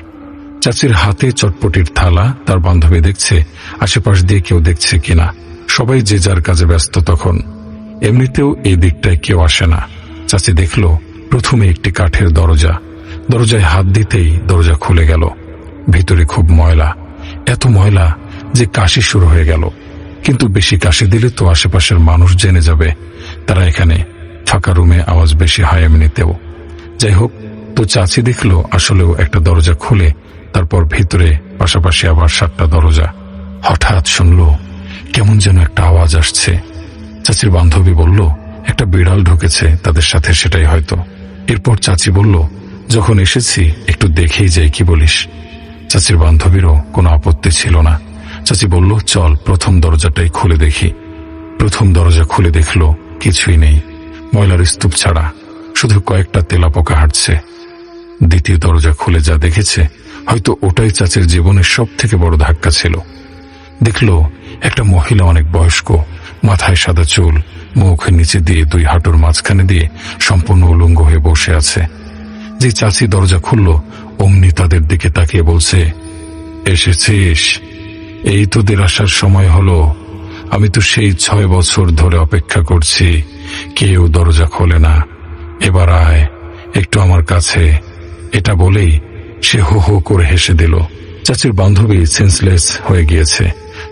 চাচির হাতে চটপটির থালা। তার বান্ধবী দেখছে আশেপাশ দিয়ে কেউ দেখছে কিনা। সবাই যে যার কাজে ব্যস্ত তখন। এমনিতেও এই দিকটায় কেউ আসে না। চাচি দেখল প্রথমে একটি কাঠের দরজা। দরজায় হাত দিতেই দরজা খুলে গেল। ভিতরে খুব ময়লা, এত ময়লা যে কাশি শুরু হয়ে গেল। কিন্তু বেশি কাশি দিলে তো আশেপাশের মানুষ জেনে যাবে। তারা এখানে ফাঁকা রুমে আওয়াজ বেশি হয় এমনিতেও। যাই হোক, তো চাচি দেখল আসলেও একটা দরজা খুলে, তারপর ভিতরে পাশাপাশি আবার 7টা দরজা। হঠাৎ শুনল কেমন যেন একটা আওয়াজ আসছে। চাচির বান্ধবী বলল একটা বিড়াল ঢুকেছে তাদের সাথে, সেটাই হয়তো। এরপর চাচি বলল যখন এসেছি একটু দেখেই যাই, কি বলিস? চাচির বান্ধবীরও কোনো আপত্তি ছিল না। চাচি বলল চল প্রথম দরজাটাই খুলে দেখি। প্রথম দরজা খুলে দেখল কিছুই নেই, ময়লার স্তূপ ছাড়া, শুধু কয়েকটা তেলাপোকা হাঁটছে। দ্বিতীয় দরজা খুলে যা দেখেছে হয়তো ওটাই চাচির জীবনের সবথেকে বড় ধাক্কা ছিল। দেখল একটা মহিলা, অনেক বয়স্ক, মাথায় সাদা চুল, মুখের নিচে দিয়ে 2 হাঁটুর মাঝখানে দিয়ে সম্পূর্ণ উলঙ্গ হয়ে বসে আছে। যে চাচি দরজা খুলল অমনি তাদের দিকে তাকিয়ে বলছে, এসেছিস? এই তোদের আসার সময় হলো। আমি তো সেই 6 বছর ধরে অপেক্ষা করছি, কেউ দরজা খোলে না। এবার আয় একটু আমার কাছে। এটা বলেই সে হো হো করে হেসে দিল। চাচির বান্ধবী সেন্সলেস হয়ে গিয়েছে।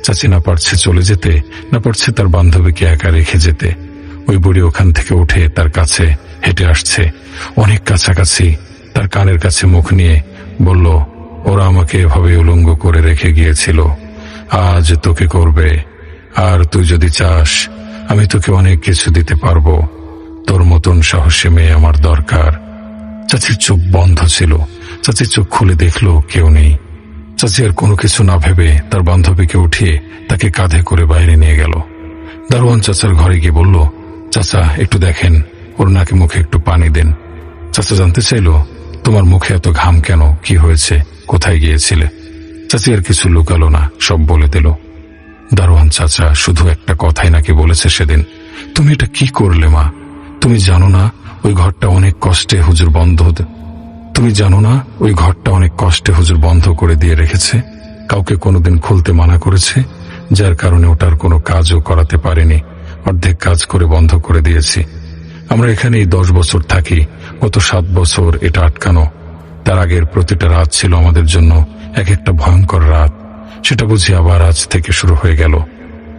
চাচি না পারছে চলে যেতে, না পারছে তার বান্ধবীকে একা রেখে যেতে। ওই বুড়ি ওখান থেকে উঠে তার কাছে হেঁটে আসছে, অনেক কাছাকাছি। তার কানের কাছে মুখ নিয়ে বলল, ওরা আমাকে এভাবে উলঙ্গ করে রেখে গিয়েছিল, আজ তোকে করবে। আর তুই যদি চাস আমি তোকে অনেক কিছু দিতে পারবো। তোর মতন সাহসী মেয়ে আমার দরকার। চাচির চোখ বন্ধ ছিল। চাচি চোখ খুলে দেখল কেউ নেই। চাচি আর কোনো কিছু না ভেবে তার বান্ধবীকে উঠিয়ে তাকে কাঁধে করে বাইরে নিয়ে গেল। দারোয়ান চাচার ঘরে গিয়ে বলল, চাচা একটু দেখেন, ওর নাকে মুখে একটু পানি দেন। চাচা জানতে চাইল, তোমার মুখে এত ঘাম কেন, কি হয়েছে, কোথায় গিয়েছিলে? চাচি আর কিছু লুকালো না, সব বলে দিল। দারোয়ান চাচা শুধু একটা কথাই নাকি বলেছে সেদিন, তুমি এটা কি করলে মা? তুমি জানো না ওই ঘরটা অনেক কষ্টে হুজুর বন্ধ করে দিয়ে রেখেছে। কাউকে কোনোদিন খুলতে মানা করেছে, যার কারণে ওটার কোনো কাজও করাতে পারেনি। অর্ধেক কাজ করে বন্ধ করে দিয়েছি। আমরা এখানেই 10 বছর থাকি, গত 7 বছর এটা আটকানো। তার আগের প্রতিটা রাত ছিল আমাদের জন্য এক একটা ভয়ঙ্কর রাত। সেটা বুঝি আবার আজ থেকে শুরু হয়ে গেল।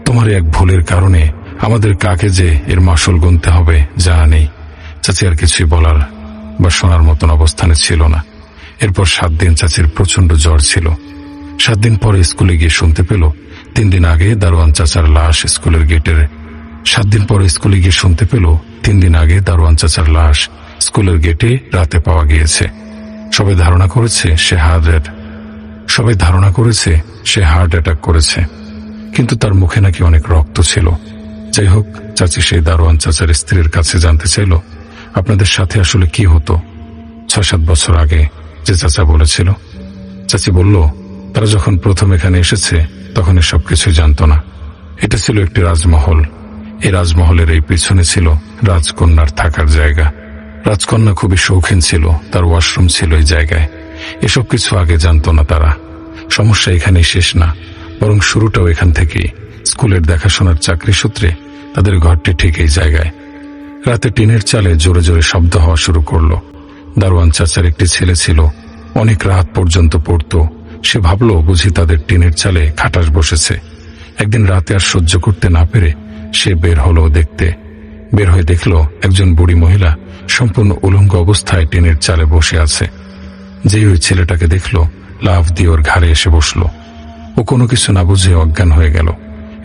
তোমার এক ভুলের কারণে আমাদের কাকে যে এর মাসুল গুনতে হবে জানা নেই। চাচি আর কিছুই বলার বা শোনার মতন অবস্থানে ছিল না। এরপর 7 দিন চাচির প্রচন্ড জ্বর ছিল। 7 দিন পরে স্কুলে গিয়ে শুনতে পেল 3 দিন আগে দারোয়ান চাচার লাশ স্কুলের গেটের 7 দিন পরে স্কুলে গিয়ে শুনতে পেল 3 দিন আগে দারোয়ান চাচার লাশ স্কুলের গেটে রাতে পাওয়া গিয়েছে। সবাই ধারণা করেছে সে হার্ট অ্যাটাক করেছে, কিন্তু তার মুখে নাকি অনেক রক্ত ছিল। যাই হোক, চাচি সেই দারোয়ান চাচার স্ত্রীর কাছে জানতে চাইল, আপনাদের সাথে আসলে কি হতো 6-7 বছর আগে যে চাচা বলেছিল? চাচি বলল, তারা যখন প্রথম এখানে এসেছে তখন এসব কিছুই জানতো না। এটা ছিল একটি রাজমহল। এই রাজমহলের এই পিছনে ছিল রাজকন্যার থাকার জায়গা। রাজকন্যা খুবই শৌখিন ছিল, তার ওয়াশরুম ছিল এই জায়গায়। এসব কিছু আগে জানতো না তারা। সমস্যা এখানেই শেষ না, বরং শুরুটাও এখান থেকেই। স্কুলের দেখাশোনার চাকরি সূত্রে তাদের ঘরটি ঠিক এই জায়গায়। রাতে টিনের চালে জোরে জোরে শব্দ হওয়া শুরু করলো। দারোয়ান চাচার একটি ছেলে ছিল, অনেক রাত পর্যন্ত পড়তো। সে ভাবল বুঝি তাদের টিনের চালে খাটাস বসেছে। একদিন রাতে আর সহ্য করতে না পেরে সে বের হলো দেখতে। বের হয়ে দেখল একজন বুড়ি মহিলা সম্পূর্ণ উলঙ্গ অবস্থায় টিনের চালে বসে আছে। যেই ওই ছেলেটাকে দেখল, লাফ দিয়ে ওর ঘাড়ে এসে বসল। ও কোনো কিছু না বুঝে অজ্ঞান হয়ে গেল।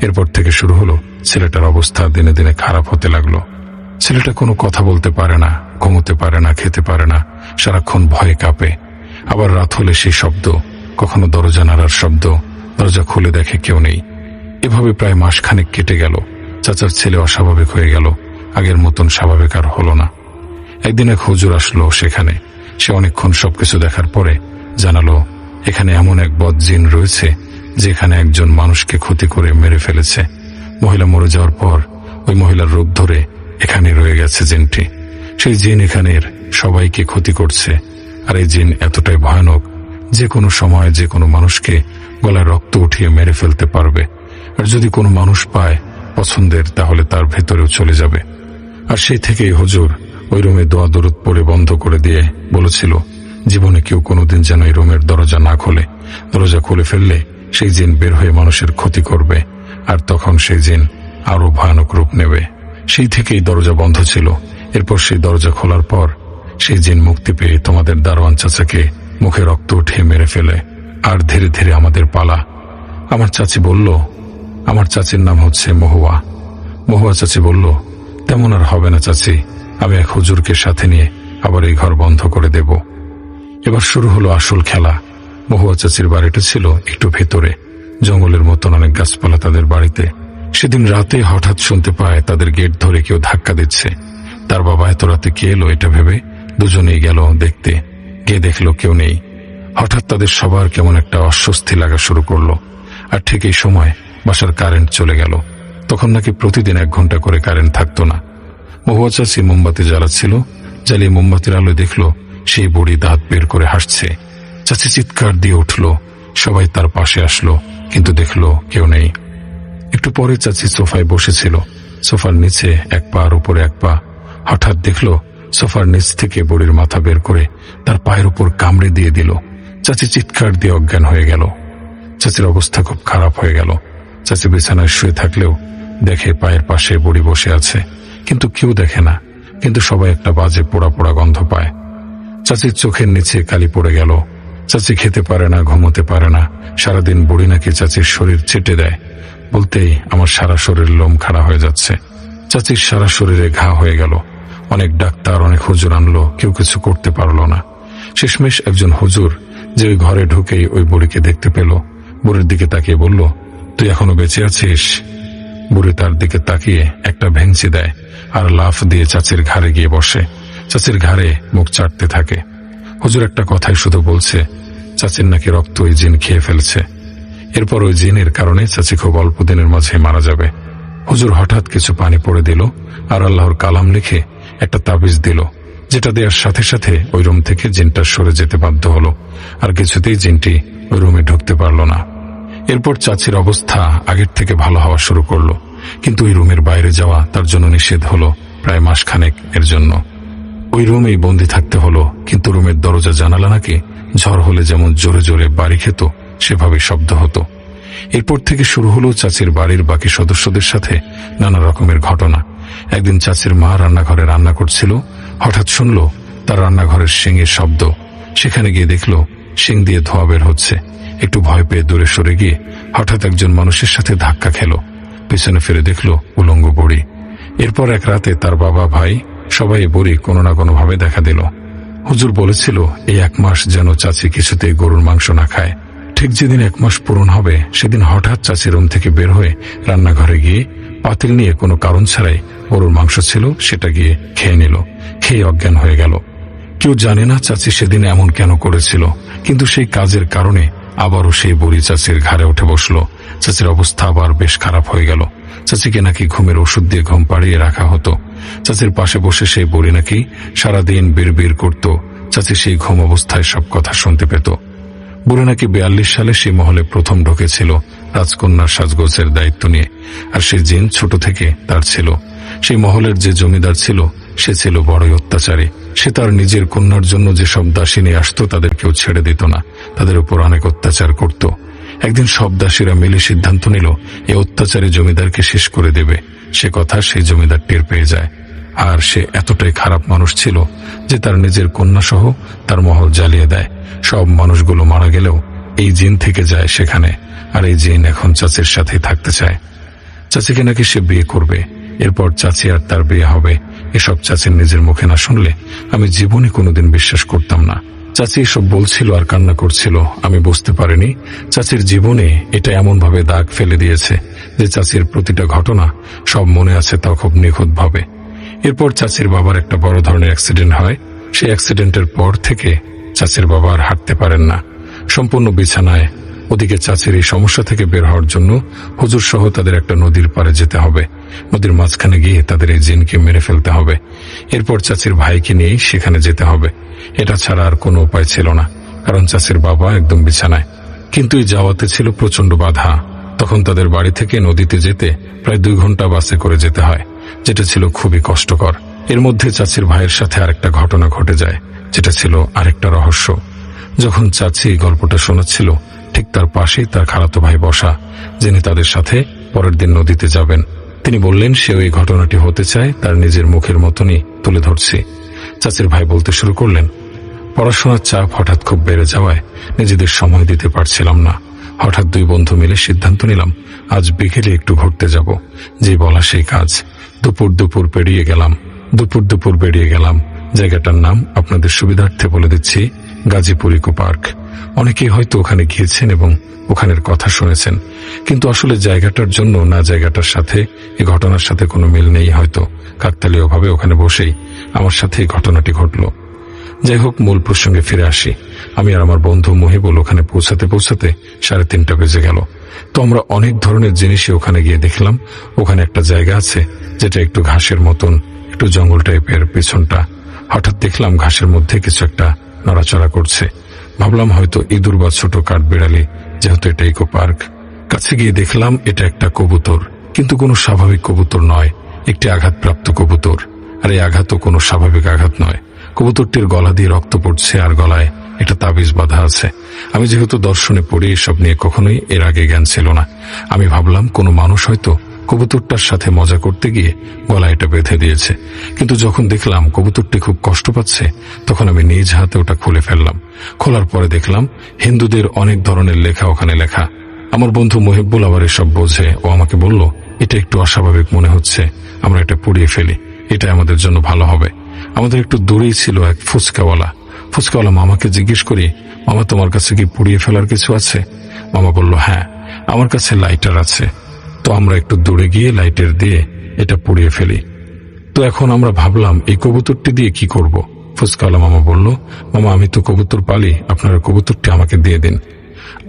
এরপর থেকে শুরু হলো ছেলেটার অবস্থা দিনে দিনে খারাপ হতে লাগলো। ছেলেটা কোনো কথা বলতে পারে না, ঘুমোতে পারে না, খেতে পারে না, সারাক্ষণ ভয়ে কাঁপে। আবার রাত হলে সেই শব্দ, কখনো দরজা নাড়ার শব্দ, দরজা খুলে দেখে কেউ নেই। এভাবে প্রায় মাসখানেক কেটে গেল। চাচার ছেলে অস্বাভাবিক হয়ে গেল, আগের মতন স্বাভাবিক আর হলো না। একদিন এক হুজুর আসলো সেখানে। সে অনেকক্ষণ সবকিছু দেখার পরে জানালো, এখানে এমন এক বদজিন রয়েছে যেখানে একজন মানুষকে ক্ষতি করে মেরে ফেলেছে। মহিলা মরে যাওয়ার পর ওই মহিলার রূপ ধরে এখানে রয়ে গেছে জিনটি। সেই জিন এখানের সবাইকে ক্ষতি করছে। আর এই জিন এতটাই ভয়ানক, যে কোনো সময় যে কোনো মানুষকে গলায় রক্ত উঠিয়ে মেরে ফেলতে পারবে। আর যদি কোনো মানুষ পায় পছন্দের, তাহলে তার ভেতরেও চলে যাবে। আর সেই থেকেই হুজুর ওই রুমে দোয়া দরুদ পড়ে বন্ধ করে দিয়ে বলেছিল, জীবনে কেউ কোনোদিন যেন এই রুমের দরজা না খোলে। দরজা খুলে ফেললে সেই জিন বের হয়ে মানুষের ক্ষতি করবে, আর তখন সেই জিন আরো ভয়ানক রূপ নেবে। সেই থেকেই দরজা বন্ধ ছিল। এরপর সেই দরজা খোলার পর সেই জিন মুক্তি পেয়ে তোমাদের দারোয়ান চাচাকে মুখে রক্ত উঠিয়ে মেরে ফেলে। আর ধীরে ধীরে আমাদের পালা। আমার চাচি বলল, আমার চাচির নাম হচ্ছে মহুয়া। মহুয়া চাচি বলল, তেমন আর হবে না চাচি, আমি এক হুজুরকে সাথে নিয়ে আবার এই ঘর বন্ধ করে দেব। এবার শুরু হলো আসল খেলা। মহুয়া চাচির বাড়িটা ছিল একটু ভেতরে, জঙ্গলের মতন অনেক গাছপালা তাদের বাড়িতে। সেদিন রাতে হঠাৎ শুনতে পায় তাদের গেট ধরে কেউ ধাক্কা দিচ্ছে। তার বাবা এত রাতে কে এলো এটা ভেবে দুজনেই গেল দেখতে। গিয়ে দেখলো কেউ নেই। হঠাৎ তাদের সবার কেমন একটা অস্বস্তি লাগা শুরু করলো। আর ঠিক এই সময় বাসার কারেন্ট চলে গেল। তখন নাকি প্রতিদিন 1 ঘন্টা করে কারেন্ট থাকতো না। মহুয়া চাচি মোমবাতি জ্বালাচ্ছিল। জ্বালিয়ে মোমবাতির আলোয় দেখলো সেই বুড়ি দাঁত বের করে হাসছে। চাচি চিৎকার দিয়ে উঠল। সবাই তার পাশে আসলো, কিন্তু দেখলো কেউ নেই। একটু পরে চাচি সোফায় বসেছিল। সোফার নিচে এক পা আর উপরে এক পা। হঠাৎ দেখলো সোফার নিচ থেকে বুড়ির মাথা বের করে তার পায়ের উপর কামড়ে দিয়ে দিল। চাচি চিৎকার দিয়ে অজ্ঞান হয়ে গেল। চাচির অবস্থা খুব খারাপ হয়ে গেল। চাচি বিছানায় শুয়ে থাকলেও দেখে পায়ের পাশে বুড়ি বসে আছে, কিন্তু কেউ দেখে না। কিন্তু সবাই একটা বাজে পোড়া পোড়া গন্ধ পায়। চাচির চোখের নিচে কালি পড়ে গেল। চাচি খেতে পারে না, ঘুমোতে পারে না। সারাদিন বুড়ি নাকি চাচির শরীর চেটে দেয়। বলতেই আমার সারা শরীর লোম খাড়া হয়ে যাচ্ছে। চাচির সারা শরীরে ঘা হয়ে গেল। অনেক ডাক্তার, অনেক হুজুর আনলো, কেউ কিছু করতে পারলো না। শেষমেশ একজন হুজুর যে ওই ঘরে ঢুকেই ওই বুড়িকে দেখতে পেল, বুড়ির দিকে তাকিয়ে বলল, তুই এখনো বেঁচে আছিস? বুড়ি তার দিকে তাকিয়ে একটা ভেঙচি দেয় আর লাফ দিয়ে চাচির ঘাড়ে গিয়ে বসে। চাচির ঘাড়ে মুখ চাটতে থাকে। হুজুর একটা কথাই শুধু বলছে, চাচির নাকি রক্ত ওই জিন খেয়ে ফেলছে। এরপর ওই জিনের কারণে চাচি খুব অল্প দিনের মাঝে মারা যাবে। হুজুর হঠাৎ কিছু পানি পড়ে দিল আর আল্লাহর কালাম লিখে একটা তাবিজ দিল, যেটা দেওয়ার সাথে সাথে ওই রুম থেকে জিনটা সরে যেতে বাধ্য হলো। আর কিছুতেই জিনটি ওই রুমে ঢুকতে পারল না। এরপর চাচির অবস্থা আগের থেকে ভালো হওয়া শুরু করলো, কিন্তু ওই রুমের বাইরে যাওয়া তার জন্য নিষেধ হলো প্রায় মাসখানেক এর জন্য। ওই রুমেই বন্দি থাকতে হলো। কিন্তু রুমের দরজা জানালা নাকি ঝড় হলে যেমন জোরে জোরে বাড়ি খেত, সেভাবে শব্দ হতো। এরপর থেকে শুরু হলো চাচির বাড়ির বাকি সদস্যদের সাথে নানা রকমের ঘটনা। একদিন চাচির মা রান্নাঘরে রান্না করছিল। হঠাৎ শুনল তার রান্নাঘরের শিঙের শব্দ। সেখানে গিয়ে দেখলো শিং দিয়ে ধোঁয়া বের হচ্ছে। একটু ভয় পেয়ে দূরে সরে গিয়ে হঠাৎ একজন মানুষের সাথে ধাক্কা খেলো। পিছনে ফিরে দেখলো উলঙ্গ বুড়ি। এরপর এক রাতে তার বাবা, ভাই সবাই বুড়ি কোনো না কোনো ভাবে দেখা দিল। হুজুর বলেছিল এই 1 মাস যেন চাচি কিছুতেই গরুর মাংস না খায়। ঠিক যেদিন 1 মাস পূরণ হবে সেদিন হঠাৎ চাচি রুম থেকে বের হয়ে রান্নাঘরে গিয়ে পাতিল নিয়ে কোনো কারণ ছাড়াই গরুর মাংস ছিল সেটা গিয়ে খেয়ে নিল। খেয়ে অজ্ঞান হয়ে গেল। কেউ জানে না চাচি সেদিন এমন কেন করেছিল, কিন্তু সেই কাজের কারণে আবারও সেই বুড়ি চাচির ঘাড়ে উঠে বসলো। চাচির অবস্থা আবার বেশ খারাপ হয়ে গেল। চাচিকে নাকি ঘুমের ওষুধ দিয়ে ঘুম পাড়িয়ে রাখা হতো। চাচির পাশে বসে সেই বুড়ি নাকি সারাদিন বিড়বিড় করত। চাচি সেই ঘুম অবস্থায় সব কথা শুনতে পেত। বুড়ি নাকি 42 সালে সেই মহলে প্রথম ঢুকেছিল রাজকন্যার সাজগোজের দায়িত্ব নিয়ে। আর সেই জিন ছোট থেকে তার ছিল। সেই মহলের যে জমিদার ছিল সে ছিল বড়ই অত্যাচারী। সে তার নিজের কন্যার জন্য যেসব দাসী আসতো তাদের কেউ ছেড়ে দিত না, তাদের উপর অনেক অত্যাচার করত। একদিন সব দাসীরা মিলে সিদ্ধান্ত নিল এই অত্যাচারী জমিদারকে শেষ করে দেবে। সে কথা সেই জমিদার টের পেয়ে যায়। আর সে এতটাই খারাপ মানুষ ছিল যে তার নিজের কন্যা সহ তার মহল জ্বালিয়ে দেয়। সব মানুষগুলো মারা গেলেও এই জিন থেকে যায় সেখানে, আর এই জিন এখন চাচির সাথেই থাকতে চায়। চাচিকে নাকি সে বিয়ে করবে, এরপর চাচি আর তার বিয়ে হবে। এসব চাচির নিজের মুখে না শুনলে আমি জীবনে কোনোদিন বিশ্বাস করতাম না। চাচি এসব বলছিল আর কান্না করছিল। আমি বুঝতে পারিনি চাচির জীবনে এটা এমন ভাবে দাগ ফেলে দিয়েছে যে চাচির প্রতিটা ঘটনা সব মনে আছে, তাও খুব নিখুঁত ভাবে। এরপর চাচির বাবার একটা বড় ধরনের অ্যাক্সিডেন্ট হয়। সেই অ্যাক্সিডেন্টের পর থেকে চাচির বাবা আর হাঁটতে পারেন না, সম্পূর্ণ বিছানায়। ওদিকে চাচির এই সমস্যা থেকে বের হওয়ার জন্য হুজুর সহ তাদের একটা নদীর পাড়ে যেতে হবে। নদীর মাঝখানে গিয়ে তাদের এই জিনকে মেরে ফেলতে হবে। এরপর চাচির ভাইকে নিয়েই সেখানে যেতে হবে। এটা ছাড়া আর কোনো উপায় ছিল না, কারণ চাচির বাবা একদম বিছানায়। কিন্তু এই যাওয়াতে ছিল প্রচন্ড বাধা। তখন তাদের বাড়ি থেকে নদীতে যেতে প্রায় 2 ঘন্টা বাসে করে যেতে হয়, যেটা ছিল খুবই কষ্টকর। এর মধ্যে চাচির ভাইয়ের সাথে আরেকটা ঘটনা ঘটে যায়, যেটা ছিল আরেকটা রহস্য। যখন চাচি এই গল্পটা শোনাচ্ছিল, ঠিক তার পাশেই তার খালাতো ভাই বসা, যিনি তাদের সাথে পরের দিন নদীতে যাবেন। তিনি বললেন সেও এই ঘটনাটি হতে চায় তার নিজের মুখের মতনই তুলে ধরছে। চাচির ভাই বলতে শুরু করলেন, পড়াশোনার চাপ হঠাৎ খুব বেড়ে যাওয়ায় নিজেদের সময় দিতে পারছিলাম না। হঠাৎ 2 বন্ধু মিলে সিদ্ধান্ত নিলাম আজ বিকেলে একটু ঘুরতে যাব। যে বলা সেই কাজ। দুপুর বেরিয়ে গেলাম। জায়গাটার নাম আপনাদের সুবিধার্থে বলে দিচ্ছি, গাজীপুর ইকো পার্ক। অনেকেই হয়তো ওখানে গিয়েছেন এবং ওখানের কথা শুনেছেন, কিন্তু আসলে জায়গাটার জন্য না জায়গাটার সাথে এই ঘটনার সাথে কোনো মিল নেই। হয়তো কাকতালীয়ভাবে ওখানে বসেই আমার সাথে এই ঘটনাটি ঘটল। যাই হোক, মূল প্রসঙ্গে ফিরে আসি। আমি আর আমার বন্ধু মহিবুল ওখানে পৌঁছাতে 3:30 বেজে গেল। তো আমরা অনেক ধরনের জিনিসই ওখানে গিয়ে দেখলাম। ওখানে একটা জায়গা আছে যেটা একটু ঘাসের মতন, একটু জঙ্গল টাইপের পেছনটা। হঠাৎ দেখলাম ঘাসের মধ্যে কিছু একটা নড়াচড়া করছে। ভাবলাম হয়তো ইঁদুর বা ছোট কাঠবিড়ালি, যেহেতু এটা ইকো পার্ক। কাছে গিয়ে দেখলাম এটা একটা কবুতর, কিন্তু কোনো স্বাভাবিক কবুতর নয়, একটি আঘাতপ্রাপ্ত কবুতর। আর এই আঘাতও কোনো স্বাভাবিক আঘাত নয়। কবুতরটির গলা দিয়ে রক্ত পড়ছে আর গলায় একটা তাবিজ বাঁধা আছে। আমি যেহেতু দর্শনে পড়ি, এসব নিয়ে কখনোই এর আগে জ্ঞান ছিল না। আমি ভাবলাম কোনো মানুষ হয়তো কবুতরটার সাথে মজা করতে গিয়ে গলায় এটা বেঁধে দিয়েছে। কিন্তু যখন দেখলাম কবুতরটি খুব কষ্ট পাচ্ছে, তখন আমি নিজ হাতে ওটা খুলে ফেললাম। খোলার পরে দেখলাম হিন্দুদের অনেক ধরনের লেখা ওখানে লেখা। আমার বন্ধু মহিবুল আবার এসব বোঝে। ও আমাকে বলল, এটা একটু অস্বাভাবিক মনে হচ্ছে, আমরা এটা পুড়িয়ে ফেলি, এটা আমাদের জন্য ভালো হবে। আমাদের একটু দূরেই ছিল এক ফুচকাওয়ালা মামাকে জিজ্ঞেস করি, মামা তোমার কাছে কি পুড়িয়ে ফেলার কিছু আছে? মামা বলল, হ্যাঁ, আমার কাছে লাইটার আছে। তো আমরা একটু দূরে গিয়ে লাইটার দিয়ে এটা পুড়িয়ে ফেলি। তো এখন আমরা ভাবলাম এই কবুতরটি দিয়ে কি করব। ফুচকাওয়ালা মামা বলল, মামা আমি তো কবুতর পালি, আপনারা কবুতরটি আমাকে দিয়ে দিন।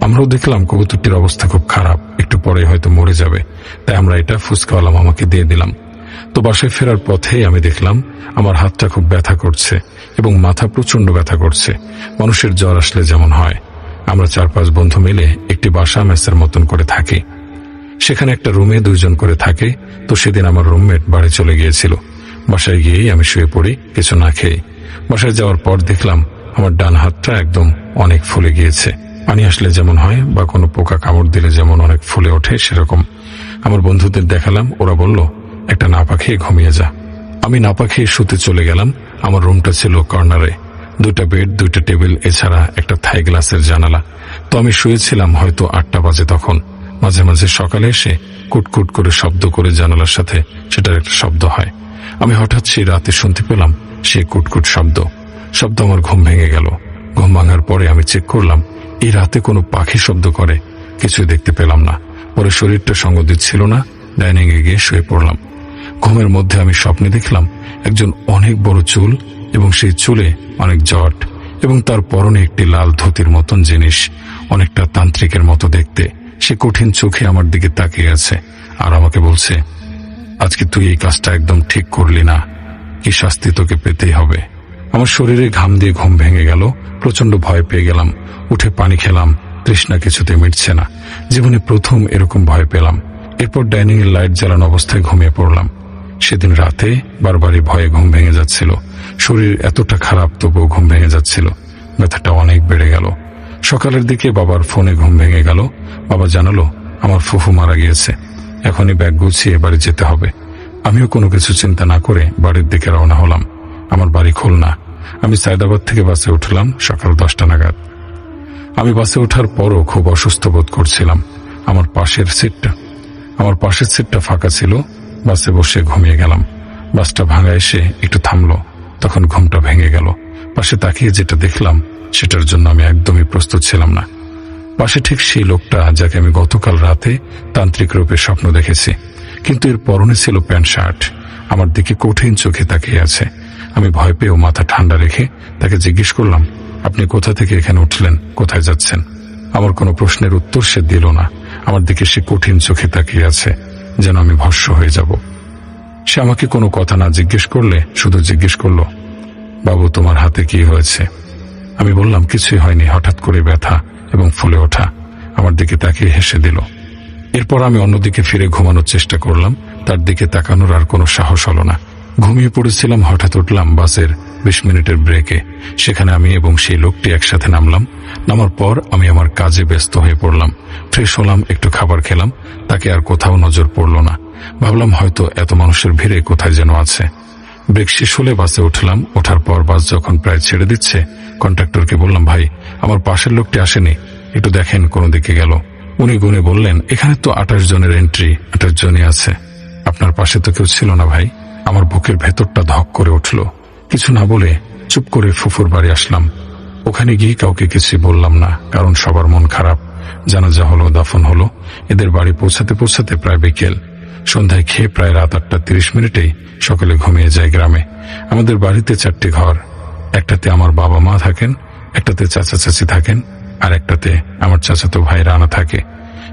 আমরাও দেখলাম কবুতরটির অবস্থা খুব খারাপ, একটু পরে হয়তো মরে যাবে, তাই আমরা এটা ফুচকাওয়ালা মামাকে দিয়ে দিলাম। তো বাসায় ফেরার পথেই আমি দেখলাম আমার হাতটা খুব ব্যথা করছে এবং মাথা প্রচন্ড ব্যথা করছে, মানুষের জ্বর আসলে যেমন হয়। আমরা 4-5 বন্ধু মিলে একটি বাসা মেসের মতন করে থাকি। সেখানে একটা রুমে 2 জন করে থাকে। তো সেদিন আমার রুমমেট বাড়ি চলে গিয়েছিল। বাসায় গিয়েই আমি শুয়ে পড়ি কিছু না খেয়ে। বাসায় যাওয়ার পর দেখলাম আমার ডান হাতটা একদম অনেক ফুলে গিয়েছে। পানি আসলে যেমন হয় বা কোনো পোকা কামড় দিলে যেমন অনেক ফুলে ওঠে, সেরকম। আমার বন্ধুদের দেখালাম, ওরা বলল একটা নাপা খেয়ে ঘুমিয়ে যা। আমি নাপা খেয়ে শুতে চলে গেলাম। আমার রুমটা ছিল কর্নারে, 2টা বেড, 2টা টেবিল, এছাড়া একটা থাই গ্লাসের জানালা। তো আমি শুয়েছিলাম হয়তো 8টা বাজে তখন। মাঝে মাঝে সকালে এসে কুটকুট করে শব্দ করে জানালার সাথে সেটার একটা শব্দ হয়। আমি হঠাৎ সেই রাতে শুনতে পেলাম সেই কুটকুট শব্দ আমার ঘুম ভেঙে গেল। ঘুম ভাঙার পরে আমি চেক করলাম এই রাতে কোনো পাখি শব্দ করে, কিছুই দেখতে পেলাম না। পরে শরীরটা সঙ্গ দিচ্ছিল না, ডাইনিং এ গিয়ে শুয়ে পড়লাম। ঘুমের মধ্যে আমি স্বপ্নে দেখলাম একজন অনেক বড় চুল এবং সেই চুলে অনেক জট এবং তার পরনে একটি লাল ধুতির মতন জিনিস, অনেকটা তান্ত্রিকের মতো দেখতে। সে কঠিন চোখে আমার দিকে তাকিয়ে আছে আর আমাকে বলছে, আজকে তুই এই কাজটা একদম ঠিক করলি না, কি শাস্তি তোকে পেতেই হবে। আমার শরীরে ঘাম দিয়ে ঘুম ভেঙে গেল, প্রচন্ড ভয় পেয়ে গেলাম। উঠে পানি খেলাম, তৃষ্ণা কিছুতে মিটছে না। জীবনে প্রথম এরকম ভয় পেলাম। এরপর ডাইনিং এর লাইট জ্বালানো অবস্থায় ঘুমিয়ে পড়লাম। সেদিন রাতে বারবারই ভয়ে ঘুম ভেঙে যাচ্ছিল। শরীর এতটা খারাপ, তবুও ঘুম ভেঙে যাচ্ছিল। ব্যথাটা অনেক বেড়ে গেল। সকালের দিকে বাবার ফোনে ঘুম ভেঙে গেল। বাবা জানালো আমার ফুফু মারা গিয়েছে, এখনই ব্যাগ গুছিয়ে বাড়ি যেতে হবে। আমিও কোনো কিছু চিন্তা না করে বাড়ির দিকে রওনা হলাম। আমার বাড়ি খুলনা। আমি সায়দাবাদ থেকে বাসে উঠলাম সকাল 10টা নাগাদ। আমি বাসে ওঠার পরও খুব অসুস্থ বোধ করছিলাম। আমার পাশের সিটটা ফাঁকা ছিল। বাসে বসে ঘুমিয়ে গেলাম। বাসটা ভাঙা এসে একটু থামলো, তখন ঘুমটা ভেঙে গেল। পাশে তাকিয়ে যেটা দেখলাম সেটার জন্য আমি একদমই প্রস্তুত ছিলাম না। পাশে ঠিক সেই লোকটা যাকে আমি গতকাল রাতে তান্ত্রিক রূপে স্বপ্ন দেখেছি, কিন্তু এর পরনে ছিল প্যান্ট শার্ট। আমার দিকে কঠিন চোখে তাকিয়ে আছে। আমি ভয় পেয়েও মাথা ঠান্ডা রেখে তাকে জিজ্ঞেস করলাম, আপনি কোথা থেকে এখানে উঠলেন, কোথায় যাচ্ছেন? আমার কোনো প্রশ্নের উত্তর সে দিল না। আমার দিকে সে কঠিন চোখে তাকিয়ে আছে, যেন আমি ভস্ম হয়ে যাব। সে আমাকে কোনো কথা না জিজ্ঞেস করলে শুধু জিজ্ঞেস করলো, বাবু তোমার হাতে কি হয়েছে? আমি বললাম, কিছুই হয়নি, হঠাৎ করে ব্যথা এবং ফুলে ওঠা। আমার দিকে তাকিয়ে হেসে দিল। এরপর আমি অন্যদিকে ফিরে ঘুমানোর চেষ্টা করলাম। তার দিকে তাকানোর আর কোনো সাহস হলো না। ঘুমিয়ে পড়েছিলাম। হঠাৎ উঠলাম বাসের 20 মিনিটের ব্রেকে। সেখানে আমি এবং সেই লোকটি একসাথে নামলাম। নামার পর আমি আমার কাজে ব্যস্ত হয়ে পড়লাম। ফ্রেশ হলাম, একটু খাবার খেলাম। তাকে আর কোথাও নজর পড়ল না। ভাবলাম হয়তো এত মানুষের ভিড়ে কোথায় যেন আছে। ব্রেক শেষ হলে বাসে উঠলাম। ওঠার পর বাস যখন প্রায় ছেড়ে দিচ্ছে, কন্ডাক্টরকে বললাম, ভাই আমার পাশের লোকটি আসেনি, একটু দেখেন কোন দিকে গেল। উনি গুনে বললেন, এখানে তো 28 জনের এন্ট্রি, 28 জনই আছে, আপনার পাশে তো কেউ ছিল না ভাই। আমার বুকের ভেতরটা ধক করে উঠল। কিছু না বলে চুপ করে ফুফুর বাড়ি আসলাম। ওখানে গিয়ে কাউকে কিছু বললাম না, কারণ সবার মন খারাপ। জানাজা হলো, দাফন হলো। এদের বাড়ি পৌঁছাতে পৌঁছাতে প্রায় বিকেল। সন্ধ্যায় খেয়ে প্রায় রাত 8:30 সকলে ঘুমিয়ে যায় গ্রামে। আমাদের বাড়িতে 4টি ঘর। একটাতে আমার বাবা মা থাকেন, একটাতে চাচা চাচি থাকেন, আর একটাতে আমার চাচাতো ভাই রানা থাকে।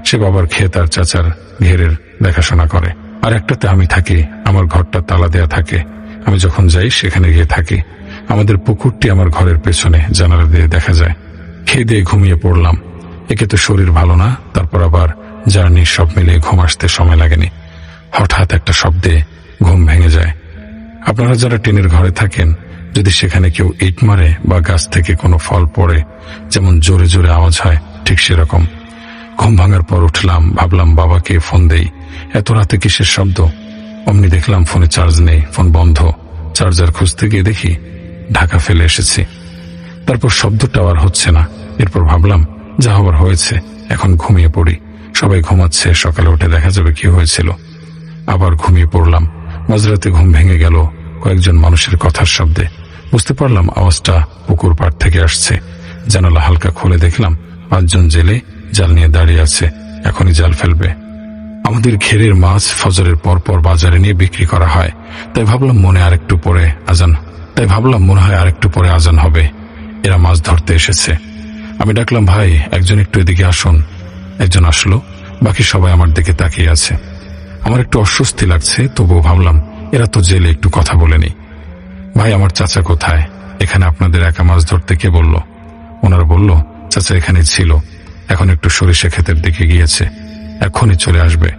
সে বাবার ক্ষেত আর চাচার ঘেরের দেখাশোনা করে। আর একটাতে আমি থাকি। আমার ঘরটা তালা দেয়া থাকে। আমি যখন যাই সেখানে গিয়ে থাকি। আমাদের পুকুরটি আমার ঘরের পেছনে, জানালা দিয়ে দেখা যায়। খেয়ে দিয়ে ঘুমিয়ে পড়লাম। একে তো শরীর ভালো না, তারপর আবার জার্নি, সব মিলিয়ে ঘুম আসতে সময় লাগেনি। হঠাৎ একটা শব্দে ঘুম ভেঙে যায়। আপনারা যারা টিনের ঘরে থাকেন, যদি সেখানে কেউ ইট মারে বা গাছ থেকে কোনো ফল পড়ে, যেমন জোরে জোরে আওয়াজ হয়, ঠিক সেরকম। ঘুম ভাঙার পর উঠলাম। ভাবলাম বাবাকে ফোন দেই, এত রাতে কিসের শব্দ? অমনি দেখলাম ফোনে চার্জ নেই, ফোন বন্ধ। চার্জার খুঁজতে গিয়ে দেখি ঢাকা ফেলে এসেছি। তারপর শব্দটাও আর হচ্ছে না। এরপর ভাবলাম যা হবার হয়েছে, এখন ঘুমিয়ে পড়ি। সবাই ঘুমাচ্ছে, সকালে উঠে দেখা যাবে কি হয়েছিল। আবার ঘুমিয়ে পড়লাম। মাঝরাতে ঘুম ভেঙে গেল কয়েকজন মানুষের কথার শব্দে। বুঝতে পারলাম আওয়াজটা পুকুর পাড় থেকে আসছে। জানালা হালকা খুলে দেখলাম 5 জন জেলে জাল নিয়ে দাঁড়িয়ে আছে, এখনই জাল ফেলবে। আমাদের ঘেরের মাছ ফজরের পর পর বাজারে নিয়ে বিক্রি করা হয়। তাই ভাবলাম মনে হয় আরেকটু পরে আজান হবে। এরা মাছ ধরতে এসেছে। আমি ডাকলাম, ভাই একজন একটু এদিকে আসুন। একজন আসলো। বাকি সবাই আমার দিকে তাকিয়ে আছে। আমার একটু অস্বস্তি লাগছে, তবুও ভাবলাম এরা তো জেলে, একটু কথা বলে নি। ভাই আমার চাচা কোথায়? এখানে আপনাদের একা মাছ ধরতে কে বলল? ওনারা বলল চাচা এখানে ছিল, এখন একটু সরিষা ক্ষেতের দিকে গিয়েছে, এখনই চলে আসবে।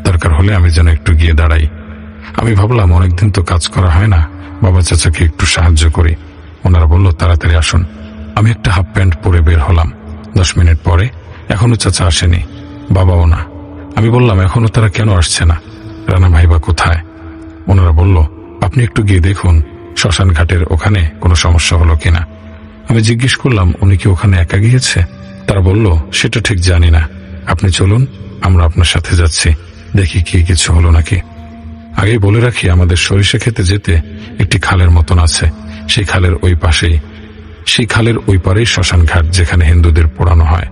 দরকার হলে আমি যেন একটু গিয়ে দাঁড়াই। আমি ভাবলাম অনেকদিন তো কাজ করা হয় না, বাবা চাচাকে একটু সাহায্য করি। ওনারা বলল তাড়াতাড়ি আসুন। আমি একটা হাফ প্যান্ট পরে বের হলাম। 10 মিনিট পরে এখনো চাচা আসেনি, বাবাও না। আমি বললাম এখনো তারা কেন আসছে না? রানা ভাই বা কোথায়? ওনারা বলল আপনি একটু গিয়ে দেখুন শ্মশান ঘাটের ওখানে কোনো সমস্যা হলো কিনা। আমি জিজ্ঞেস করলাম উনি কি ওখানে একা গিয়েছে? তারা বলল সেটা ঠিক জানি না, আপনি চলুন, আমরা আপনার সাথে যাচ্ছি, দেখি কি কিছু হলো নাকি। আগে বলে রাখি, আমাদের সরিষা খেতে যেতে একটি খালের মতন আছে। সেই খালের ওই পারেই শ্মশান ঘাট, যেখানে হিন্দুদের পোড়ানো হয়।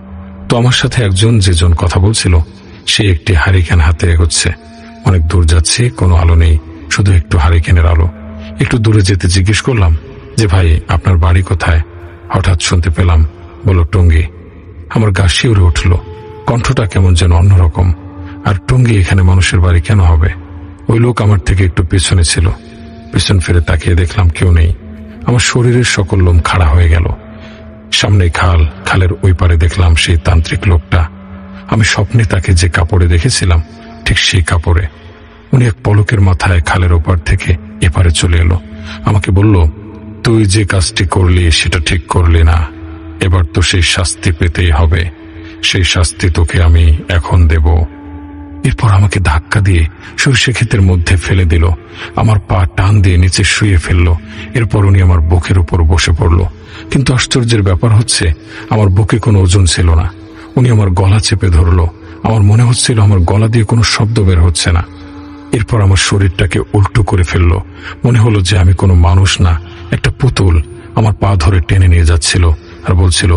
তো আমার সাথে একজন যেজন কথা বলছিল, সে একটি হারিকেন হাতে এগোচ্ছে। অনেক দূর যাচ্ছে, কোনো আলো নেই, শুধু একটু হারিকেনের আলো। একটু দূরে যেতে জিজ্ঞেস করলাম যে ভাই আপনার বাড়ি কোথায়? হঠাৎ শুনতে পেলাম বলো টঙ্গী। আমার গা শিউরে উঠল। কণ্ঠটা কেমন যেন অন্যরকম। আর টঙ্গী এখানে মানুষের বাড়ি কেন হবে? ওই লোক আমার থেকে একটু পেছনে ছিল। পেছন ফিরে তাকিয়ে দেখলাম কেউ নেই। আমার শরীরের সকল লোম খাড়া হয়ে গেল। সামনে খাল, খালের ওই পারে দেখলাম সেই তান্ত্রিক লোকটা। আমি স্বপ্নে তাকে যে কাপড়ে দেখেছিলাম, ঠিক সেই কাপড়ে। উনি এক পলকের মাথায় খালের ওপার থেকে এপারে চলে এলো। আমাকে বলল, তুই যে কাজটি করলি সেটা ঠিক করলি না, এবার তো সেই শাস্তি পেতেই হবে। সেই শাস্তি তোকে আমি এখন দেব। এরপর আমাকে ধাক্কা দিয়ে সরিষা ক্ষেতের মধ্যে ফেলে দিল। আমার পা টান দিয়ে নিচে শুয়ে ফেললো। এরপর উনি আমার বুকের উপর বসে পড়ল। কিন্তু আশ্চর্যের ব্যাপার হচ্ছে, আমার বুকে কোনো ওজন ছিল না। উনি আমার গলা চেপে ধরল। আমার মনে হচ্ছিল আমার গলা দিয়ে কোনো শব্দ বের হচ্ছে না। এরপর আমার শরীরটাকে উল্টো করে ফেলল। মনে হলো যে আমি কোনো মানুষ না, একটা পুতুল আমার পা ধরে টেনে নিয়ে যাচ্ছিল আর বলছিল,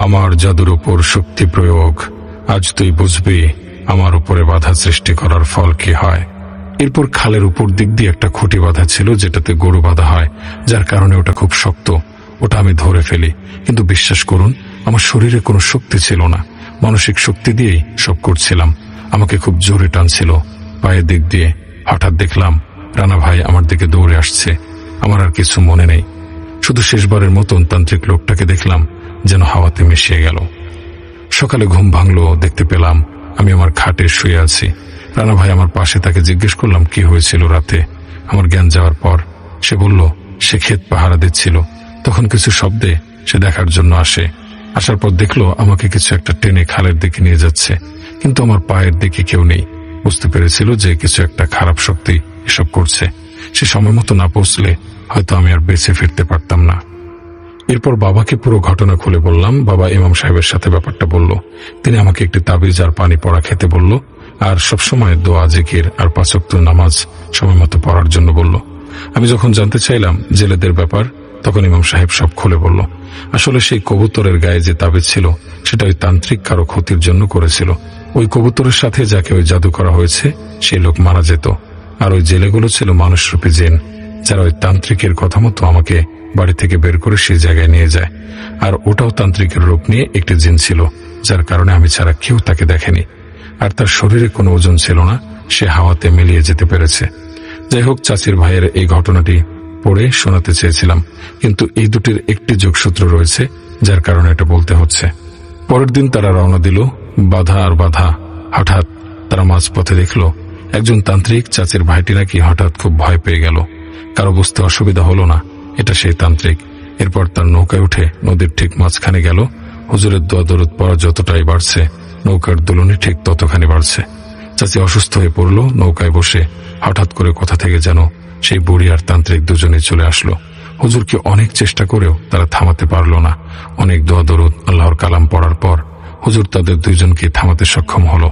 আমার জাদুর উপর শক্তি প্রয়োগ, আজ তুই বুঝবি আমার উপরে বাধা সৃষ্টি করার ফল কি হয়। এরপর খালের উপর দিক দিয়ে একটা খুঁটি বাঁধা ছিল, যেটাতে গরু বাঁধা হয়, যার কারণে ওটা খুব শক্ত। ওটা আমি ধরে ফেলি, কিন্তু বিশ্বাস করুন আমার শরীরে কোনো শক্তি ছিল না, মানসিক শক্তি দিয়েই সব করছিলাম। আমাকে খুব জোরে টানছিল পায়ের দিক দিয়ে। হঠাৎ দেখলাম রানা ভাই আমার দিকে দৌড়ে আসছে। আমার আর কিছু মনে নেই, শুধু শেষবারের মতন তান্ত্রিক লোকটাকে দেখলাম যেন হাওয়াতে মিশিয়ে গেল। সকালে ঘুম ভাঙলো, দেখতে পেলাম আমি আমার খাটে শুয়ে আছি। রানা ভাই আমার পাশে, তাকে জিজ্ঞেস করলাম কি হয়েছিল রাতে। আমার জ্ঞান যাওয়ার পর সে বলল সে ক্ষেত পাহারা দিচ্ছিল, তখন কিছু শব্দে সে দেখার জন্য আসে। আসার পর দেখলো আমাকে কিছু একটা টেনে খালের দিকে নিয়ে যাচ্ছে, কিন্তু আমার পায়ের দিকে কেউ নেই। বুঝতে পেরেছিল যে কিছু একটা খারাপ শক্তি এসব করছে। সে সময় মতো না পৌঁছলে হয়তো আমি আর বেঁচে ফিরতে পারতাম না। এরপর বাবাকে পুরো ঘটনা খুলে বললাম। বাবা ইমাম সাহেবের সাথে ব্যাপারটা বলল। তিনি আমাকে একটি তাবিজ আর পানি পড়া খেতে বলল, আর সবসময় দোয়া, জিকির আর 5 ওয়াক্ত নামাজ সময় মতো পড়ার জন্য বলল। আমি যখন জানতে চাইলাম জেলেদের ব্যাপার, তখন ইমাম সাহেব সব খুলে বলল। আসলে সেই কবুতরের গায়ে যে তাবিজ ছিল সেটা ওই তান্ত্রিক কারো ক্ষতির জন্য করেছিল। ওই কবুতরের সাথে যাকে ওই জাদু করা হয়েছে সেই লোক মারা যেত, আর ওই জেলেগুলো ছিল মানুষরূপী জিন, যারা ওই তান্ত্রিকের কথা মতো আমাকে বাড়ি থেকে বের করে সেই জায়গায় নিয়ে যায়। আর ওটাও তান্ত্রিকের রূপ নিয়ে একটি জিন ছিল, যার কারণে আমি ছাড়া কেউ তাকে দেখেনি। আর তার শরীরে কোনো ওজন ছিল না, সে হাওয়াতে মিলিয়ে যেতে পেরেছে। যাই হোক, চাচির ভাইয়ের এই ঘটনাটি পড়ে শোনাতে চেয়েছিলাম, কিন্তু এই দুটির একটি যোগসূত্র রয়েছে যার কারণে এটা বলতে হচ্ছে। পরের দিন তারা রওনা দিল। বাধা আর বাধা। হঠাৎ তারা মাঝপথে দেখল একজন তান্ত্রিক চাচির ভাইটি নাকি হঠাৎ খুব ভয় পেয়ে গেল। কারো বুঝতে অসুবিধা হলো না এটা সেই তান্ত্রিক। এরপর তার নৌকায় উঠে নদীর ঠিক মাঝখানে গেল। হুজুরের দোয়া দরুদ পড়া যতটাই বাড়ছে, নৌকার দুলনি ঠিক ততখানি বাড়ছে। চাচি অসুস্থ হয়ে পড়ল। নৌকায় বসে হঠাৎ করে কোথা থেকে যেন সেই বুড়ি আর তান্ত্রিক দুজনেই চলে আসলো। হুজুরকে অনেক চেষ্টা করেও তারা থামাতে পারল না। অনেক দোয়া দরুদ, আল্লাহর কালাম পড়ার পর হুজুর তাদের দুইজনকে থামাতে সক্ষম হলো,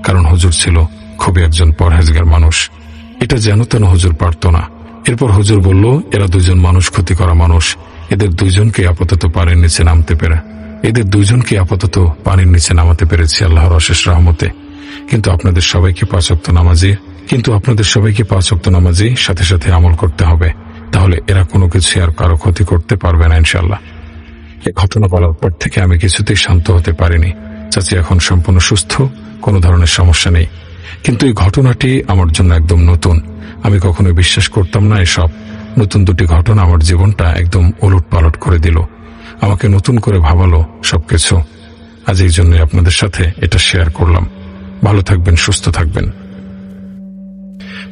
কারণ হুজুর ছিল খুবই একজন পরহেজগার মানুষ। এটা যেন তেন হুজুর পারত না। এরপর হুজুর বলল, এরা দুইজন মানুষ ক্ষতি করা মানুষ, এদের দুইজনকে আপাতত পানির নিচে নামাতে পেরেছি আল্লাহর অশেষ রহমতে। কিন্তু আপনাদের সবাইকে 5 ওয়াক্ত নামাজি সাথে সাথে আমল করতে হবে, তাহলে এরা কোনো কিছু আর কারো ক্ষতি করতে পারবে না ইনশাআল্লাহ। এই ঘটনা বলার পর থেকে আমি কিছুতেই শান্ত হতে পারিনি। চাচি এখন সম্পূর্ণ সুস্থ, কোনো ধরনের সমস্যা নেই। কিন্তু এই ঘটনাটি আমার জন্য একদম নতুন। আমি কখনোই বিশ্বাস করতাম না এসব। নতুন দুটি ঘটনা আমার জীবনটা একদম ওলট পালট করে দিল, আমাকে নতুন করে ভাবালো সবকিছু। আজ এই জন্যই আপনাদের সাথে এটা শেয়ার করলাম। ভালো থাকবেন, সুস্থ থাকবেন।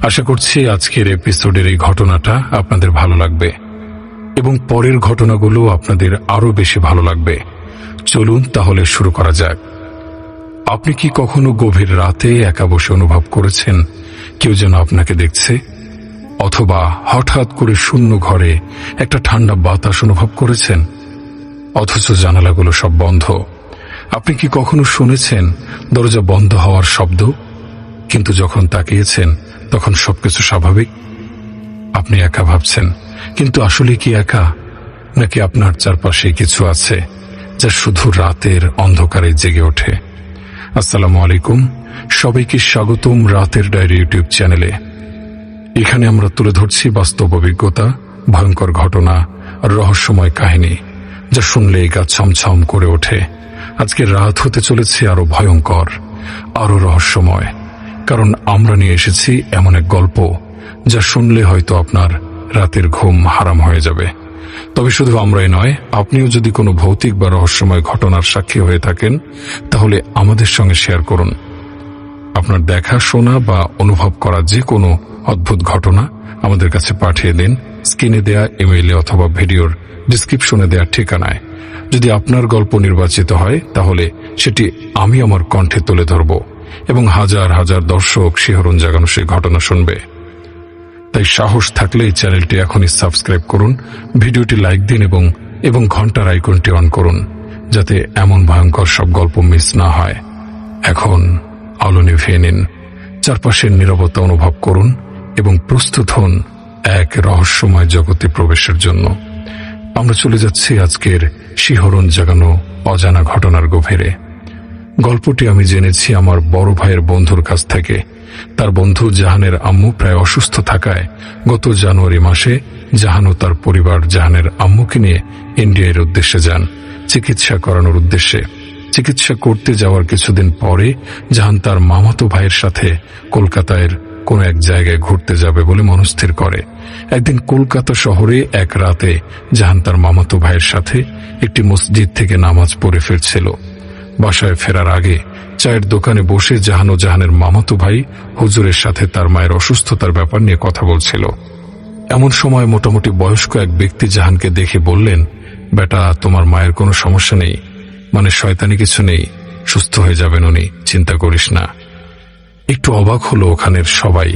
আশা করছি আজকের এপিসোডের এই ঘটনাটা আপনাদের ভালো লাগবে এবং পরের ঘটনাগুলো আপনাদের আরো বেশি ভালো লাগবে। চলুন তাহলে শুরু করা যাক। আপনি কি কখনো গভীর রাতে একা বসে অনুভব করেছেন কেউ যেন আপনাকে দেখছে? অথবা হঠাৎ করে শূন্য ঘরে একটা ঠান্ডা বাতাস অনুভব করেছেন, অথচ জানালাগুলো সব বন্ধ? আপনি কি কখনো শুনেছেন দরজা বন্ধ হওয়ার শব্দ, কিন্তু যখন তাকিয়েছেন তখন সবকিছু স্বাভাবিক? আপনি একা ভাবছেন, কিন্তু আসলে কি একা, নাকি আপনার চারপাশে কিছু আছে যা শুধু রাতের অন্ধকারে জেগে ওঠে? আসসালামু আলাইকুম, সবাইকে স্বাগতম রাতের ডায়েরি ইউটিউব চ্যানেলে। এখানে আমরা তুলে ধরছি বাস্তব অভিজ্ঞতা, ভয়ঙ্কর ঘটনা আর রহস্যময় কাহিনী, যা শুনলে গা ছমছম করে ওঠে। আজকে রাত হতে চলেছে আরো ভয়ঙ্কর, আরো রহস্যময়, কারণ আমরা নিয়ে এসেছি এমন এক গল্প যা শুনলে হয়তো আপনার রাতের ঘুম হারাম হয়ে যাবে। তবে শুধু আমরাই নয়, আপনিও যদি কোনো ভৌতিক বা রহস্যময় ঘটনার সাক্ষী হয়ে থাকেন, তাহলে আমাদের সঙ্গে শেয়ার করুন। আপনার দেখা, শোনা বা অনুভব করা যে কোনো অদ্ভুত ঘটনা আমাদের কাছে পাঠিয়ে দিন স্ক্রিনে দেয়া ইমেইলে অথবা ভিডিওর ডেসক্রিপশনে দেওয়া ঠিকানায়। যদি আপনার গল্প নির্বাচিত হয়, তাহলে সেটি আমি আমার কণ্ঠে তুলে ধরব এবং হাজার হাজার দর্শক শিহরণ জাগানো সেই ঘটনা শুনবে। তাই সাহস থাকলে এই চ্যানেলটি এখনই সাবস্ক্রাইব করুন, ভিডিওটি লাইক দিন এবং ঘন্টার আইকনটি অন করুন, যাতে এমন ভয়ঙ্কর সব গল্প মিস না হয়। এখন আলো নিভিয়ে নিন, চারপাশের নীরবতা অনুভব করুন এবং প্রস্তুত হন এক রহস্যময় জগতে প্রবেশের জন্য। আমরা চলে যাচ্ছি আজকের শিহরণ জাগানো অজানা ঘটনার গভীরে। গল্পটি আমি জেনেছি আমার বড় ভাইয়ের বন্ধুর কাছ থেকে। তার বন্ধু জাহানের আম্মু প্রায় অসুস্থ থাকায় গত জানুয়ারি মাসে জাহান ও তার পরিবার জাহানের আম্মুকে নিয়ে ইন্ডিয়ার উদ্দেশ্যে যান চিকিৎসা করানোর উদ্দেশ্যে। চিকিৎসা করতে যাওয়ার কিছুদিন পরে জাহান তার মামাতো ভাইয়ের সাথে কলকাতার কোনো এক জায়গায় ঘুরতে যাবে বলে মনস্থির করে। একদিন কলকাতা শহরে এক রাতে জাহান তার মামাতো ভাইয়ের সাথে একটি মসজিদ থেকে নামাজ পড়ে ফিরছিল। বাসায় ফেরার আগে চায়ের দোকানে বসে জাহান ও জাহানের মামাতো ভাই হুজুরের সাথে তার মায়ের অসুস্থতার ব্যাপার নিয়ে কথা বলছিল। এমন সময় মোটামুটি বয়স্ক এক ব্যক্তি জাহানকে দেখে বললেন, বেটা, তোমার মায়ের কোনো সমস্যা নেই, মানে শয়তানি কিছু নেই, সুস্থ হয়ে যাবেন উনি, চিন্তা করিস না। একটু অবাক হলো ওখানের সবাই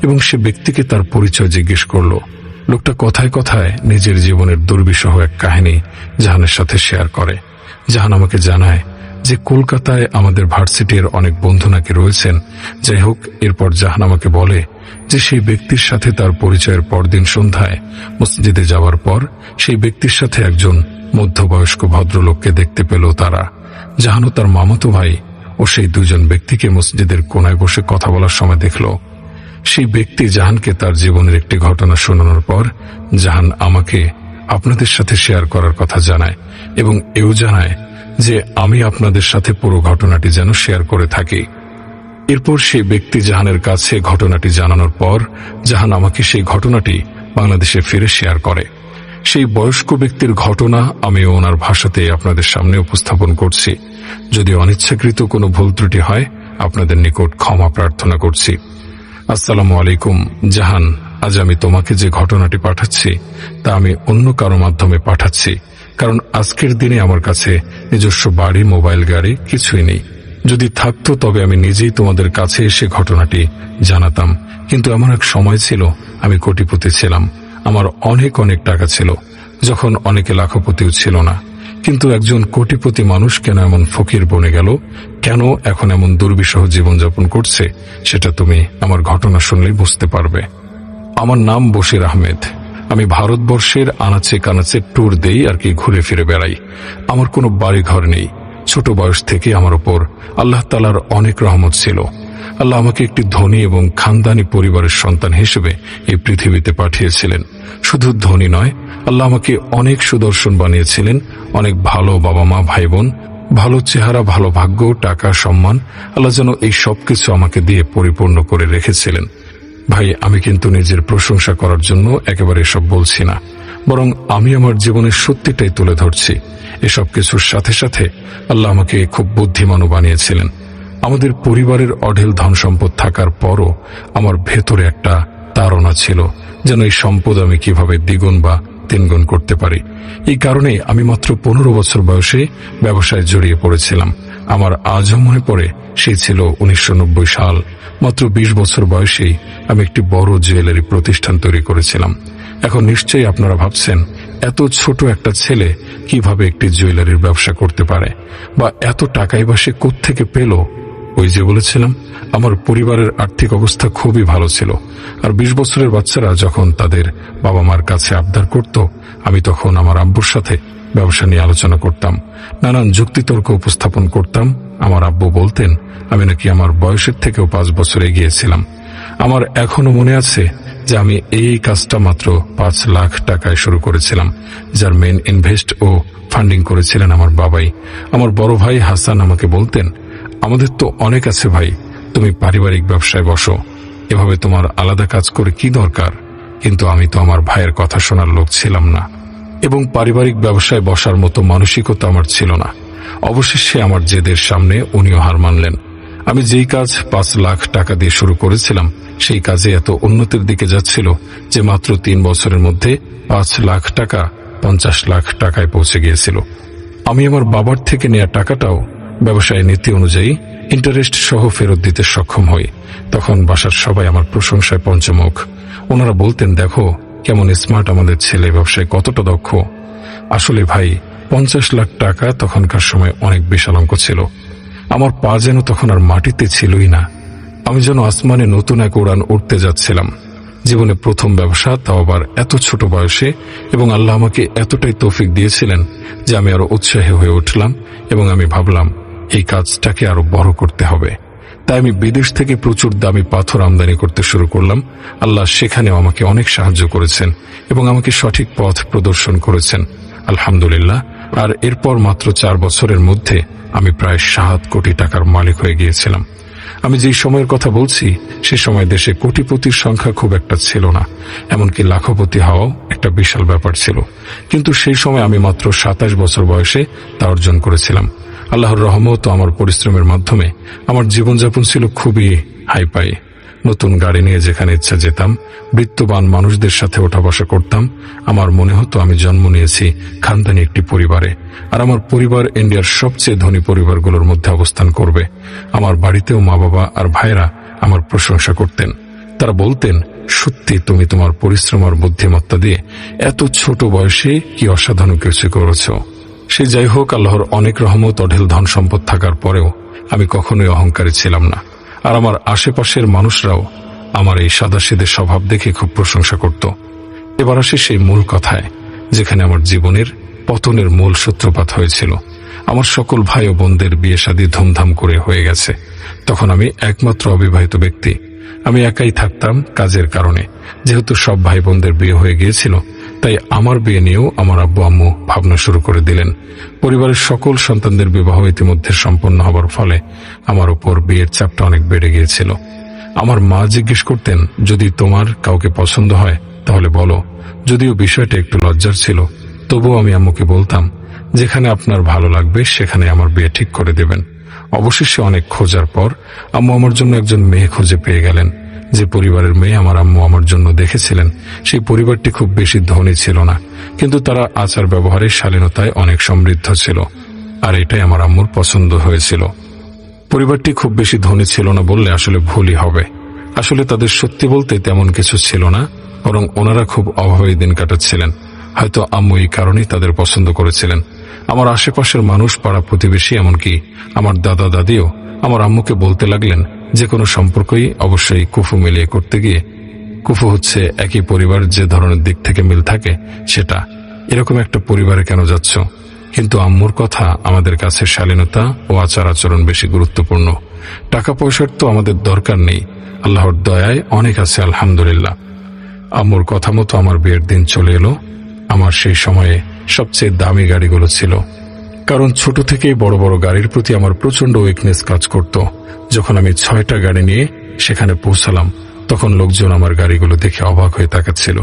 এবং সে ব্যক্তিকে তার পরিচয় জিজ্ঞেস করলো। লোকটা কথায় কথায় নিজের জীবনের দুর্বিষহ এক কাহিনী জাহানের সাথে শেয়ার করে। জাহান আমাকে জানায় যে কলকাতায় আমাদের ভার্সিটির অনেক বন্ধু নাকি রয়েছেন। যাই হোক, এরপর জাহান আমাকে বলে যে সেই ব্যক্তির সাথে তার পরিচয়ের পরদিন সন্ধ্যায় মসজিদে যাওয়ার পর সেই ব্যক্তির সাথে একজন মধ্যবয়স্ক ভদ্রলোককে দেখতে পেল তারা। জাহান ও তার মামাতো ভাই ও সেই দুজন ব্যক্তিকে মসজিদের কোনায় বসে কথা বলার সময় দেখল। সেই ব্যক্তি জাহানকে তার জীবনের একটি ঘটনা শোনানোর পর জাহান আমাকে আপনাদের সাথে শেয়ার করার কথা জানায় এবং এও জানায় যে আমি আপনাদের সাথে পুরো ঘটনাটি যেন শেয়ার করে থাকি। এরপর সেই ব্যক্তি জাহানের কাছে ঘটনাটি জানানোর পর জাহান আমাকে সেই ঘটনাটি বাংলাদেশে ফিরে শেয়ার করে। সেই বয়স্ক ব্যক্তির ঘটনা আমি ওনার ভাষাতে আপনাদের সামনে উপস্থাপন করছি। যদি অনিচ্ছাকৃত কোনো ভুল ত্রুটি হয়, আপনাদের নিকট ক্ষমা প্রার্থনা করছি। আসসালামু আলাইকুম জাহান, আজ আমি তোমাকে যে ঘটনাটি পাঠাচ্ছি তা আমি অন্য কারো মাধ্যমে পাঠাচ্ছি, কারণ আজকের দিনে আমার কাছে নিজস্ব বাড়ি, মোবাইল, গাড়ি কিছুই নেই। যদি থাকতো তবে আমি নিজেই তোমাদের কাছে এসে ঘটনাটি জানাতাম, কিন্তু এমন এক সময় ছিল আমি কোটিপতি ছিলাম, আমার অনেক অনেক টাকা ছিল, যখন অনেকে লাখপতিও ছিল না। কিন্তু একজন কোটিপতি মানুষ কেন এমন ফকির বনে গেল, কেন এখন এমন দুর্বিষহ জীবনযাপন করছে, সেটা তুমি আমার ঘটনা শুনলেই বুঝতে পারবে। আমার নাম বশির আহমেদ। আমি ভারতবর্ষের আনাচে কানাচে ট্যুর দেই আর কি, ঘুরে ফিরে বেড়াই। আমার কোনো বাড়ি ঘর নেই। ছোট বয়স থেকে আমার উপর আল্লাহ তাআলার অনেক রহমত ছিল। আল্লাহ আমাকে একটি ধনী এবং খানদানি পরিবারের সন্তান হিসেবে এই পৃথিবীতে পাঠিয়েছিলেন। শুধু ধনী নয়, আল্লাহ আমাকে অনেক সুদর্শন বানিয়েছিলেন। অনেক ভালো বাবা মা, ভাই বোন, ভালো চেহারা, ভালো ভাগ্য, টাকা, সম্মান, আল্লাহ যেন এই সবকিছু আমাকে দিয়ে পরিপূর্ণ করে রেখেছিলেন। ভাই, আমি কিন্তু নিজের প্রশংসা করার জন্য একেবারে এসব বলছি না, বরং আমি আমার জীবনের সত্যিটাই তুলে ধরছি। এসব কিছুর সাথে সাথে আল্লাহ আমাকে খুব বুদ্ধিমানও বানিয়েছিলেন। আমাদের পরিবারের অঢেল ধন সম্পদ থাকার পরও আমার ভেতরে একটা তাড়না ছিল, যেন এই সম্পদ আমি কিভাবে দ্বিগুণ বা তিনগুণ করতে পারি। এই কারণে আমি মাত্র 15 বছর বয়সে ব্যবসায় জড়িয়ে পড়েছিলাম। আমার আজও মনে পড়ে, সেই ছিল 1990 সাল। মাত্র 20 বছর বয়সেই আমি একটি বড় জুয়েলারি প্রতিষ্ঠান তৈরি করেছিলাম। এখন নিশ্চয়ই আপনারা ভাবছেন, এত ছোট একটা ছেলে কিভাবে একটি জুয়েলারির ব্যবসা করতে পারে, বা এত টাকাই বা সে কোত্থেকে পেল। ওই যে বলেছিলাম, আমার পরিবারের আর্থিক অবস্থা খুবই ভালো ছিল। আর 20 বছরের বাচ্চারা যখন তাদের বাবা মার কাছে আবদার করত, আমি তখন আমার আব্বুর সাথে ব্যবসা নিয়ে আলোচনা করতাম, নানান যুক্তিতর্ক উপস্থাপন করতাম। আমার আব্বু বলতেন আমি নাকি আমার বয়সের থেকেও 5 বছর এগিয়েছিলাম। আমার এখনো মনে আছে যে আমি এই কাজটা মাত্র 5 লাখ টাকায় শুরু করেছিলাম, যার মেইন ইনভেস্ট ও ফান্ডিং করেছিলেন আমার বাবাই। আমার বড় ভাই হাসান আমাকে বলতেন, আমাদের তো অনেক আছে ভাই, তুমি পারিবারিক ব্যবসায় বসো, এভাবে তোমার আলাদা কাজ করে কি দরকার। কিন্তু আমি তো আমার ভাইয়ের কথা শোনার লোক ছিলাম না, এবং পারিবারিক ব্যবসায় বসার মতো মানসিকতা আমার ছিল না। অবশেষে আমার জেদের সামনে উনিও হার মানলেন। আমি যেই কাজ 5 লাখ টাকা দিয়ে শুরু করেছিলাম, সেই কাজে এত উন্নতির দিকে যাচ্ছিল যে মাত্র 3 বছরের মধ্যে 5 লাখ টাকা 50 লাখ টাকায় পৌঁছে গিয়েছিল। আমি আমার বাবার থেকে নেওয়া টাকাটাও ব্যবসায় নীতি অনুযায়ী ইন্টারেস্ট সহ ফেরত দিতে সক্ষম হই। তখন বাসার সবাই আমার প্রশংসায় পঞ্চমুখ। ওনারা বলতেন, দেখো কেমন স্মার্ট আমাদের ছেলে, ব্যবসায় কতটা দক্ষ। আসলে ভাই, 50 লাখ টাকা তখনকার সময় অনেক বিশাল অঙ্ক ছিল। আমার পা যেন তখন আর মাটিতে ছিলই না। আমি যেন আসমানে নতুন এক উড়ান উঠতে যাচ্ছিলাম। জীবনে প্রথম ব্যবসা, তাও আবার এত ছোট বয়সে, এবং আল্লাহ আমাকে এতটাই তৌফিক দিয়েছিলেন যে আমি আরো উৎসাহী হয়ে উঠলাম এবং আমি ভাবলাম এই কাজটাকে আরো বড় করতে হবে। তাই আমি বিদেশ থেকে প্রচুর দামি পাথর আমদানি করতে শুরু করলাম। আল্লাহ সেখানেও আমাকে অনেক সাহায্য করেছেন এবং আমাকে সঠিক পথ প্রদর্শন করেছেন, আলহামদুলিল্লাহ। আর এরপর মাত্র 4 বছরের মধ্যে আমি প্রায় 7 কোটি টাকার মালিক হয়ে গিয়েছিলাম। আমি যেই সময়ের কথা বলছি সে সময় দেশে কোটিপতির সংখ্যা খুব একটা ছিল না, এমনকি লাখপতি হওয়াও একটা বিশাল ব্যাপার ছিল। কিন্তু সেই সময় আমি মাত্র 27 বছর বয়সে তা অর্জন করেছিলাম। আল্লাহর রহমত ও আমার পরিশ্রমের মাধ্যমে আমার জীবনযাপন ছিল খুবই হাইপাই। নতুন গাড়ি নিয়ে যেখানে ইচ্ছা যেতাম, বৃত্তবান মানুষদের সাথে ওঠা বসা করতাম। আমার মনে হতো আমি জন্ম নিয়েছি খানদানি একটি পরিবারে, আর আমার পরিবার ইন্ডিয়ার সবচেয়ে ধনী পরিবারগুলোর মধ্যে অবস্থান করবে। আমার বাড়িতেও মা বাবা আর ভাইরা আমার প্রশংসা করতেন। তারা বলতেন, সত্যি তুমি তোমার পরিশ্রম আর বুদ্ধিমত্তা দিয়ে এত ছোট বয়সে কি অসাধারণ কিছু করেছ। সে যাই হোক, আল্লাহর অনেক রহমত, অঢেল ধন সম্পদ থাকার পরেও আমি কখনোই অহংকারী ছিলাম না। আর আমার আশেপাশের মানুষরাও আমার এই সাদাসিধে স্বভাব দেখে খুব প্রশংসা করত। এবার আসি সেই মূল কথায়, যেখানে আমার জীবনের পতনের মূল সূত্রপাত হয়েছিল। আমার সকল ভাই ও বোনদের বিয়ে শাদী ধুমধাম করে হয়ে গেছে। তখন আমি একমাত্র অবিবাহিত ব্যক্তি। আমি একাই থাকতাম কাজের কারণে। যেহেতু সব ভাই বোনদের বিয়ে হয়ে গিয়েছিল, তাই আমার বিয়ে নিয়েও আমার আব্বু আম্মু ভাবনা শুরু করে দিলেন। পরিবারের সকল সন্তানদের বিবাহ ইতিমধ্যে সম্পন্ন হবার ফলে আমার উপর বিয়ের চাপটা অনেক বেড়ে গিয়েছিল। আমার মা জিজ্ঞেস করতেন, যদি তোমার কাউকে পছন্দ হয় তাহলে বলো। যদিও বিষয়টা একটু লজ্জার ছিল, তবুও আমি আম্মুকে বলতাম, যেখানে আপনার ভালো লাগবে সেখানে আমার বিয়ে ঠিক করে দেবেন। অবশেষে অনেক খোঁজার পর আম্মু আমার জন্য একজন মেয়ে খুঁজে পেয়ে গেলেন। যে পরিবারের মেয়ে আমার আম্মু আমার জন্য দেখেছিলেন, সেই পরিবারটি খুব বেশি ধনী ছিল না, কিন্তু তারা আচার ব্যবহারে শালীনতায় অনেক সমৃদ্ধ ছিল, আর এটাই আমার আম্মুর পছন্দ হয়েছিল। পরিবারটি খুব বেশি ধনী ছিল না বললে আসলে ভুলই হবে। আসলে তাদের সত্যি বলতে তেমন কিছু ছিল না, বরং ওনারা খুব অভাবে দিন কাটাচ্ছিলেন। হয়তো আম্মু এই কারণেই তাদের পছন্দ করেছিলেন। আমার আশেপাশের মানুষ, পাড়া প্রতিবেশী, এমনকি আমার দাদা দাদিও আমার আম্মুকে বলতে লাগলেন, যে কোনো সম্পর্কই অবশ্যই কুফু মিলিয়ে করতে গিয়ে, কুফু হচ্ছে একই পরিবার, যে ধরনের দিক থেকে মিল থাকে সেটা, এরকম একটা পরিবারে কেন যাচ্ছ? কিন্তু আম্মুর কথা, আমাদের কাছে শালীনতা ও আচার আচরণ বেশি গুরুত্বপূর্ণ। টাকা পয়সার তো আমাদের দরকার নেই, আল্লাহর দয়ায় অনেক আছে, আলহামদুলিল্লাহ। আম্মুর কথা মতো আমার বিয়ের দিন চলে এলো। আমার সেই সময়ে সবচেয়ে দামি গাড়িগুলো ছিল, কারণ ছোট থেকেই বড় বড় গাড়ির প্রতি আমার প্রচন্ড উইকনেস কাজ করত। যখন আমি 6টা গাড়ি নিয়ে সেখানে পৌঁছালাম, তখন লোকজন আমার গাড়িগুলো দেখে অবাক হয়ে তাকাচ্ছিল।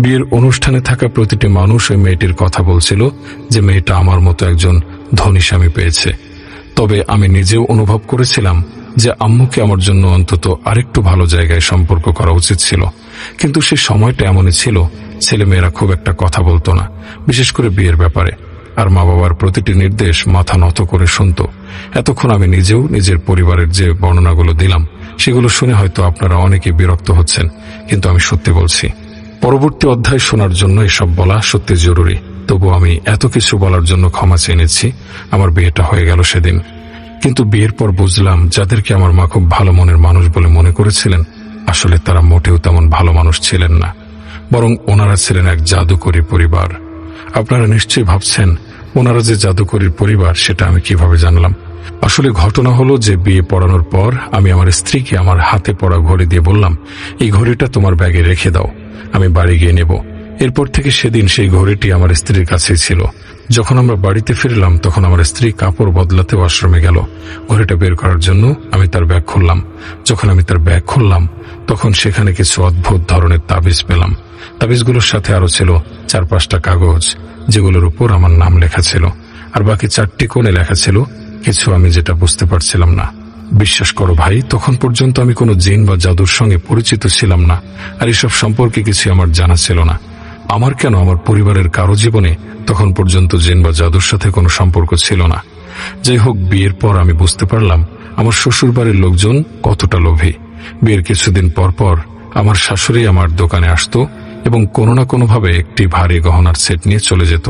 বিয়ের অনুষ্ঠানে থাকা প্রতিটি মানুষ ওই মেয়েটির কথা বলছিল যে মেয়েটা আমার মতো একজন ধনী স্বামী পেয়েছে। তবে আমি নিজেও অনুভব করেছিলাম যে আম্মুকে আমার জন্য অন্তত আরেকটু ভালো জায়গায় সম্পর্ক করা উচিত ছিল। কিন্তু সে সময়টা এমনই ছিল, ছেলেমেয়েরা খুব একটা কথা বলতো না, বিশেষ করে বিয়ের ব্যাপারে। আর মা বাবার প্রতিটি নির্দেশ মাথা নত করে শুনত। এতক্ষণ আমি নিজেও নিজের পরিবারের যে বর্ণনাগুলো দিলাম, সেগুলো শুনে হয়তো আপনারা অনেকে বিরক্ত হচ্ছেন, কিন্তু আমি সত্যি বলছি। পরবর্তী অধ্যায় শোনার জন্য এসব বলা সত্যি জরুরি। তবু আমি এত কিছু বলার জন্য ক্ষমা চেয়ে নিচ্ছি। আমার বিয়েটা হয়ে গেল সেদিন, কিন্তু বিয়ের পর বুঝলাম যাদেরকে আমার মা খুব ভালো মনের মানুষ বলে মনে করেছিলেন, আসলে তারা মোটেও তেমন ভালো মানুষ ছিলেন না, বরং ওনারা ছিলেন এক জাদুকরী পরিবার। আপনারা নিশ্চয়ই ভাবছেন, ওনারা যে জাদুকরীর পরিবার সেটা আমি কিভাবে জানলাম। আসলে ঘটনা হলো যে বিয়ে পড়ানোর পর আমি আমার স্ত্রীকে আমার হাতে পড়া ঘড়ি দিয়ে বললাম, এই ঘড়িটা তোমার ব্যাগে রেখে দাও, আমি বাড়ি গিয়ে নেব। এরপর থেকে সেদিন সেই ঘড়িটি আমার স্ত্রীর কাছেই ছিল। যখন আমরা বাড়িতে ফিরলাম, তখন আমার স্ত্রী কাপড় বদলাতে ওয়াশরুমে গেল। ঘড়িটা বের করার জন্য আমি তার ব্যাগ খুললাম। যখন আমি তার ব্যাগ খুললাম, তখন সেখানে কিছু অদ্ভুত ধরনের তাবিজ পেলাম। তাবিজগুলোর সাথে আরো ছিল 4-5টা কাগজ, যেগুলোর উপর আমার নাম লেখা ছিল, আর বাকি 4টি কোণে লেখা ছিল কিছু আমি যেটা বুঝতে পারছিলাম না। বিশ্বাস করো ভাই, তখন পর্যন্ত আমি কোনো জিন বা জাদুর সঙ্গে পরিচিত ছিলাম না, আর এসব সম্পর্কে কিছু আমার জানা ছিল না। আমার কেন, আমার পরিবারের কারো জীবনে তখন পর্যন্ত জিন বা জাদুর সাথে কোনো সম্পর্ক ছিল না। যাই হোক, বিয়ের পর আমি বুঝতে পারলাম আমার শ্বশুর বাড়ির লোকজন কতটা লোভী। বিয়ের কিছুদিন পর পর আমার শাশুড়ি আমার দোকানে আসতো এবং কোনো না কোনোভাবে একটি ভারী গহনার সেট নিয়ে চলে যেত।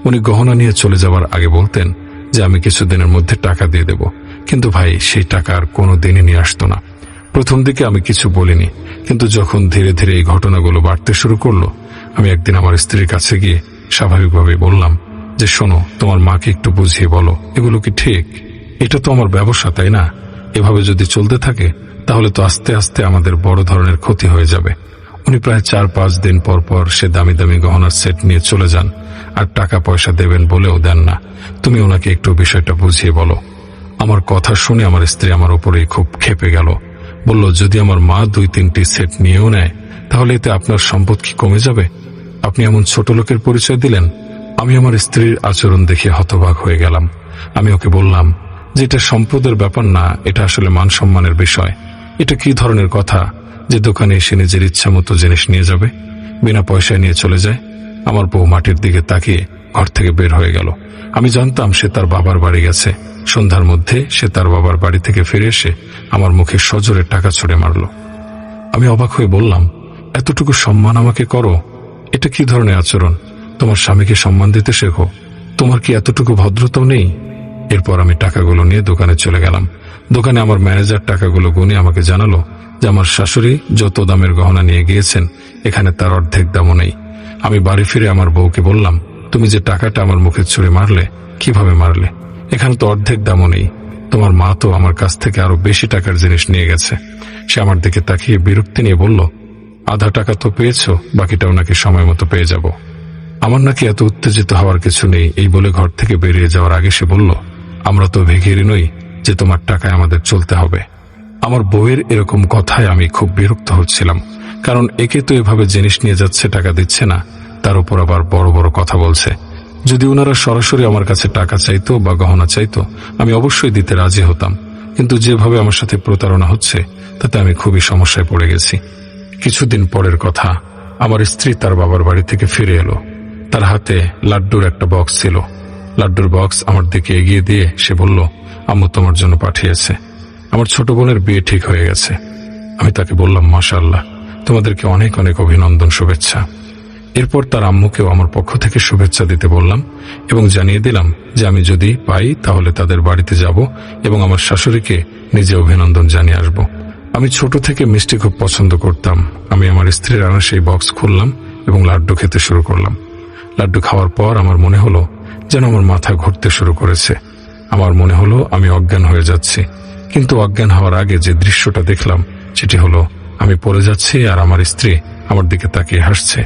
উনি গহনা নিয়ে চলে যাওয়ার আগে বলতেন যে আমি কিছুদিনের মধ্যে টাকা দিয়ে দেব, কিন্তু ভাই সেই টাকা আর কোনোদিনই নিয়ে আসতো না। প্রথম দিকে আমি কিছু বলিনি, কিন্তু যখন ধীরে ধীরে এই ঘটনাগুলো বাড়তে শুরু করলো, আমি একদিন আমার স্ত্রীর কাছে গিয়ে স্বাভাবিকভাবে বললাম যে শোনো, তোমার মাকে একটু বুঝিয়ে বলো, এগুলো কি ঠিক? এটা তো আমার ব্যবসা, তাই না? এভাবে যদি চলতে থাকে তাহলে তো আস্তে আস্তে আমাদের বড় ধরনের ক্ষতি হয়ে যাবে। উনি প্রায় 4-5 দিন পর পর সে দামি দামি গহনার সেট নিয়ে চলে যান, আর টাকা পয়সা দেবেন বলেও দেন না। তুমি ওনাকে একটু বিষয়টা বুঝিয়ে বলো। আমার কথা শুনে আমার স্ত্রী আমার উপরেই খুব ক্ষেপে গেল। বলল, যদি আমার মা 2-3টি সেট নিয়েও নেয় তাহলে এতে আপনার সম্পদ কি কমে যাবে? আপনি এমন ছোট লোকের পরিচয় দিলেন। আমি আমার স্ত্রীর আচরণ দেখে হতবাক হয়ে গেলাম। আমি ওকে বললাম যে এটা সম্পদের ব্যাপার না, এটা আসলে মান সম্মানের বিষয়। এটা কি ধরনের কথা যে দোকানে এসে নিজের ইচ্ছা মতো জিনিস নিয়ে যাবে, বিনা পয়সায় নিয়ে চলে যায়? আমার বউ মাটির দিকে তাকিয়ে ঘর থেকে বের হয়ে গেল। আমি জানতাম সে তার বাবার বাড়ি গেছে। সন্ধ্যার মধ্যে সে তার বাবার বাড়ি থেকে ফিরে এসে আমার মুখে সজোরে টাকা ছুঁড়ে মারল। আমি অবাক হয়ে বললাম, এতটুকু সম্মান আমাকে করো? এটা কি ধরনের আচরণ? তোমার স্বামীকে সম্মান দিতে শেখো। তোমার কি এতটুকু ভদ্রতাও নেই? এরপর আমি টাকাগুলো নিয়ে দোকানে চলে গেলাম। দোকানে আমার ম্যানেজার টাকাগুলো গুনে আমাকে জানালো যে আমার শাশুড়ি যত দামের গহনা নিয়ে গিয়েছেন এখানে তার অর্ধেক দামও নেই। আমি বাড়ি ফিরে আমার বউকে বললাম, তুমি যে টাকাটা আমার মুখে ছুঁড়ে মারলে, কিভাবে মারলে? এখানে তো অর্ধেক দামও নেই। তোমার মা তো আমার কাছ থেকে আরো বেশি টাকার জিনিস নিয়ে গেছে। সে আমার দিকে তাকিয়ে বিরক্তি নিয়ে বলল, আধা টাকা তো পেয়েছো, বাকিটাও নাকি সময় মতো পেয়ে যাব। আমার নাকি এত উত্তেজিত হওয়ার কিছু নেই। এই বলে ঘর থেকে বেরিয়ে যাওয়ার আগে সে বলল, আমরা তো ভিখিরি নই যে তোমার টাকায় আমাদের চলতে হবে। আমার বউয়ের এরকম কথায় আমি খুব বিরক্ত হচ্ছিলাম, কারণ একে তো এভাবে জিনিস নিয়ে যাচ্ছে, টাকা দিচ্ছে না, তার উপর আবার বড় বড় কথা বলছে। যদি ওনারা সরাসরি আমার কাছে টাকা চাইতো বা গহনা চাইতো আমি অবশ্যই দিতে রাজি হতাম, কিন্তু যেভাবে আমার সাথে প্রতারণা হচ্ছে তাতে আমি খুবই সমস্যায় পড়ে গেছি। কিছুদিন পরের কথা, আমার স্ত্রী তার বাবার বাড়ি থেকে ফিরে এলো। তার হাতে লাড্ডুর একটা বক্স ছিল। লাড্ডুর বক্স আমার দিকে এগিয়ে দিয়ে সে বলল, আম্মু তোমার জন্য পাঠিয়েছে। আমার ছোট বোনের বিয়ে ঠিক হয়ে গেছে। আমি তাকে বললাম, মাশাআল্লাহ, তোমাদেরকে অনেক অনেক অভিনন্দন, শুভেচ্ছা। এরপর তার আম্মুকেও আমার পক্ষ থেকে শুভেচ্ছা দিতে বললাম এবং জানিয়ে দিলাম যে আমি যদি পাই তাহলে তাদের বাড়িতে যাব এবং আমার শাশুড়িকে নিজে অভিনন্দন জানিয়ে আসব। আমি ছোট থেকে মিষ্টি খুব পছন্দ করতাম। আমি আমার স্ত্রীর আনা সেই বক্স খুললাম এবং লাড্ডু খেতে শুরু করলাম। লাড্ডু খাওয়ার পর আমার মনে হলো যেন আমার মাথা ঘুরতে শুরু করেছে। আমার মনে হলো আমি অজ্ঞান হয়ে যাচ্ছি, কিন্তু অজ্ঞান হওয়ার আগে যে দৃশ্যটা দেখলাম সেটি হলো আমি পড়ে যাচ্ছি আর আমার স্ত্রী আমার দিকে তাকিয়ে হাসছে।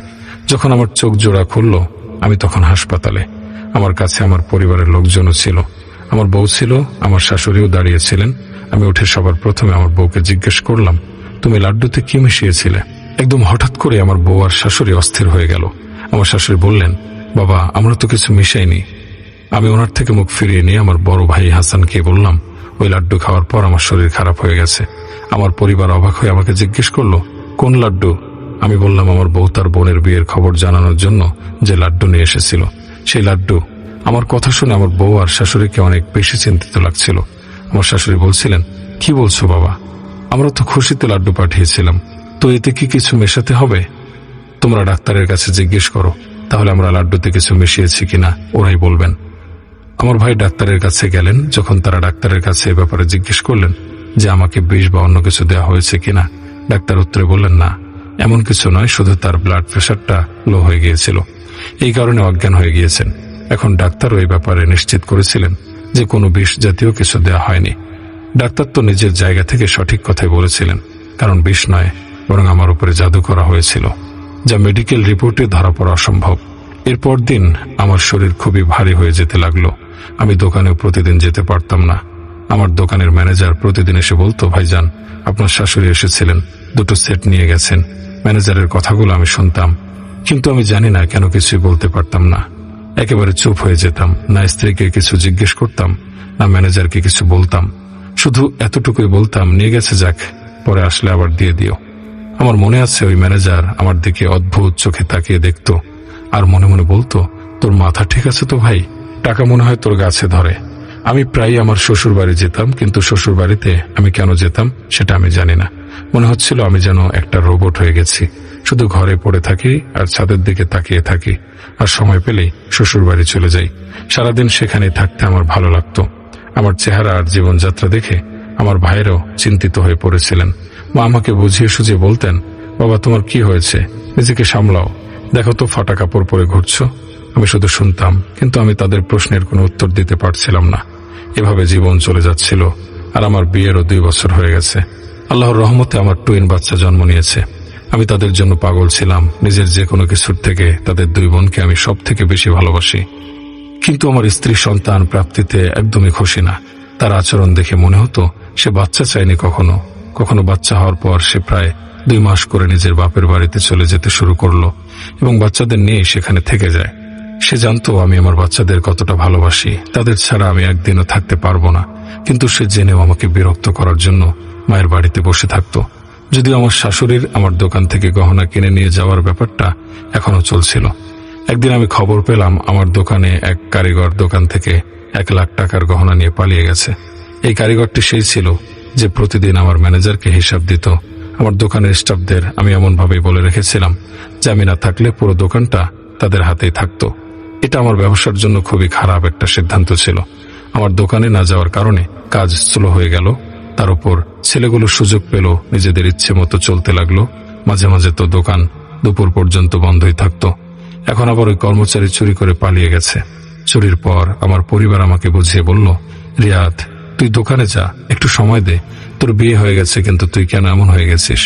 যখন আমার চোখ জোড়া খুলল আমি তখন হাসপাতালে। আমার কাছে আমার পরিবারের লোকজনও ছিল, আমার বউ ছিল, আমার শাশুড়িও দাঁড়িয়েছিলেন। আমি উঠে সবার প্রথমে আমার বউকে জিজ্ঞেস করলাম, তুমি লাড্ডুতে কি মিশিয়েছিলে? একদম হঠাৎ করে আমার বউ আর শাশুড়ি অস্থির হয়ে গেল। আমার শাশুড়ি বললেন, বাবা, আমরা তো কিছু মিশাইনি। আমি ওনার থেকে মুখ ফিরিয়ে নিয়ে আমার বড় ভাই হাসানকে বললাম, ওই লাড্ডু খাওয়ার পর আমার শরীর খারাপ হয়ে গেছে। আমার পরিবার অবাক হয়ে আমাকে জিজ্ঞেস করলো, কোন লাড্ডু? আমি বললাম, আমার বউ তার বোনের বিয়ের খবর জানানোর জন্য যে লাড্ডু নিয়ে এসেছিল সেই লাড্ডু। আমার কথা শুনে আমার বউ আর শাশুড়িকে অনেক বেশি চিন্তিত লাগছিল। আমার শাশুড়ি বলছিলেন, কি বলছো বাবা, আমরা তো খুশিতে লাড্ডু পাঠিয়েছিলাম, তো এতে কি কিছু মেশাতে হবে? তোমরা ডাক্তারের কাছে জিজ্ঞেস করো, তাহলে আমরা লাড্ডুতে কিছু মিশিয়েছি কিনা ওরাই বলবেন। আমার ভাই ডাক্তারের কাছে গেলেন। যখন তারা ডাক্তারের কাছে এ ব্যাপারে জিজ্ঞেস করলেন যে আমাকে বিষ বা অন্য কিছু দেওয়া হয়েছে কিনা, ডাক্তার উত্তরে বললেন, না, এমন কিছু নয়, শুধু তার ব্লাড প্রেশারটা লো হয়ে গিয়েছিল, এই কারণে অজ্ঞান হয়ে গিয়েছেন। এখন ডাক্তারও এই ব্যাপারে নিশ্চিত করেছিলেন যে কোনো বিষ জাতীয় কিছু দেওয়া হয়নি। ডাক্তার তো নিজের জায়গা থেকে সঠিক কথাই বলেছিলেন, কারণ বিষ নয়, বরং আমার উপরে জাদু করা হয়েছিল, যা মেডিকেল রিপোর্টে ধরা পড়া অসম্ভব। এরপর দিন আমার শরীর খুবই ভারী হয়ে যেতে লাগলো। আমি দোকানেও প্রতিদিন যেতে পারতাম না। আমার দোকানের ম্যানেজার প্রতিদিন এসে বলতো, ভাইজান, আপনার শাশুড়ি এসেছিলেন, 2টো সেট নিয়ে গেছেন। ম্যানেজারের কথাগুলো আমি শুনতাম, কিন্তু আমি জানি না কেন কিছুই বলতে পারতাম না। একেবারে চুপ হয়ে যেতাম। না স্ত্রীকে কিছু জিজ্ঞেস করতাম, না ম্যানেজারকে কিছু বলতাম। শুধু এতটুকুই বলতাম, নিয়ে গেছে, যাক, পরে আসলে আবার দিয়ে দিও। আমার মনে আছে ওই ম্যানেজার আমার দিকে অদ্ভুত চোখে তাকিয়ে দেখতো আর মনে মনে বলতো, তোর মাথা ঠিক আছে তো ভাই? টাকা মনে হয় তোর গাছে ধরে। আমি প্রায়ই আমার শ্বশুর বাড়ি যেতাম, কিন্তু শ্বশুর বাড়িতে আমি কেন যেতাম সেটা আমি জানি না। মনে হচ্ছিল আমি যেন একটা রোবট হয়ে গেছি, শুধু ঘরে পড়ে থাকি আর ছাদের দিকে তাকিয়ে থাকি, আর সময় পেলেই শ্বশুর বাড়ি চলে যাই। সারাদিন সেখানে থাকতে আমার ভালো লাগতো। আমার চেহারা আর জীবনযাত্রা দেখে আমার ভাইয়েরাও চিন্তিত হয়ে পড়েছিলেন। মা আমাকে বুঝিয়ে সুঝিয়ে বলতেন, বাবা তোমার কি হয়েছে, নিজেকে সামলাও, দেখো তো ফাটা কাপড় পরে ঘুরছো। আমি শুধু শুনতাম, কিন্তু আমি তাদের প্রশ্নের কোনো উত্তর দিতে পারছিলাম না। এভাবে জীবন চলে যাচ্ছিল, আর আমার বিয়েরও 2 বছর হয়ে গেছে। আল্লাহর রহমতে আমার টুইন বাচ্চা জন্ম নিয়েছে। আমি তাদের জন্য পাগল ছিলাম। নিজের যে কোনো কিছুর থেকে তাদের 2 বোনকে আমি সব থেকে বেশি ভালোবাসি। কিন্তু আমার স্ত্রী সন্তান প্রাপ্তিতে একদমই খুশি না। তার আচরণ দেখে মনে হতো সে বাচ্চা চায়নি কখনো। কখনো বাচ্চা হওয়ার পর সে প্রায় 2 মাস করে নিজের বাপের বাড়িতে চলে যেতে শুরু করলো এবং বাচ্চাদের নিয়ে সেখানে থেকে যায়। সে জানতো আমি আমার বাচ্চাদের কতটা ভালোবাসি, তাদের ছাড়া আমি একদিনও থাকতে পারবো না। কিন্তু সে জেনেও আমাকে বিরক্ত করার জন্য মায়ের বাড়িতে বসে থাকতো। যদিও আমার শাশুড়ির আমার দোকান থেকে গহনা কিনে নিয়ে যাওয়ার ব্যাপারটা এখনো চলছিল। একদিন আমি খবর পেলাম আমার দোকানে এক কারিগর দোকান থেকে 1 লাখ টাকার গহনা নিয়ে পালিয়ে গেছে। এই কারিগরটি সেই ছিল যে প্রতিদিন আমার ম্যানেজারকে হিসাব দিত। আমার দোকানের স্টাফদের আমি এমনভাবেই বলে রেখেছিলাম যে আমি না থাকলে পুরো দোকানটা তাদের হাতেই থাকতো। এটা আমার ব্যবসার জন্য খুবই খারাপ একটা সিদ্ধান্ত ছিল। আমার দোকানে না যাওয়ার কারণে কাজ স্লো হয়ে গেল। তার উপর ছেলেগুলো সুযোগ পেল, নিজেদের ইচ্ছে মতো চলতে লাগলো। মাঝে মাঝে তো দোকান দুপুর পর্যন্ত বন্ধই থাকতো। এখন আবার ওই কর্মচারী চুরি করে পালিয়ে গেছে। চুরির পর আমার পরিবার আমাকে বুঝিয়ে বলল, রিয়াদ তুই দোকানে যা, একটু সময় দে, তোর বিয়ে হয়ে গেছে কিন্তু তুই কেন এমন হয়ে গেছিস।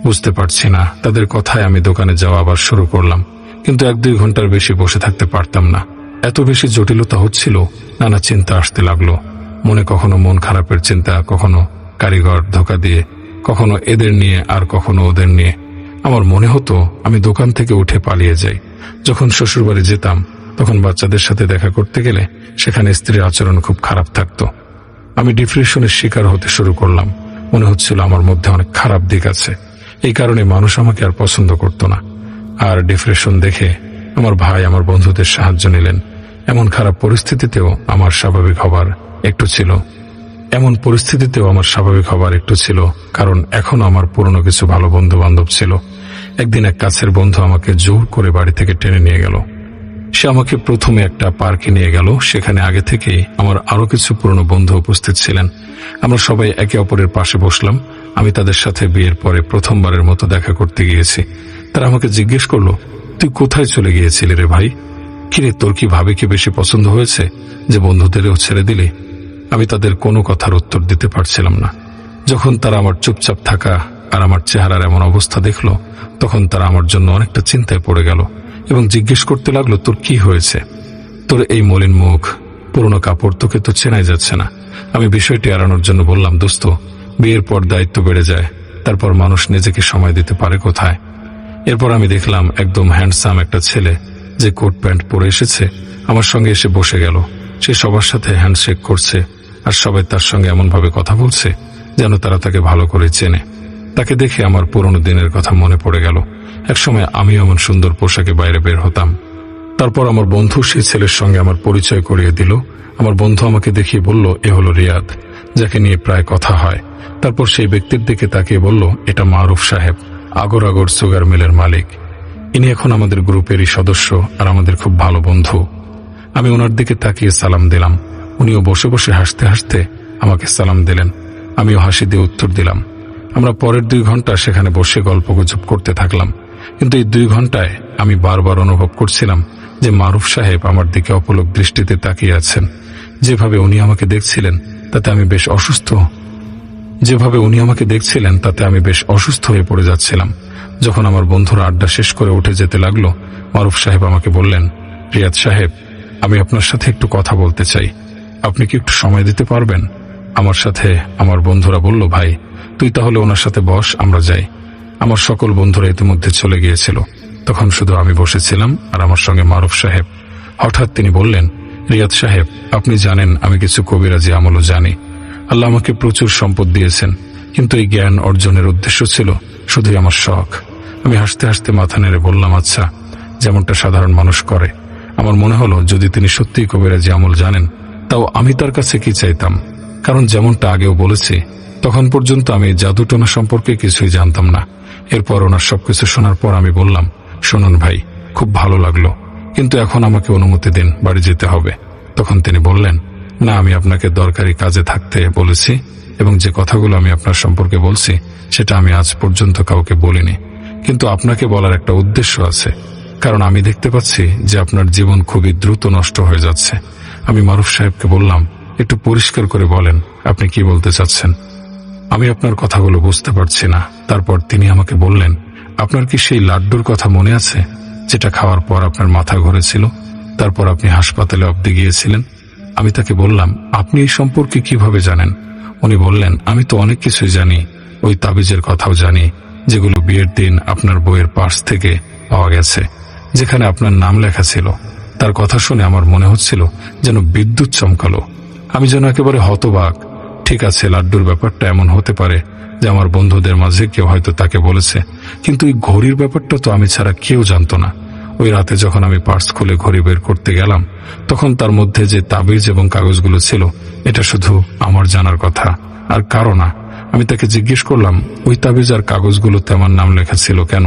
বুঝতে পারছি না। তাদের কথায় আমি দোকানে যাওয়া আবার শুরু করলাম, কিন্তু 1-2 ঘন্টার বেশি বসে থাকতে পারতাম না। এত বেশি জটিলতা হচ্ছিল, নানা চিন্তা আসতে লাগলো মনে। কখনো মন খারাপের চিন্তা, কখনো কারিগর ধোকা দিয়ে, কখনো এদের নিয়ে আর কখনো ওদের নিয়ে। আমার মনে হতো আমি দোকান থেকে উঠে পালিয়ে যাই। যখন শ্বশুরবাড়ি যেতাম তখন বাচ্চাদের সাথে দেখা করতে গেলে সেখানে স্ত্রীর আচরণ খুব খারাপ থাকতো। আমি ডিপ্রেশনের শিকার হতে শুরু করলাম। মনে হচ্ছিল আমার মধ্যে অনেক খারাপ দিক আছে, এই কারণে মানুষ আমাকে আর পছন্দ করত না। আর ডিপ্রেশন দেখে আমার ভাই আমার বন্ধুদের সাহায্য নিলেন। এমন খারাপ পরিস্থিতিতেও আমার স্বাভাবিক হবার একটু ছিল, কারণ এখনো আমার পুরনো কিছু ভালো বন্ধু বান্ধব ছিল। একদিন এক কাছের বন্ধু আমাকে জোর করে বাড়ি থেকে টেনে নিয়ে গেল। সে আমাকে প্রথমে একটা পার্কে নিয়ে গেল। সেখানে আগে থেকেই আমার আরো কিছু পুরনো বন্ধু উপস্থিত ছিলেন। আমরা সবাই একে অপরের পাশে বসলাম। আমি তাদের সাথে বিয়ের পরে প্রথমবারের মতো দেখা করতে গিয়েছি। তারা আমাকে জিজ্ঞেস করলো, তুই কোথায় চলে গিয়েছিলি রে ভাই? কিরে, তোর কি ভাবিকে বেশি পছন্দ হয়েছে যে বন্ধুদেরও ছেড়ে দিলি? আমি তাদের কোনো কথার উত্তর দিতে পারছিলাম না। যখন তারা আমার চুপচাপ থাকা আর আমার চেহারার এমন অবস্থা দেখলো, তখন তারা আমার জন্য অনেকটা চিন্তায় পড়ে গেল এবং জিজ্ঞেস করতে লাগলো, তোর কি হয়েছে? তোর এই মলিন মুখ, পুরনো কাপড়, তোকে তো চেনাই যাচ্ছে না। আমি বিষয়টি এড়ানোর জন্য বললাম, দোস্ত, বিয়ের পর দায়িত্ব বেড়ে যায়, তারপর মানুষ নিজেকে সময় দিতে পারে কোথায়? এরপর আমি দেখলাম একদম হ্যান্ডসাম একটা ছেলে যে কোট প্যান্ট পরে এসেছে আমার সঙ্গে এসে বসে গেল। সে সবার সাথে হ্যান্ডশেক করছে আর সবাই তার সঙ্গে এমনভাবে কথা বলছে যেন তারা তাকে ভালো করে চেনে। তাকে দেখে আমার পুরনো দিনের কথা মনে পড়ে গেল। একসময় আমিও এমন সুন্দর পোশাকে বাইরে বের হতাম। তারপর আমার বন্ধু সেই ছেলের সঙ্গে আমার পরিচয় করিয়ে দিল। আমার বন্ধু আমাকে দেখিয়ে বলল, এ হলো রিয়াদ, যাকে নিয়ে প্রায় কথা হয়। তারপর সেই ব্যক্তির দিকে তাকিয়ে বলল, এটা মারুফ সাহেব, আগর সুগার মিলের মালিক। ইনি এখন আমাদের গ্রুপেরই সদস্য আর আমাদের খুব ভালো বন্ধু। আমি ওনার দিকে তাকিয়ে সালাম দিলাম। উনিও বসে বসে হাসতে হাসতে আমাকে সালাম দিলেন। আমিও হাসি দিয়ে উত্তর দিলাম। আমরা পরের 2 ঘন্টা সেখানে বসে গল্পগুজব করতে থাকলাম। কিন্তু এই 2 ঘন্টায় আমি বারবার অনুভব করছিলাম যে মারুফ সাহেব আমার দিকে অপলক দৃষ্টিতে তাকিয়ে আছেন। যেভাবে উনি আমাকে দেখছিলেন তাতে আমি বেশ অসুস্থ হয়ে পড়ে যাচ্ছিলাম। যখন আমার বন্ধুরা আড্ডা শেষ করে উঠে যেতে লাগলো, মারুফ সাহেব আমাকে বললেন, রিয়াদ সাহেব, আমি আপনার সাথে একটু কথা বলতে চাই, আপনি কি একটু সময় দিতে পারবেন? আমার সাথে আমার বন্ধুরা বলল, ভাই তুই তাহলে ওনার সাথে বস, আমরা যাই। আমার সকল বন্ধুরা ইতিমধ্যে চলে গিয়েছিল। তখন শুধু আমি বসেছিলাম আর আমার সঙ্গে মারুফ সাহেব। হঠাৎ তিনি বললেন, রিয়াদ সাহেব, আপনি জানেন আমি কিছু কবিরাজি আমলও জানি। আল্লাহ আমাকে প্রচুর সম্পদ দিয়েছেন, কিন্তু এই জ্ঞান অর্জনের উদ্দেশ্য ছিল শুধুই আমার শখ। আমি হাসতে হাসতে মাথা নেড়ে বললাম, আচ্ছা, যেমনটা সাধারণ মানুষ করে। আমার মনে হলো যদি তিনি সত্যিই কবিরাজি আমল জানেন তাও আমি তার কাছে কি চাইতাম? কারণ যেমনটা আগেও বলেছি, তখন পর্যন্ত আমি জাদুটোনা সম্পর্কে কিছুই জানতাম না। এরপর ওনার সবকিছু শোনার পর আমি বললাম, শুনুন ভাই, খুব ভালো লাগলো, কিন্তু এখন আমাকে অনুমতি দিন, বাড়ি যেতে হবে। তখন তিনি বললেন, না, আমি আপনাকে দরকারি কাজে থাকতে বলেছি এবং যে কথাগুলো আমি আপনার সম্পর্কে বলছি সেটা আমি আজ পর্যন্ত কাউকে বলিনি, কিন্তু আপনাকে বলার একটা উদ্দেশ্য আছে। কারণ আমি দেখতে পাচ্ছি যে আপনার জীবন খুবই দ্রুত নষ্ট হয়ে যাচ্ছে। আমি মারুফ সাহেবকে বললাম, একটু পরিষ্কার করে বলেন আপনি কি বলতে চাচ্ছেন, আমি আপনার কথাগুলো বুঝতে পারছি না। তারপর তিনি আমাকে বললেন, আপনার কি সেই লাড্ডুর কথা মনে আছে যেটা খাওয়ার পর আপনার মাথা ঘুরেছিল, তারপর আপনি হাসপাতালে অবধি গিয়েছিলেন? আমি তাকে বললাম, আপনি এই সম্পর্কে কিভাবে জানেন? উনি বললেন, আমি তো অনেক কিছুই জানি, ওই তাবিজের কথাও জানি যেগুলো বিয়ের দিন আপনার বইয়ের পার্স থেকে পাওয়া গেছে, যেখানে আপনার নাম লেখা ছিল। তার কথা শুনে আমার মনে হচ্ছিল যেন বিদ্যুৎ চমকালো। আমি যেন একেবারে হতবাক। ঠিক আছে, লাড্ডুর ব্যাপারটা এমন হতে পারে যে আমার বন্ধুদের মাঝে কেউ হয়তো তাকে বলেছে, কিন্তু এই ঘড়ির ব্যাপারটা তো আমি ছাড়া কেউ জানতো না। ওই রাতে যখন আমি পার্স খুলে ঘড়ি বের করতে গেলাম, তখন তার মধ্যে যে তাবিজ এবং কাগজগুলো ছিল এটা শুধু আমার জানার কথা, আর কারো না। আমি তাকে জিজ্ঞেস করলাম, ওই তাবিজ আর কাগজগুলোতে আমার নাম লেখা ছিল কেন?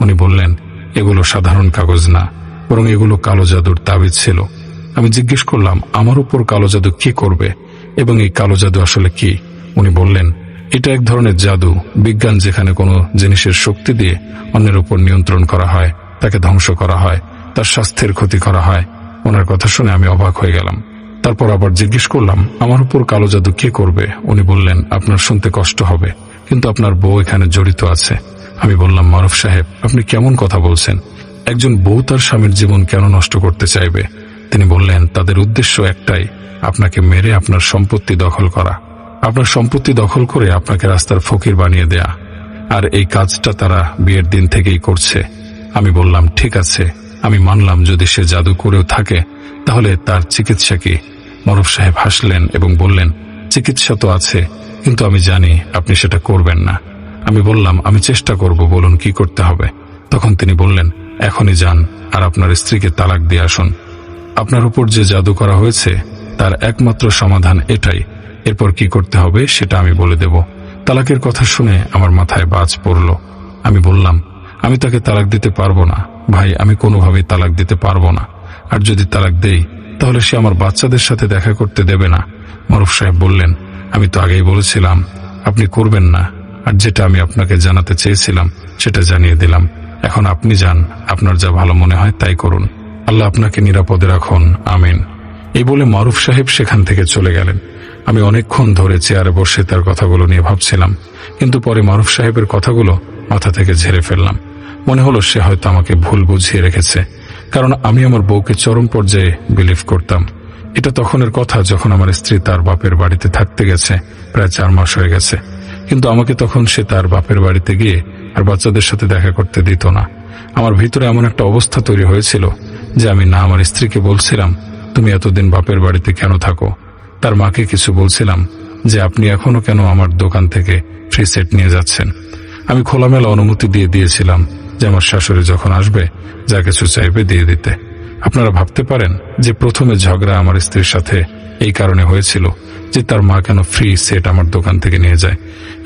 উনি বললেন, এগুলো সাধারণ কাগজ না, বরং এগুলো কালো জাদুর তাবিজ ছিল। আমি জিজ্ঞেস করলাম, আমার উপর কালো জাদু কি করবে এবং এই কালো জাদু আসলে কি? উনি বললেন, এটা এক ধরনের জাদু বিজ্ঞান, যেখানে কোনো জিনিসের শক্তি দিয়ে অন্যের উপর নিয়ন্ত্রণ করা হয়, তাকে ধ্বংস করা হয়, তার স্বাস্থ্যের ক্ষতি করা হয়। ওনার কথা শুনে আমি অবাক হয়ে গেলাম। তারপর আবার জিজ্ঞেস করলাম, আমার উপর কালো জাদু কে করবে? উনি বললেন, আপনার শুনতে কষ্ট হবে, কিন্তু আপনার বউ এখানে জড়িত আছে। আমি বললাম, মারুফ সাহেব, আপনি কেমন কথা বলছেন? একজন বউ তার স্বামীর জীবন কেন নষ্ট করতে চাইবে? তিনি বললেন, তাদের উদ্দেশ্য একটাই, আপনাকে মেরে আপনার সম্পত্তি দখল করা, আপনার সম্পত্তি দখল করে আপনাকে রাস্তার ফকির বানিয়ে দেয়া। আর এই কাজটা তারা বিয়ের দিন থেকেই করছে। আমি বললাম, ঠিক আছে, আমি মানলাম যদি সে জাদু করেও থাকে, তাহলে তার চিকিৎসা কি? মারুফ সাহেব হাসলেন এবং বললেন, চিকিৎসা তো আছে, কিন্তু আমি জানি আপনি সেটা করবেন না। আমি বললাম, আমি চেষ্টা করব, বলুন কি করতে হবে? তখন তিনি বললেন, এখনই যান আর আপনার স্ত্রীকে তালাক দিয়ে আসুন। আপনার উপর যে জাদু করা হয়েছে তার একমাত্র সমাধান এটাই। এরপর কি করতে হবে সেটা আমি বলে দেব। তালাকের কথা শুনে আমার মাথায় বাজ পড়ল। আমি বললাম, আমি তাকে তালাক দিতে পারবো না ভাই, আমি কোনোভাবেই তালাক দিতে পারবো না। আর যদি তালাক দেই তাহলে সে আমার বাচ্চাদের সাথে দেখা করতে দেবে না। মারুফ সাহেব বললেন, আমি তো আগেই বলেছিলাম আপনি করবেন না, আর যেটা আমি আপনাকে জানাতে চেয়েছিলাম সেটা জানিয়ে দিলাম। এখন আপনি যান, আপনার যা ভালো মনে হয় তাই করুন। আল্লাহ আপনাকে নিরাপদে রাখুন, আমিন। এই বলে মারুফ সাহেব সেখান থেকে চলে গেলেন। আমি অনেকক্ষণ ধরে চেয়ারে বসে তার কথাগুলো নিয়ে ভাবছিলাম, কিন্তু পরে মারুফ সাহেবের কথাগুলো মাথা থেকে ঝেড়ে ফেললাম। মনে হলো সে হয়তো আমাকে ভুল বুঝিয়ে রেখেছে, কারণ আমি আমার বউকে চরম পর্যায়ে বিলিভ করতাম। এটা তখনের কথা যখন আমার স্ত্রী তার বাপের বাড়িতে থাকতে গেছে, প্রায় 4 মাস হয়ে গেছে। কিন্তু আমাকে তখন সে তার বাপের বাড়িতে গিয়ে আর বাচ্চাদের সাথে দেখা করতে দিত না। আমার ভিতরে এমন একটা অবস্থা তৈরি হয়েছিল যে আমি না আমার স্ত্রীকে বলছিলাম, তুমি এতদিন বাপের বাড়িতে কেন থাকো? তার মাকে কিছু বলছিলাম যে আপনি এখনো কেন আমার দোকান থেকে ফ্রি সেট নিয়ে যাচ্ছেন। আমি খোলামেলা অনুমতি দিয়ে দিয়েছিলাম যে আমার শাশুড়ি যখন আসবে যা কিছু চাইবে দিয়ে দিতে। আপনারা ভাবতে পারেন যে প্রথমে ঝগড়া আমার স্ত্রীর সাথে এই কারণে হয়েছিল যে তার মা কেন ফ্রি সেট আমার দোকান থেকে নিয়ে যায়।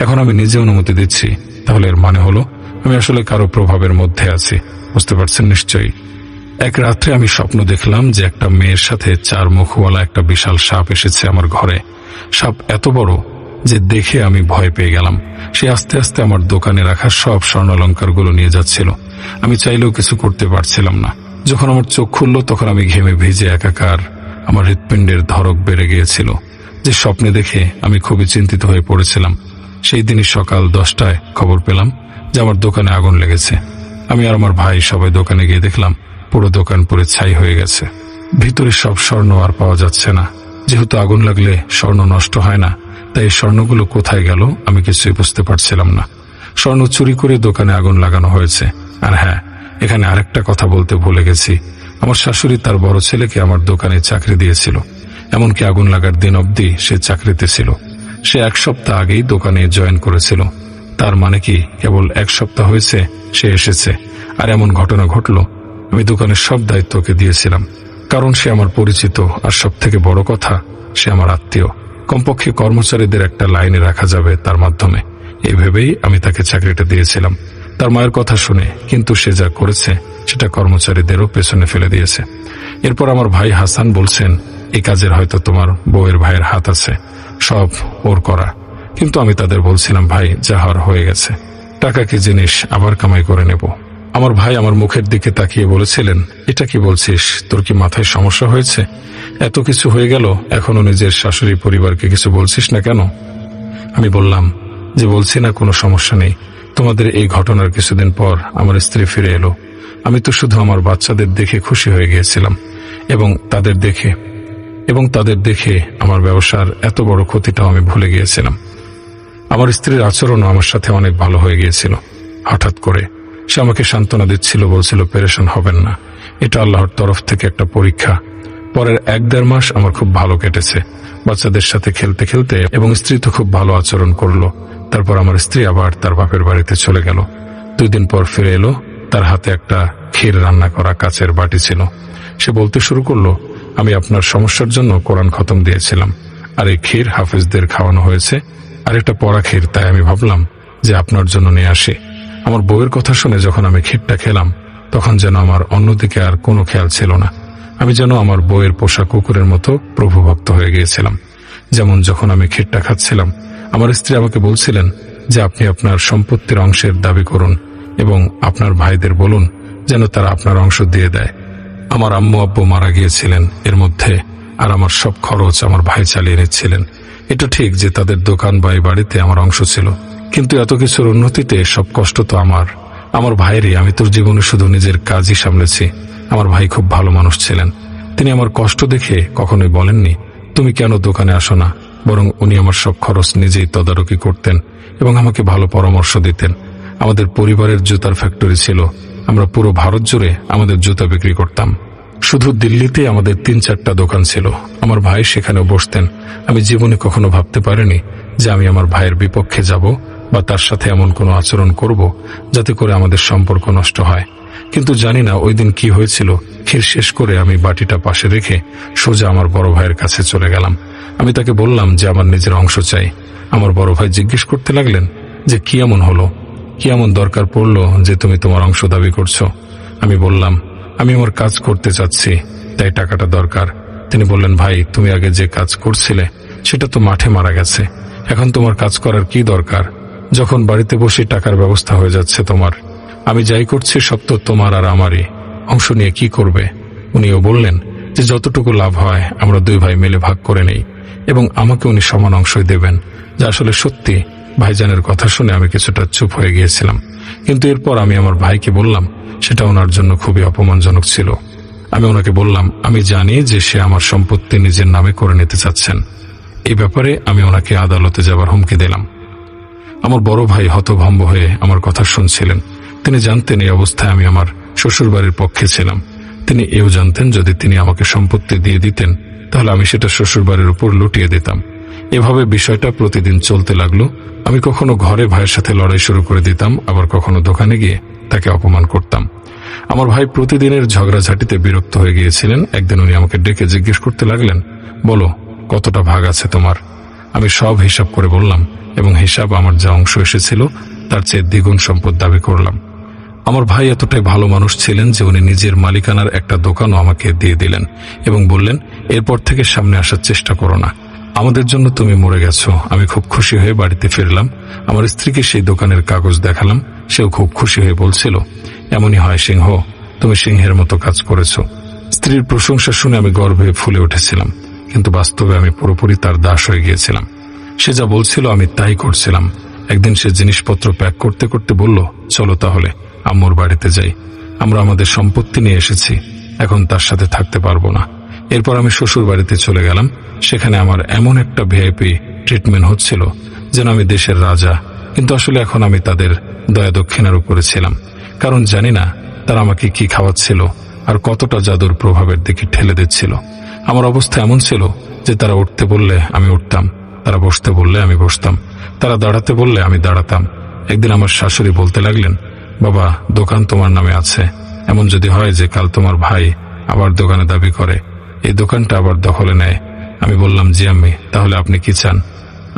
এখন আমি নিজে অনুমতি দিচ্ছি, তাহলে এর মানে হলো আমি আসলে কারো প্রভাবের মধ্যে আছি। বুঝতে পারছেন নিশ্চয়ই। এক রাত্রে আমি স্বপ্ন দেখলাম যে একটা মেয়ের সাথে 4 মুখওয়ালা একটা বিশাল সাপ এসেছে আমার ঘরে। সাপ এত বড় যে দেখে আমি ভয় পেয়ে গেলাম। সে আস্তে আস্তে আমার দোকানে রাখা সব স্বর্ণালঙ্কারগুলো নিয়ে যাচ্ছিল। আমি চাইলেও কিছু করতে পারছিলাম না। যখন আমার চোখ খুলল তখন আমি ঘেমে ভিজে একাকার। আমার হৃৎপিণ্ডের ধড়ক বেড়ে গিয়েছিল। যে স্বপ্নে দেখে আমি খুবই চিন্তিত হয়ে পড়েছিলাম। সেই দিনই সকাল 10টায় খবর পেলাম যে আমার দোকানে আগুন লেগেছে। আমি আর আমার ভাই সবাই দোকানে গিয়ে দেখলাম পুরো দোকান পুড়ে ছাই হয়ে গেছে। ভিতরে সব স্বর্ণ আর পাওয়া যাচ্ছে না। যেহেতু আগুন লাগলে স্বর্ণ নষ্ট হয় না, তাই স্বর্ণগুলো কোথায় গেল আমি কিছুই বুঝতে পারছিলাম না। স্বর্ণ চুরি করে দোকানে আগুন লাগানো হয়েছে। আর হ্যাঁ, এখানে আরেকটা কথা বলতে ভুলে গেছি। আমার শাশুড়ি তার বড় ছেলেকে আমার দোকানে চাকরি দিয়েছিল। এমনকি আগুন লাগার দিন অবধি সে চাকরিতে ছিল। সে 1 সপ্তাহ আগেই দোকানে জয়েন করেছিল। তার মানে কি কেবল 1 সপ্তাহ হয়েছে সে এসেছে, আর এমন ঘটনা ঘটল। আমি দোকানের সব দায়িত্ব ওকে দিয়েছিলাম। কারণ সে আমার পরিচিত, আর সব থেকে বড় কথা সে আমার আত্মীয়। কমপক্ষে কর্মচারীদের একটা লাইনে রাখা যাবে তার মাধ্যমে, এই ভেবেই আমি তাকে চাকরিটা দিয়েছিলাম তার মায়ের কথা শুনে। কিন্তু সে যা করেছে সেটা কর্মচারীদেরও পেছনে ফেলে দিয়েছে। এরপর আমার ভাই হাসান বলছেন, এই কাজের হয়তো তোমার বউয়ের ভাইয়ের হাত আছে, সব ওর করা। কিন্তু আমি তাদের বলছিলাম, ভাই যা হওয়ার হয়ে গেছে, টাকা কি জিনিস, আবার কামাই করে নেব। আমার ভাই আমার মুখের দিকে তাকিয়ে বলেছিলেন, এটা কি বলছিস, তোর কি মাথায় সমস্যা হয়েছে? এত কিছু হয়ে গেল, এখনো নিজের শাশুড়ি পরিবারকে কিছু বলছিস না কেন? আমি বললাম যে বলছি না, কোনো সমস্যা নেই। তোমাদের এই ঘটনার কিছুদিন পর আমার স্ত্রী ফিরে এলো। আমি তো শুধু আমার বাচ্চাদের দেখে খুশি হয়ে গিয়েছিলাম, এবং তাদের দেখে আমার ব্যবসার এত বড় ক্ষতিটাও আমি ভুলে গিয়েছিলাম। আমার স্ত্রীর আচরণও আমার সাথে অনেক ভালো হয়ে গিয়েছিল। হঠাৎ করে সে আমাকে সান্ত্বনা দিচ্ছিল, বলছিল পেরেশান হবেন না, এটা আল্লাহর তরফ থেকে একটা পরীক্ষা। পরের 1-1.5 মাস আমার খুব ভালো কেটেছে, বাচ্চাদের সাথে খেলতে খেলতে, এবং স্ত্রী তো খুব ভালো আচরণ করলো। তারপর আমার স্ত্রী আবার তার বাপের বাড়িতে চলে গেল। 2 দিন পর ফিরে এলো, তার হাতে একটা ক্ষীর রান্না করা কাচের বাটি ছিল। সে বলতে শুরু করলো, আমি আপনার সমস্যার জন্য কোরআন খতম দিয়েছিলাম, আর এই ক্ষীর হাফেজদের খাওয়ানো হয়েছে, আর একটা পড়া ক্ষীর, তাই আমি ভাবলাম যে আপনার জন্য নিয়ে আসি। আমার বউয়ের কথা শুনে যখন আমি ক্ষীরটা খেলাম, তখন যেন আমার অন্যদিকে আর কোনো খেয়াল ছিল না। আমি যেন আমার বউয়ের পোষা কুকুরের মতো প্রভুভক্ত হয়ে গিয়েছিলাম। যেমন যখন আমি ক্ষীরটা খাচ্ছিলাম, আমার স্ত্রী আমাকে বলছিলেন যে আপনি আপনার সম্পত্তির অংশের দাবি করুন এবং আপনার ভাইদের বলুন যেন তারা আপনার অংশ দিয়ে দেয়। আমার আম্মু আব্বু মারা গিয়েছিলেন এর মধ্যে, আর আমার সব খরচ আমার ভাই চালিয়ে নিচ্ছিলেন। এটা ঠিক যে তাদের দোকান বা এই বাড়িতে আমার অংশ ছিল, কিন্তু এত কিছুর উন্নতিতে সব কষ্ট তো আমার ভাইয়েরই। আমি তোর জীবনে শুধু নিজের কাজই সামলেছি। আমার ভাই খুব ভালো মানুষ ছিলেন। তিনি আমার কষ্ট দেখে কখনোই বলেননি তুমি কেন দোকানে আসো না, বরং উনি আমার সব খরচ নিজেই তদারকি করতেন এবং আমাকে ভালো পরামর্শ দিতেন। আমাদের পরিবারের জুতার ফ্যাক্টরি ছিল, আমরা পুরো ভারত জুড়ে আমাদের জুতা বিক্রি করতাম। শুধু দিল্লিতে আমাদের 3-4টা দোকান ছিল। আমার ভাই সেখানেও বসতেন। আমি জীবনে কখনো ভাবতে পারিনি যে আমি আমার ভাইয়ের বিপক্ষে যাব বা তার সাথে এমন কোনো আচরণ করব যাতে করে আমাদের সম্পর্ক নষ্ট হয়। কিন্তু জানি না ওই দিন কি হয়েছিল। ক্ষীর শেষ করে আমি বাটিটা পাশে রেখে সোজা আমার বড় ভাইয়ের কাছে চলে গেলাম। আমি তাকে বললাম যে আমার নিজের অংশ চাই। আমার বড় ভাই জিজ্ঞেস করতে লাগলেন যে কি এমন হলো, কি এমন দরকার পড়লো যে তুমি তোমার অংশ দাবি করছো? আমি বললাম আমি আমার কাজ করতে চাচ্ছি, তাই টাকাটা দরকার। তিনি বললেন, ভাই তুমি আগে যে কাজ করছিলে সেটা তো মাঠে মারা গেছে, এখন তোমার কাজ করার কি দরকার, যখন বাড়িতে বসে টাকার ব্যবস্থা হয়ে যাচ্ছে তোমার। আমি যাই করছি সব তো তোমার আর আমারই, অংশ নিয়ে কি করবে? উনিও বললেন যে যতটুকু লাভ হয় আমরা 2 ভাই মিলে ভাগ করে নেই, এবং আমাকে উনি সমান অংশই দেবেন। যা আসলে সত্যি। ভাইজানের কথা শুনে আমি কিছুটা চুপ হয়ে গিয়েছিলাম, কিন্তু এরপর আমি আমার ভাইকে বললাম সেটা ওনার জন্য খুবই অপমানজনক ছিল। আমি ওনাকে বললাম আমি জানি যে সে আমার সম্পত্তি নিজের নামে করে নিতে চাচ্ছেন। এই ব্যাপারে আমি ওনাকে আদালতে যাবার হুমকি দিলাম। আমার বড় ভাই হতভম্ব হয়ে আমার কথা শুনছিলেন। তিনি জানতেন এই অবস্থায় আমি আমার শ্বশুরবাড়ির পক্ষে ছিলাম। তিনি এও জানতেন যদি তিনি আমাকে সম্পত্তি দিয়ে দিতেন তাহলে আমি সেটা শ্বশুরবাড়ির উপর লুটিয়ে দিতাম। এভাবে বিষয়টা প্রতিদিন চলতে লাগলো। আমি কখনো ঘরে ভাইয়ের সাথে লড়াই শুরু করে দিতাম, আবার কখনো দোকানে গিয়ে তাকে অপমান করতাম। আমার ভাই প্রতিদিনের ঝগড়াঝাটিতে বিরক্ত হয়ে গিয়েছিলেন। একদিন উনি আমাকে ডেকে জিজ্ঞেস করতে লাগলেন, বলো কতটা ভাগ আছে তোমার? আমি সব হিসাব করে বললাম এবং হিসাব আমার যা অংশ এসেছিল তার চেয়ে দ্বিগুণ সম্পদ দাবি করলাম। আমার ভাই এতটাই ভালো মানুষ ছিলেন যে উনি নিজের মালিকানার একটা দোকানও আমাকে দিয়ে দিলেন এবং বললেন, এরপর থেকে সামনে আসার চেষ্টা করো না, আমাদের জন্য তুমি মরে গেছো। আমি খুব খুশি হয়ে বাড়িতে ফিরলাম। আমার স্ত্রীকে সেই দোকানের কাগজ দেখালাম। সেও খুব খুশি হয়ে বলছিল, এমনই হয় সিংহ, তুমি সিংহের মতো কাজ করেছো। স্ত্রীর প্রশংসা শুনে আমি গর্বে ফুলে উঠেছিলাম, কিন্তু বাস্তবে আমি পুরোপুরি তার দাস হয়ে গিয়েছিলাম। সে যা বলছিল আমি তাই করছিলাম। একদিন সে জিনিসপত্র প্যাক করতে করতে বলল, চলো তাহলে আম্মুর বাড়িতে যাই, আমরা আমাদের সম্পত্তি নিয়ে এসেছি, এখন তার সাথে থাকতে পারবো না। এরপর আমি শ্বশুর বাড়িতে চলে গেলাম। সেখানে আমার এমন একটা ভিআইপি ট্রিটমেন্ট হচ্ছিল যেন আমি দেশের রাজা, কিন্তু আসলে এখন আমি তাদের দয়া দক্ষিণার উপরে ছিলাম, কারণ জানি না তারা আমাকে কি খাওয়াচ্ছিল আর কতটা জাদুর প্রভাবের দিকে ঠেলে দিচ্ছিল। আমার অবস্থা এমন ছিল যে তারা উঠতে বললে আমি উঠতাম, তারা বসতে বললে আমি বসতাম, তারা দাঁড়াতে বললে আমি দাঁড়াতাম। একদিন আমার শাশুড়ি বলতে লাগলেন, বাবা দোকান তোমার নামে আছে, এমন যদি হয় যে কাল তোমার ভাই আবার দোকানে দাবি করে, এই দোকানটা আবার দখলে নেয়। আমি বললাম, জি আম্মি, তাহলে আপনি কি চান,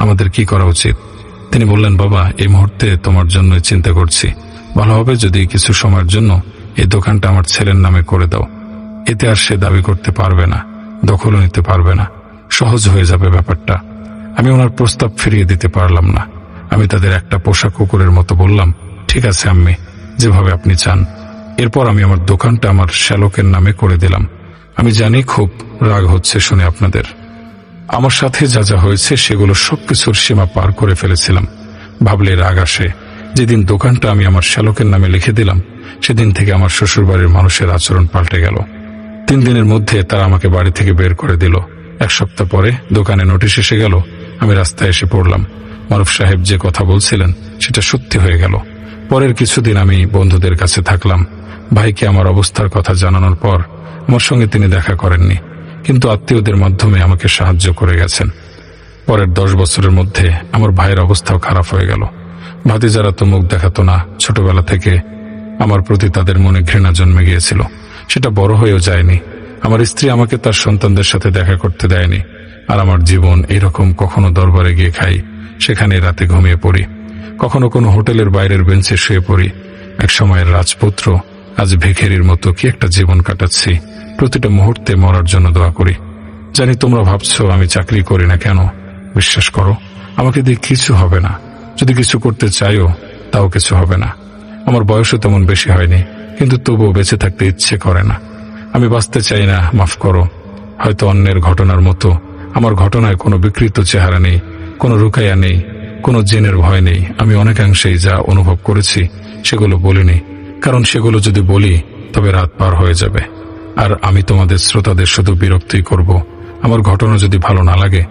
আমাদের কি করা উচিত? তিনি বললেন, বাবা, এই মুহূর্তে তোমার জন্য চিন্তা করছি। ভালো হবে যদি কিছু সময়ের জন্য এই দোকানটা আমার ছেলের নামে করে দাও। এতে আর সে দাবি করতে পারবে না, দখলও নিতে পারবে না, সহজ হয়ে যাবে ব্যাপারটা। আমি ওনার প্রস্তাব ফিরিয়ে দিতে পারলাম না। আমি তাদের একটা পোষা কুকুরের মতো বললাম, ঠিক আছে আম্মি, যেভাবে আপনি চান। এরপর আমি আমার দোকানটা আমার শ্যালকের নামে করে দিলাম। আমি জানি খুব রাগ হচ্ছে শুনে আপনাদের। আমার সাথে যা যা হয়েছে সেগুলো সবকিছুর সীমা পার করে ফেলেছিলাম। ভাবলে রাগ আসে। যেদিন দোকানটা আমি আমার শ্যালকের নামে লিখে দিলাম, সেদিন থেকে আমার শ্বশুরবাড়ির মানুষের আচরণ পাল্টে গেল। 3 দিনের মধ্যে তারা আমাকে বাড়ি থেকে বের করে দিল। 1 সপ্তাহ পরে দোকানে নোটিশ এসে গেল। আমি রাস্তায় এসে পড়লাম। মারুফ সাহেব যে কথা বলছিলেন সেটা সত্যি হয়ে গেল। পরের কিছুদিন আমি বন্ধুদের কাছে থাকলাম। ভাইকে আমার অবস্থার কথা জানানোর পর আমার সঙ্গে তিনি দেখা করেননি, কিন্তু আত্মীয়দের মাধ্যমে আমাকে সাহায্য করে গেছেন। পরের 10 বছরের মধ্যে আমার ভাইয়ের অবস্থাও খারাপ হয়ে গেল। ভাতিজারা তো মুখ দেখাতো না। ছোটবেলা থেকে আমার প্রতি তাদের মনে ঘৃণা জন্মে গিয়েছিল। সেটা বড় হয়েও যায়নি। আমার স্ত্রী আমাকে তার সন্তানদের সাথে দেখা করতে দেয়নি। আর আমার জীবন এইরকম, কখনো দরবারে গিয়ে খাই, সেখানে রাতে ঘুমিয়ে পড়ি, কখনো কোনো হোটেলের বাইরের বেঞ্চে শুয়ে পড়ি। এক সময়ের রাজপুত্র আজ ভিখারির মতো কি একটা জীবন কাটাচ্ছি। প্রতিটা মুহূর্তে মরার জন্য দোয়া করি। জানি তোমরা ভাবছো আমি চাকরি করি না কেন। বিশ্বাস করো, আমাকে দিয়ে কিছু হবে না। যদি কিছু করতে চাইও তাও কিছু হবে না। আমার বয়সও তেমন বেশি হয়নি, কিন্তু তবুও বেঁচে থাকতে ইচ্ছে করে না। আমি বাঁচতে চাই না, মাফ করো। হয়তো অন্যের ঘটনার মতো আমার ঘটনায় কোনো বিকৃত চেহারা নেই, কোনো রুকাইয়া নেই, কোনো জিনের ভয় নেই। আমি অনেকাংশেই যা অনুভব করেছি সেগুলো বলিনি, কারণ সেগুলো যদি বলি তবে রাত পার হয়ে যাবে। আর আমি তোমাদের শ্রোতাদের শুধু বিরক্তই করব। আমার ঘটনা যদি ভালো না লাগে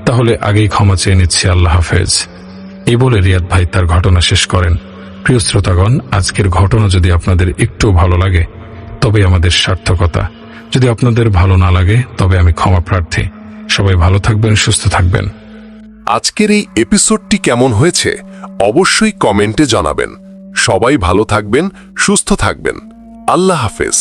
তাহলে আগেই ক্ষমা চেয়ে নিচ্ছি। আল্লাহ হাফেজ। এই বলে রিয়াদ ভাই তার ঘটনা শেষ করেন। প্রিয় শ্রোতাগণ, আজকের ঘটনা যদি আপনাদের একটু ভালো লাগে তবে আমাদের সার্থকতা। যদি আপনাদের ভালো না লাগে তবে আমি ক্ষমা প্রার্থী। সবাই ভালো থাকবেন, সুস্থ থাকবেন। আজকের এই এপিসোডটি কেমন হয়েছে অবশ্যই কমেন্টে জানাবেন। সবাই ভালো থাকবেন, সুস্থ থাকবেন। আল্লাহ হাফেজ।